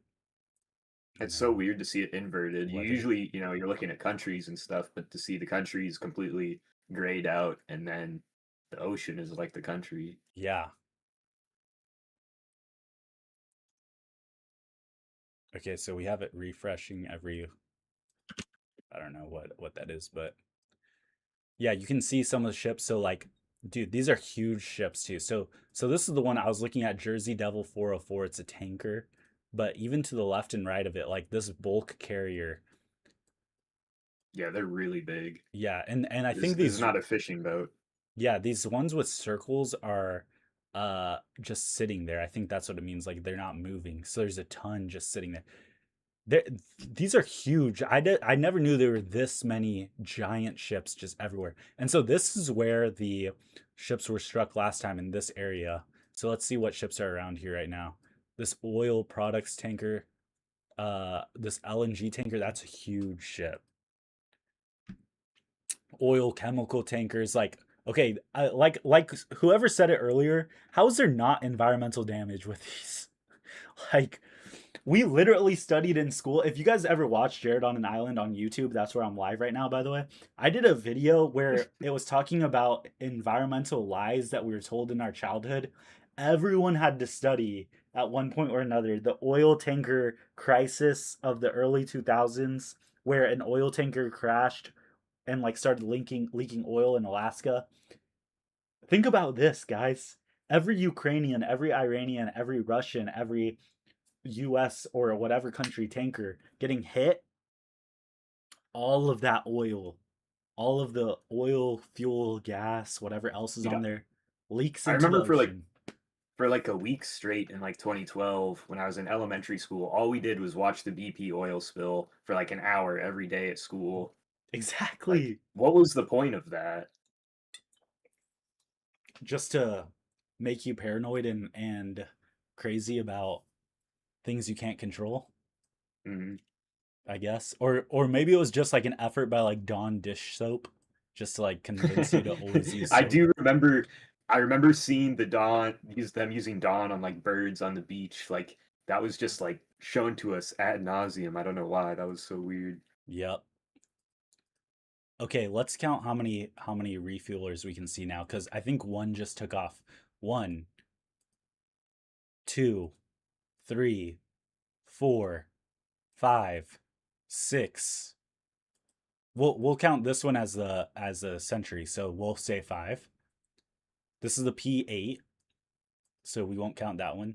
It's so weird to see it inverted. You Weather. usually, you're looking at countries and stuff, but to see the countries completely grayed out and then the ocean is like the country. Yeah. Okay, so we have it refreshing every I don't know what that is, but yeah, you can see some of the ships. So like, dude, these are huge ships too. So this is the one I was looking at, Jersey Devil 404. It's a tanker, but even to the left and right of it, like this bulk carrier. Yeah, they're really big. Yeah, and I think This these is not a fishing boat. yeah, these ones with circles are just sitting there. I think that's what it means. Like they're not moving. So there's a ton just sitting there. There, these are huge. I never knew there were this many giant ships just everywhere. And so this is where the ships were struck last time in this area. So let's see what ships are around here right now. This oil products tanker, this LNG tanker, that's a huge ship. Oil chemical tankers, like okay, like whoever said it earlier, how is there not environmental damage with these? Like we literally studied in school. If you guys ever watched Jared on an Island on YouTube, that's where I'm live right now, by the way. I did a video where it was talking about environmental lies that we were told in our childhood. Everyone had to study at one point or another the oil tanker crisis of the early 2000s, where an oil tanker crashed and like started leaking oil in Alaska. Think about this, guys. Every Ukrainian, every Iranian, every Russian, every US or whatever country tanker getting hit, all of that oil, all of the oil, fuel, gas, whatever else is on there, leaks I into the remember ocean. for like a week straight in like 2012 when I was in elementary school, all we did was watch the BP oil spill for like an hour every day at school. Exactly. Like, what was the point of that? Just to make you paranoid and crazy about things you can't control. Mhm. I guess. Or maybe it was just like an effort by like Dawn dish soap just to like convince you to always use I soap. do remember. I remember seeing them using Dawn on like birds on the beach. Like that was just like shown to us ad nauseum. I don't know why. That was so weird. Yep. Okay, let's count how many refuelers we can see now, because I think one just took off. 1, 2, 3, 4, 5, 6. We'll count this one as a century, so we'll say 5. This is the P8, so we won't count that one.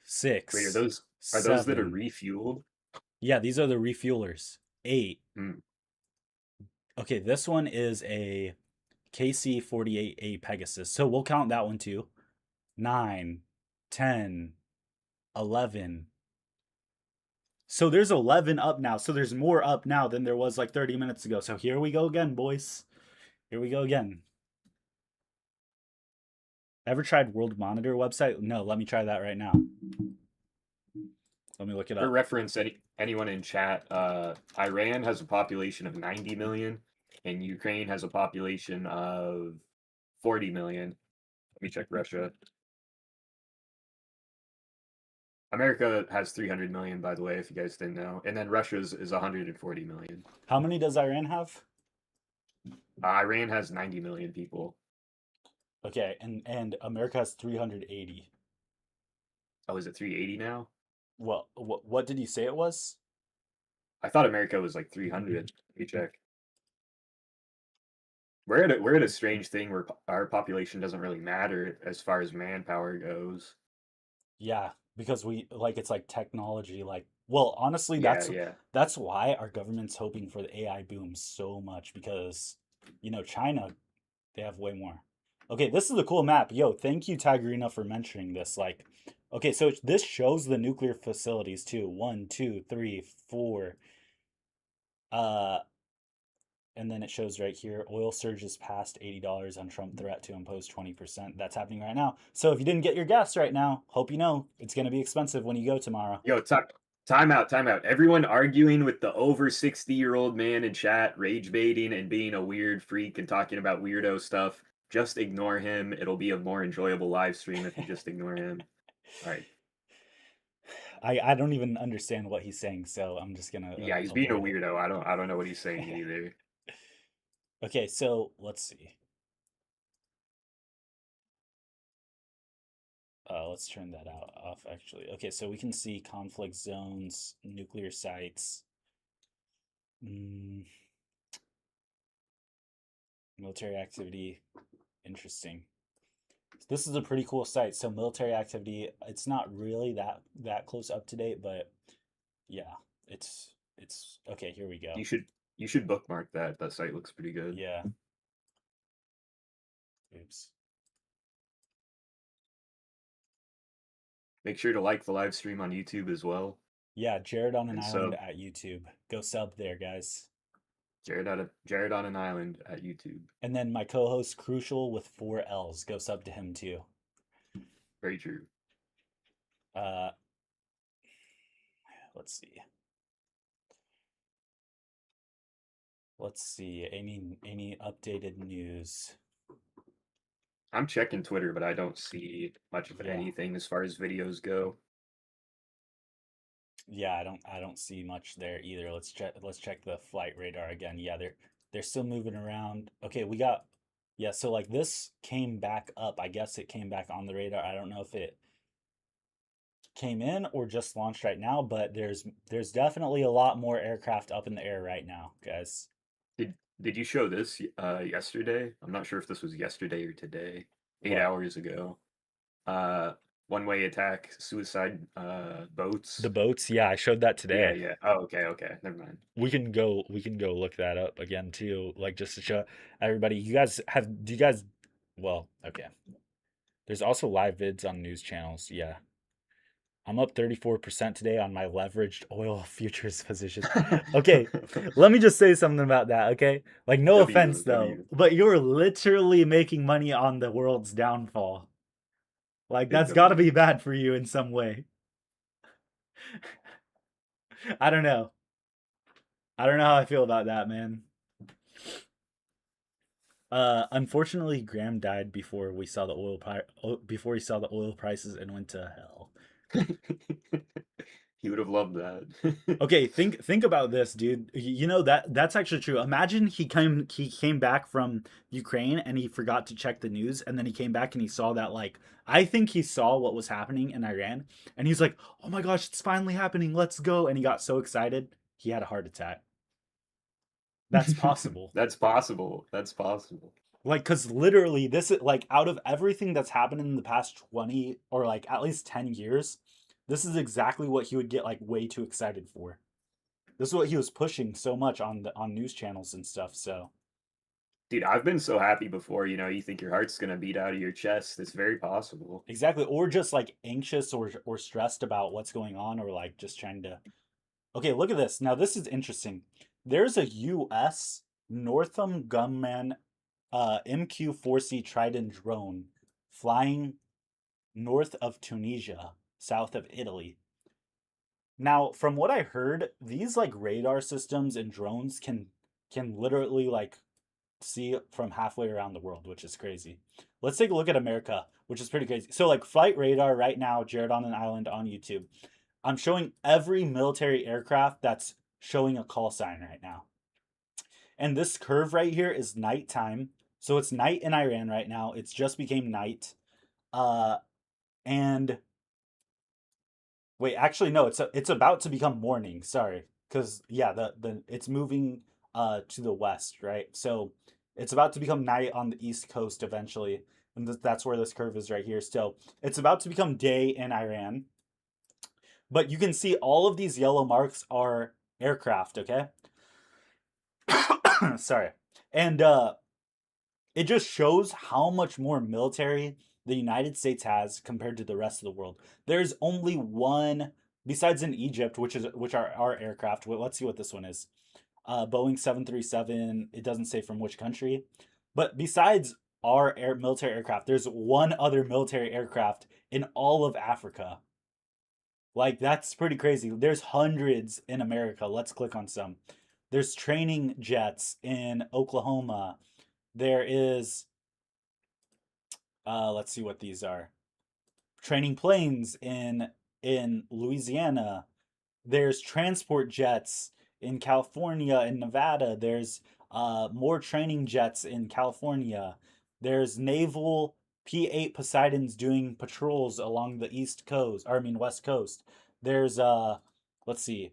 6. Wait, are those that are 7. refueled? Yeah, these are the refuelers. 8. Mm. Okay, this one is a KC-48A Pegasus, so we'll count that one too. 9, 10, 11. So there's 11 up now. So there's more up now than there was like 30 minutes ago. So here we go again, boys. Here we go again. Ever tried World Monitor website? No, let me try that right now. Let me look it For up. reference, anyone in chat, Iran has a population of 90 million, and Ukraine has a population of 40 million. Let me check Russia. America has 300 million, by the way, if you guys didn't know, and then Russia's is 140 million. How many does Iran have? Iran has 90 million people. Okay, and America has 380. Oh, is it 380 now? Well, what did you say it was? I thought America was like 300. Let me check. We're at a strange thing where our population doesn't really matter as far as manpower goes. Yeah, because we like it's like technology like well, honestly Yeah, yeah. that's why our government's hoping for the AI boom so much because China they have way more. Okay, this is a cool map. Yo, thank you Tigerina for mentioning this. Like okay, so this shows the nuclear facilities too. One, two, three, four. Uh and then it shows right here oil surges past $80 on Trump threat to impose 20%. That's happening right now. So if you didn't get your gas right now, hope you know it's going to be expensive when you go tomorrow. Yo, time out, time out. Everyone arguing with the over 60-year-old man in chat, rage baiting and being a weird freak and talking about weirdo stuff. Just ignore him. It'll be a more enjoyable live stream if you just ignore him. All right. I don't even understand what he's saying, so I'm just gonna Yeah, he's being a avoid it. weirdo. I don't know what he's saying either. Okay, so let's see. Let's turn that off actually. Okay, so we can see conflict zones, nuclear sites, military activity. Interesting. This is a pretty cool site. So military activity, it's not really that close up to date, but yeah, it's okay. Here we go. You should bookmark that. That site looks pretty good. Yeah. Oops. Make sure to like the live stream on YouTube as well. Yeah, Jared on an And Island sub. at YouTube. Go sub there, guys. Jared on an Island at YouTube. And then my co-host Crucial with 4 L's. Go sub to him too. Very true. Let's see. Let's see. Any updated news? I'm checking Twitter, but I don't see much of Yeah. anything as far as videos go. Yeah, I don't see much there either. Let's check the flight radar again. Yeah, they're still moving around. Okay, we got yeah, so like this came back up. I guess it came back on the radar. I don't know if it came in or just launched right now, but there's definitely a lot more aircraft up in the air right now, guys. Did you show this yesterday? I'm not sure if this was yesterday or today. 8 What? hours ago. One-way attack, suicide boats. The boats, yeah, I showed that Yeah, today. yeah. Oh, okay. Never mind. We can go look that up again too, like just to show everybody. Do you guys well, okay. There's also live vids on news channels. Yeah. I'm up 34% today on my leveraged oil futures position. Okay, let me just say something about that, okay? Like, no offense, though, but you're literally making money on the world's downfall. Like, that's got to be bad for you in some way. I don't know. I don't know how I feel about that, man. Unfortunately, Graham died before we saw before he saw the oil prices and went to hell. He would have loved that. Okay, think about this, dude. You know that's actually true. Imagine he came back from Ukraine and he forgot to check the news, and then he came back and he saw that, like, I think he saw what was happening in Iran, and he's like, "Oh my gosh, it's finally happening. Let's go." And he got so excited, he had a heart attack. That's possible. That's possible. That's possible. Like, cuz literally this is like, out of everything that's happened in the past 20 or like at least 10 years, this is exactly what he would get like way too excited for. This is what he was pushing so much on news channels and stuff. So, dude, I've been so happy before. You think your heart's gonna beat out of your chest. It's very possible. exactly, or just like anxious or stressed about what's going on, or like just trying to. Okay, look at this. Now this is interesting. There's a U.S. Northrop Grumman MQ-4C Trident drone flying north of Tunisia, south of Italy. Now, from what I heard, these like radar systems and drones can literally like see from halfway around the world, which is crazy. Let's take a look at America, which is pretty crazy. So like Flight Radar right now, Jared on an Island on YouTube. I'm showing every military aircraft that's showing a call sign right now. And this curve right here is nighttime. So it's night in Iran right now. It's just became night. And wait, actually no, it's about to become morning. Sorry, because yeah, the it's moving to the west, right? So it's about to become night on the east coast eventually, and that's where this curve is right here. So it's about to become day in Iran, but you can see all of these yellow marks are aircraft. Okay, sorry, and it just shows how much more military the United States has compared to the rest of the world. There's only one, besides in Egypt, which are our aircraft. Well, let's see what this one is. Boeing 737. It doesn't say from which country, but besides our military aircraft, there's one other military aircraft in all of Africa. Like that's pretty crazy. There's hundreds in America. Let's click on some. There's training jets in Oklahoma. There is let's see what these are. Training planes in Louisiana. There's transport jets in California and Nevada. There's more training jets in California. There's naval P-8 Poseidons doing patrols along the east coast, or I mean west coast. There's let's see,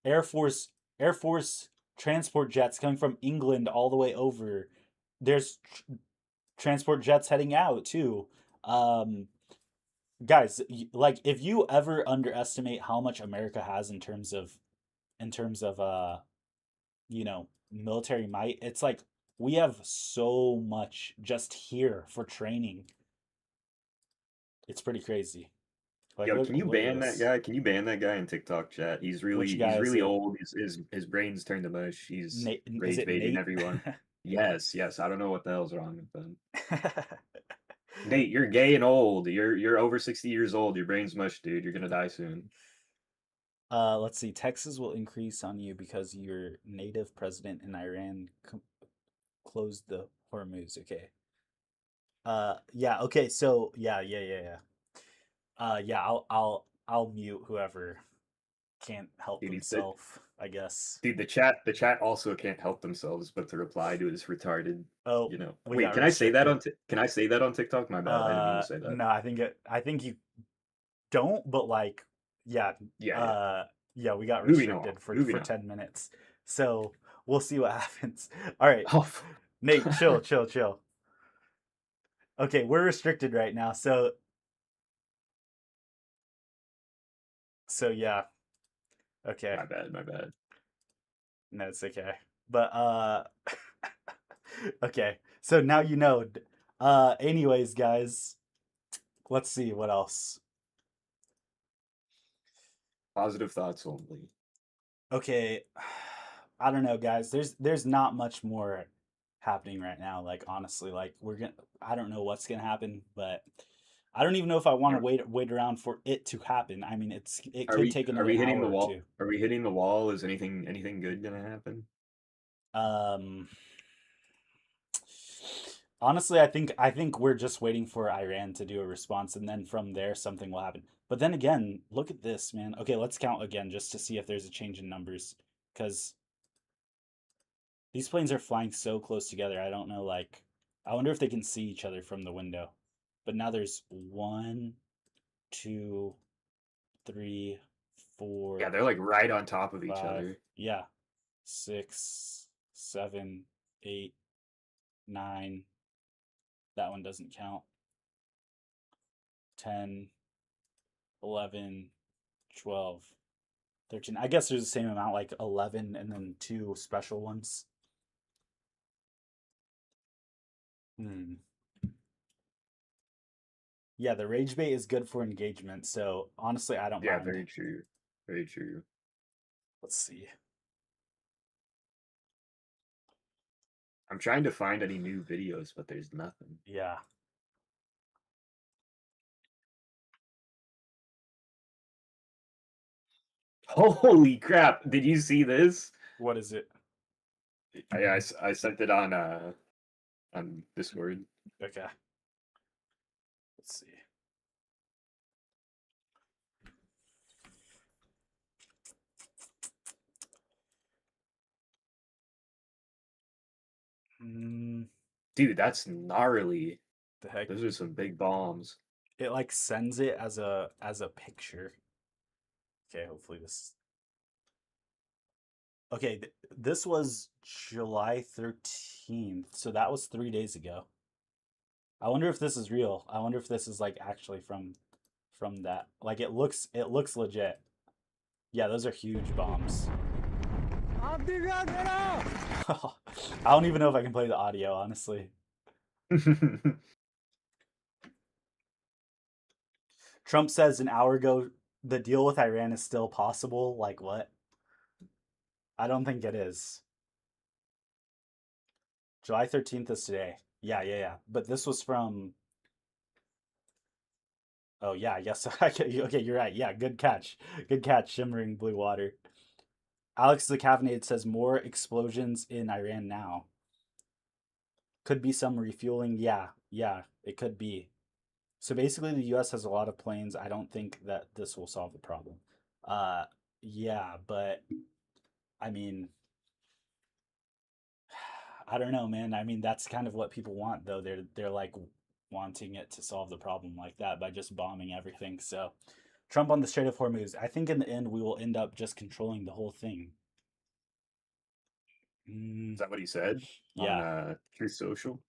Air Force Air Force transport jets coming from England all the way over. There's transport jets heading out too. Um, Guys, like if you ever underestimate how much America has in terms of you know, military might, it's like we have so much just here for training. It's pretty crazy. Like Yo, can you look at ban that this. guy? Can you ban that guy in TikTok chat? He's Which guy is really it? old. His brain's turned to mush. He's Nate, is rage it baiting Nate? everyone. Yes, yes. I don't know what the hell's wrong with them. Nate, you're gay and old. You're over 60 years old. Your brain's mush, dude. You're gonna die soon. Let's see. Taxes will increase on you because your native president in Iran closed the Hormuz. Okay. Yeah. Okay. So yeah. Yeah. I'll mute whoever can't help Dude, themselves. I guess. dude, the chat also can't help themselves but to reply to his retarded. Oh, You know. we Wait, got can I say that restricted. on can I say that on TikTok? My bad. I didn't mean to say that. No. I think you don't. But like, yeah. Yeah, yeah. Uh, yeah. We got Moving on. restricted Moving for on. 10 minutes. So we'll see what happens. All right, Oh, Nate. Chill. Okay, we're restricted right now. So yeah. Okay. my bad. My bad. No, it's okay. But okay. So now you know. Anyways, guys, let's see what else. Positive thoughts only. Okay. I don't know, guys. There's not much more happening right now. Like honestly, like I don't know what's gonna happen, but I don't even know if I want to Are, wait around for it to happen. I mean, it are could we take are another we hitting hour the or wall? two. Are we hitting the wall? Is anything good gonna happen? Um, Honestly, I think we're just waiting for Iran to do a response, and then from there something will happen. But then again, look at this, man. Okay, let's count again just to see if there's a change in numbers, because these planes are flying so close together. I don't know, like, I wonder if they can see each other from the window. But now there's one, two, three, Yeah, four, they're like right on top of each five, other. yeah, six, seven, eight, nine. That one doesn't count. 10, 11, 12, 13. I guess there's the same amount, like 11 and then two special ones. Hmm. Yeah, the rage bait is good for engagement, so honestly, I don't Yeah, mind. very true. Very true. Let's see. I'm trying to find any new videos, but there's nothing. Yeah. Holy crap! Did you see this? What is it? I sent it on on Discord. Okay. Let's see. Dude, that's gnarly. The heck? Those are some big bombs. It like sends it as a picture. Okay, hopefully this. Okay, this was July 13th, so that was 3 days ago. I wonder if this is real. I wonder if this is like actually from that. Like it looks legit. Yeah, those are huge bombs. I don't even know if I can play the audio, honestly. Trump says an hour ago the deal with Iran is still possible. Like what? I don't think it is. July 13th is today. Yeah. But this was from. Oh yeah, I guess. Okay, you're right. Yeah, good catch. Good catch. Shimmering blue water. Alex the Caffeinated says more explosions in Iran now. Could be some refueling. Yeah, it could be. So basically, the U.S. has a lot of planes. I don't think that this will solve the problem. Yeah, but I mean, I don't know, man. I mean, that's kind of what people want, though. They're like wanting it to solve the problem like that by just bombing everything. So, Trump on the Strait of Hormuz. I think in the end we will end up just controlling the whole thing. Is that what he said Yeah. on Truth Social?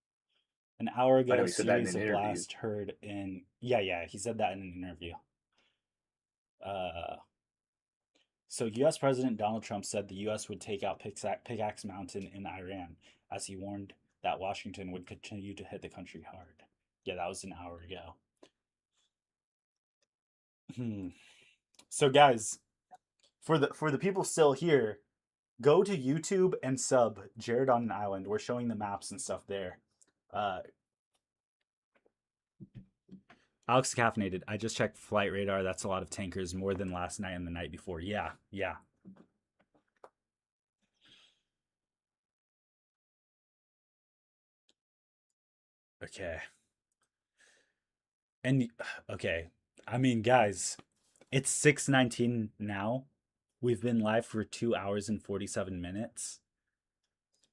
An hour I ago, know a he said that in series an of interview. blasts heard in. Yeah, he said that in an interview. So U.S. President Donald Trump said the U.S. would take out Pickaxe Mountain in Iran, as he warned that Washington would continue to hit the country hard. Yeah, that was an hour ago. So guys, for the people still here, go to YouTube and sub Jared on an Island. We're showing the maps and stuff there. Alex Caffeinated. I just checked flight radar. That's a lot of tankers, more than last night and the night before. Yeah. Okay. And okay. I mean, guys, it's 6:19 now. We've been live for 2 hours and 47 minutes.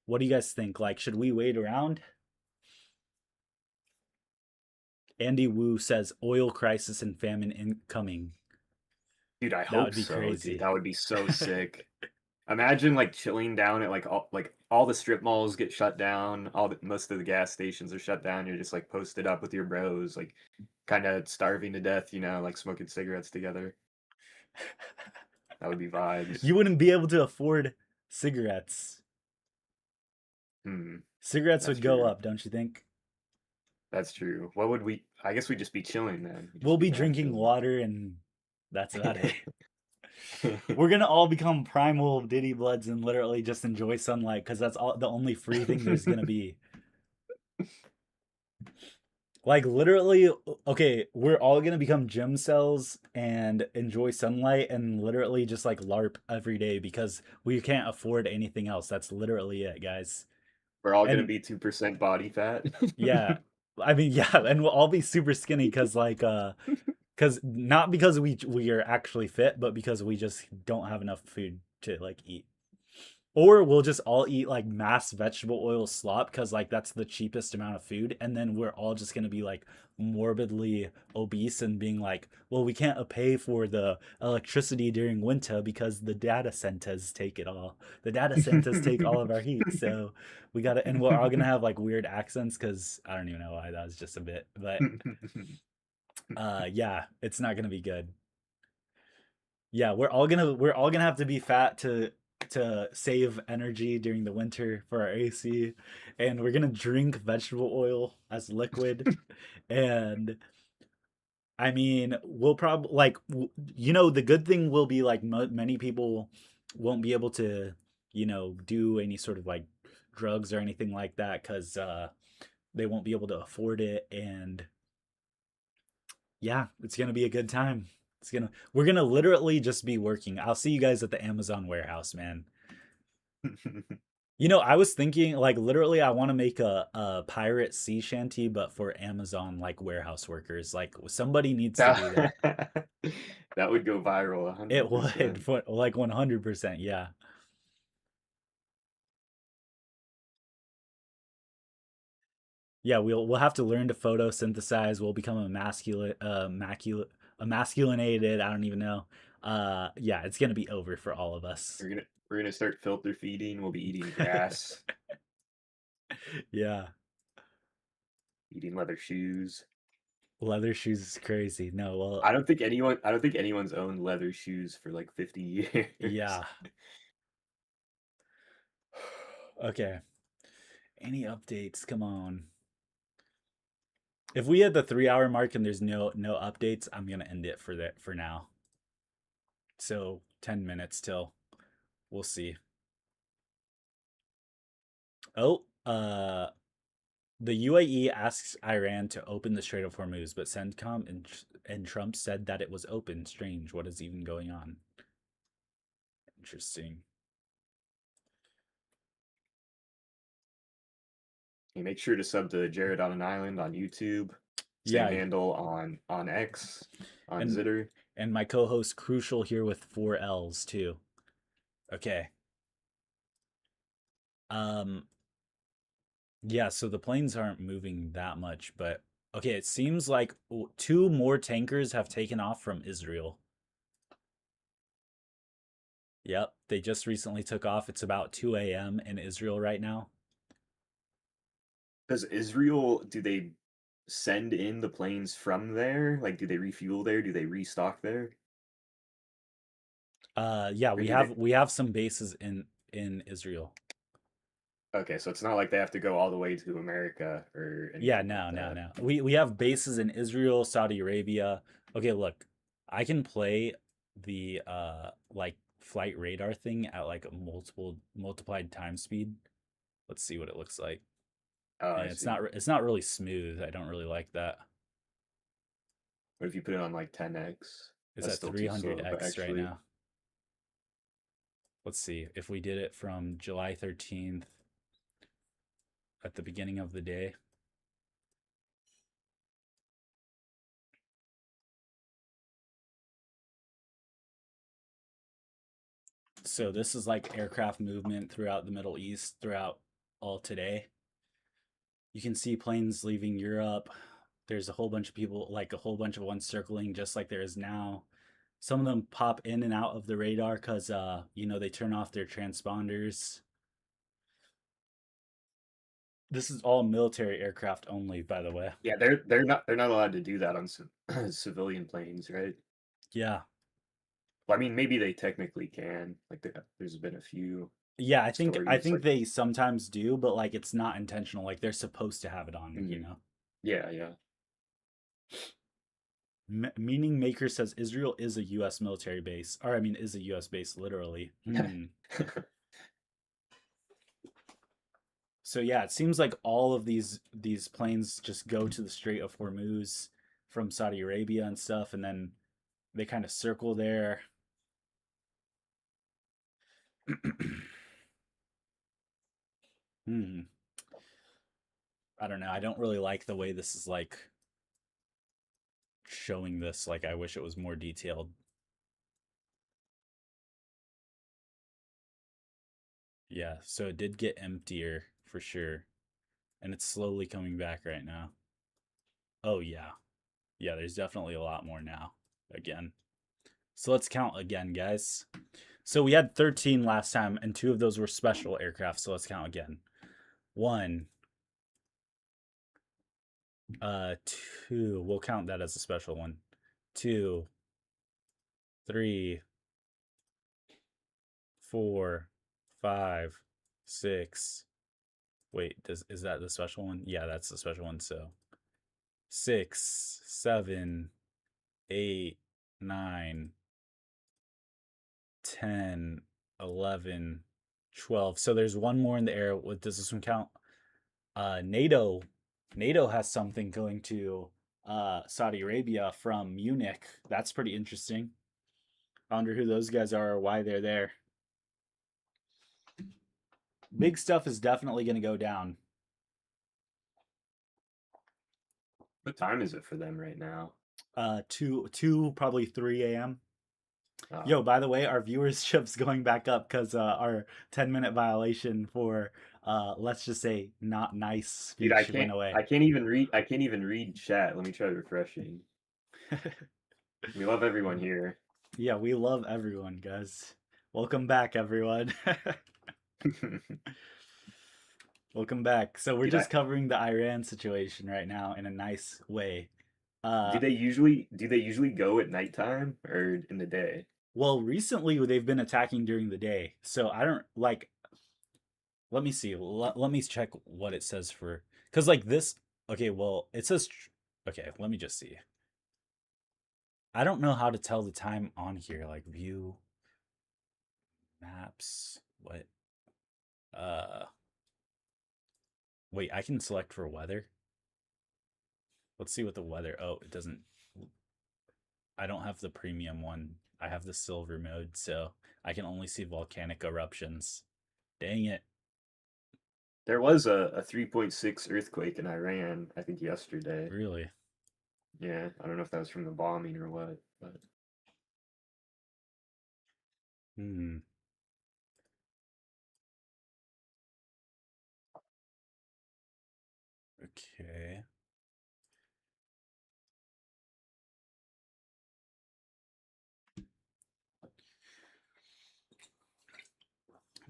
What do you guys think? Like, should we wait around? Andy Wu says oil crisis and famine incoming. Dude, I That hope would be so. crazy. Dude, that would be so sick. Imagine like chilling down at like all the strip malls get shut down, most of the gas stations are shut down. You're just like posted up with your bros, like kind of starving to death, like smoking cigarettes together. That would be vibes. You wouldn't be able to afford cigarettes. Cigarettes That's would go true. up, don't you think? That's true. What would we? I guess we'd just be chilling then. We'll be drinking water, and that's about it. We're gonna all become primal Diddy Bloods and literally just enjoy sunlight because that's all the only free thing there's gonna be. Like literally, okay, we're all gonna become gym cells and enjoy sunlight and literally just like LARP every day because we can't afford anything else. That's literally it, guys. We're all gonna be 2% body fat. Yeah. I mean, yeah, and we'll all be super skinny because because not because we are actually fit, but because we just don't have enough food to like eat. Or we'll just all eat like mass vegetable oil slop because like that's the cheapest amount of food, and then we're all just gonna be like morbidly obese and being like, well, we can't pay for the electricity during winter because the data centers take it all. The data centers take all of our heat, so we gotta, and we're all gonna have like weird accents because I don't even know why that was just a bit, but yeah, it's not gonna be good. Yeah, we're all gonna have to be fat to save energy during the winter for our AC, and we're gonna drink vegetable oil as liquid, and I mean we'll probably like the good thing will be like many people won't be able to do any sort of like drugs or anything like that because they won't be able to afford it, and yeah, it's gonna be a good time. We're gonna literally just be working. I'll see you guys at the Amazon warehouse, man. You know, I was thinking like literally I want to make a pirate sea shanty, but for Amazon like warehouse workers. Like somebody needs to do that. That that would go viral It would, 100%. but like 100%, yeah. Yeah, we'll have to learn to photosynthesize. We'll become emasculinated. I don't even know. Yeah, it's gonna be over for all of us. We're gonna start filter feeding. We'll be eating grass, Yeah, eating leather shoes. leather shoes is crazy. No, well, I don't think anyone's owned leather shoes for like 50 years. yeah. Okay. Any updates? Come on. If we hit the 3 hour mark and there's no updates, I'm gonna end it for now. So 10 minutes till we'll see. Oh, the UAE asks Iran to open the Strait of Hormuz, but CENTCOM and Trump said that it was open. Strange. What is even going on? Interesting. Hey, make sure to sub to Jared on an Island on YouTube. Same Yeah, handle on X, on and Zitter. and my co-host Crucial here with 4 L's too. Okay. Um yeah, so the planes aren't moving that much, but okay, it seems like two more tankers have taken off from Israel. Yep, they just recently took off. It's about 2 a.m. in Israel right now. Does Israel, do they send in the planes from there? Like, do they refuel there? Do they restock there? Yeah, Or we do they? have some bases in Israel. Okay, so it's not like they have to go all the way to America or Yeah, anything like no, no, that. no. We have bases in Israel, Saudi Arabia. Okay, look, I can play the like flight radar thing at like a multiplied time speed. Let's see what it looks like. Oh, And I see. it's not really smooth. I don't really like that. What if you put it on like 10x? It's That's at still too slow, but 300x right actually, now. Let's see if we did it from July 13th at the beginning of the day. So this is like aircraft movement throughout the Middle East throughout all today. You can see planes leaving Europe. There's a whole bunch of people, like a whole bunch of ones circling just like there is now. Some of them pop in and out of the radar because you know, they turn off their transponders. This is all military aircraft only, by the way. yeah, they're not allowed to do that on civilian planes, right? Yeah. Well, I mean, maybe they technically can. Like, there's been a few Yeah, I stories, think like, they sometimes do, but like it's not intentional. Like they're supposed to have it on, you mhm. know. Yeah, yeah. Meaning Maker says Israel is a U.S. military base, or I mean, is a U.S. base literally. So yeah, it seems like all of these planes just go to the Strait of Hormuz from Saudi Arabia and stuff, and then they kind of circle there. Hmm. I don't know. I don't really like the way this is like showing this. Like I wish it was more detailed. Yeah, so it did get emptier for sure. And it's slowly coming back right now. Oh yeah. Yeah, there's definitely a lot more now. Again. So let's count again, guys. So we had 13 last time, and two of those were special aircraft. So let's count again. One, two. We'll count that as a special one. Two, three, four, five, six. Wait, is that the special one? Yeah, that's the special one. So 6, 7, 8, 9, 10, 11, 12. So there's one more in the air. What does this one count? NATO has something going to Saudi Arabia from Munich. That's pretty interesting. I wonder who those guys are or why they're there. Big stuff is definitely going to go down. What time is it for them right now? 2 probably 3 a.m. Oh, Yo, by the way, our viewership's going back up because our 10-minute violation for let's just say not nice dude, speech went away. I can't even read chat. Let me try refreshing. We love everyone here. Yeah, we love everyone, guys. Welcome back, everyone. Welcome back. So we're Dude, just covering the Iran situation right now in a nice way. do they usually go at nighttime or in the day? Well, recently they've been attacking during the day. So I don't like let me see. Let me check what it says for cuz like this okay, well, it says okay, let me just see. I don't know how to tell the time on here like view maps what uh wait, I can select for weather. Let's see what the weather. Oh, it doesn't. I don't have the premium one. I have the silver mode, so I can only see volcanic eruptions. Dang it. There was a 3.6 earthquake in Iran, I think yesterday. Really? Yeah, I don't know if that was from the bombing or what, but Hmm. Okay.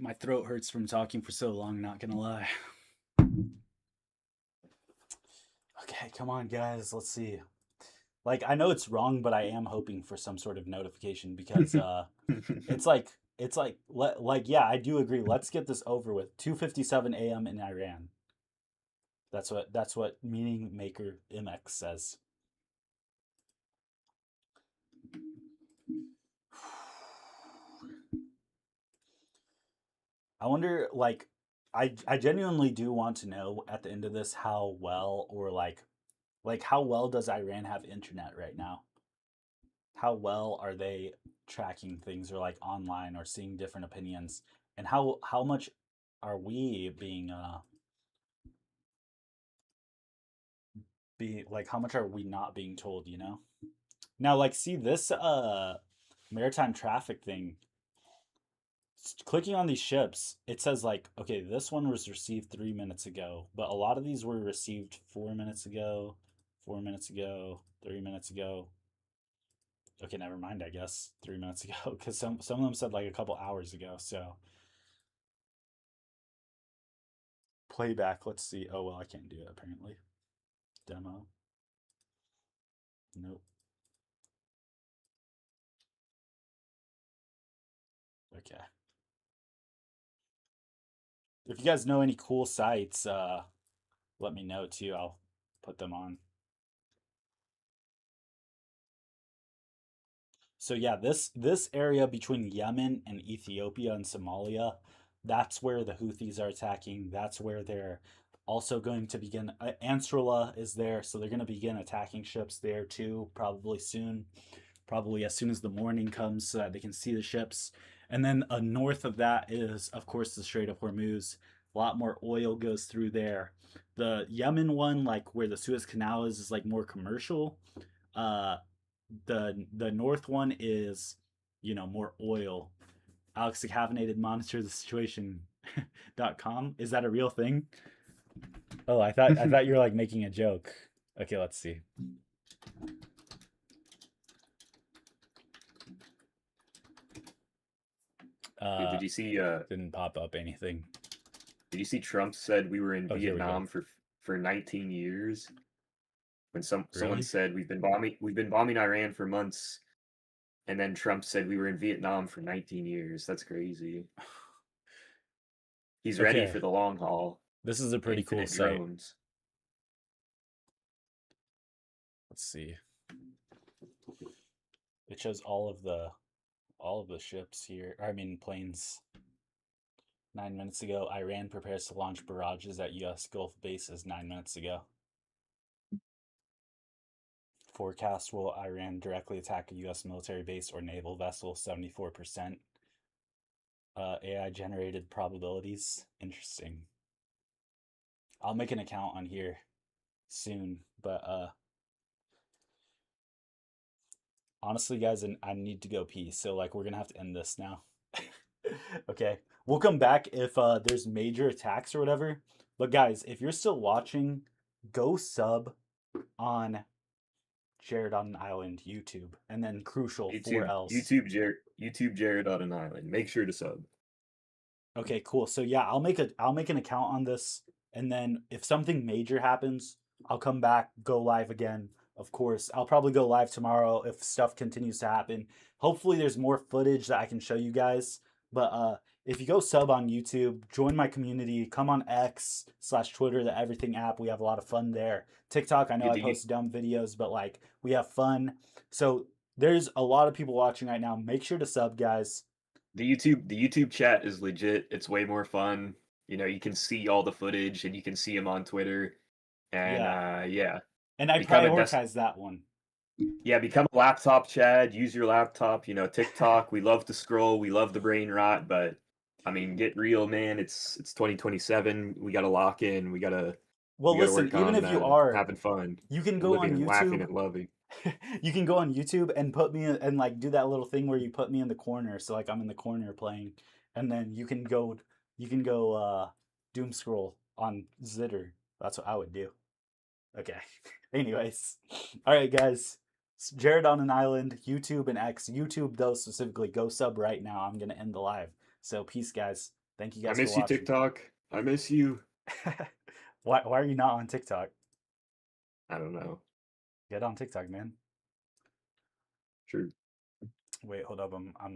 My throat hurts from talking for so long, not gonna lie. Okay, come on, guys. Let's see. Like, I know it's wrong, but I am hoping for some sort of notification because it's like yeah, I do agree. Let's get this over with. 2:57 a.m. in Iran. That's what Meaning Maker MX says. I wonder like I genuinely do want to know at the end of this how well or like how well does Iran have internet right now? How well are they tracking things or like online or seeing different opinions? And how much are we being like how much are we not being told, you know? Now like see this maritime traffic thing clicking on these ships, it says like, okay, this one was received 3 minutes ago, but a lot of these were received 4 minutes ago, 4 minutes ago, 3 minutes ago. Okay, never mind. I guess 3 minutes ago, because some of them said like a couple hours ago. So playback. Let's see. Oh well, I can't do it apparently. Demo. Nope. Okay. If you guys know any cool sites, let me know too. I'll put them on. So yeah, this area between Yemen and Ethiopia and Somalia, that's where the Houthis are attacking. That's where they're also going to begin. Ansarallah is there, so they're going to begin attacking ships there too, probably soon, probably as soon as the morning comes, so that they can see the ships. And then north of that is, of course, the Strait of Hormuz. A lot more oil goes through there. The Yemen one, like where the Suez Canal is like more commercial. Uh, the north one is more oil. Alex the Caffeinated monitor the situation.com. Is that a real thing? Oh, I thought you were like making a joke. Okay, let's see. Dude, Didn't pop up anything. did you see Trump said we were in Oh, here we go. Vietnam for 19 years? When someone Really? said we've been bombing Iran for months, and then Trump said we were in Vietnam for 19 years. That's crazy. He's ready Okay, for the long haul. this is a pretty cool Infinite site. drones. Let's see. It shows all of the ships here. I mean planes. 9 minutes ago, Iran prepares to launch barrages at U.S. Gulf bases 9 minutes ago. Forecast: will Iran directly attack a U.S. military base or naval vessel? 74%. AI generated probabilities. Interesting. I'll make an account on here soon, but honestly, guys, I need to go pee, so like we're gonna have to end this now. Okay, we'll come back if there's major attacks or whatever. But guys, if you're still watching, go sub on Jared on an Island YouTube, and then crucial 4Ls. YouTube Jared on an Island. Make sure to sub. Okay, cool. So yeah, I'll make an account on this, and then if something major happens, I'll come back, go live again. Of course, I'll probably go live tomorrow if stuff continues to happen. Hopefully, there's more footage that I can show you guys. But if you go sub on YouTube, join my community, come on X/Twitter, the Everything app. We have a lot of fun there. TikTok, I know I post dumb videos, but like we have fun. So there's a lot of people watching right now. Make sure to sub, guys. The YouTube chat is legit. It's way more fun. You know, you can see all the footage and you can see them on Twitter. And yeah. And I prioritize that one. Yeah, become a laptop Chad, use your laptop, you know, TikTok, we love to scroll, we love the brain rot, but I mean, get real, man. It's 2027. We got to lock in. We got to listen, even if you are having fun, you can go on YouTube, laughing and loving. You can go on YouTube and put me and like do that little thing where you put me in the corner, so like I'm in the corner playing, and then you can go doom scroll on Zitter. That's what I would do. Okay. Anyways, all right, guys. Jared on an Island, YouTube and X. YouTube, though, specifically, go sub right now. I'm gonna end the live. So peace, guys. Thank you guys. I miss you, TikTok. I miss you. Why are you not on TikTok? I don't know. Get on TikTok, man. True. Wait, hold up. I'm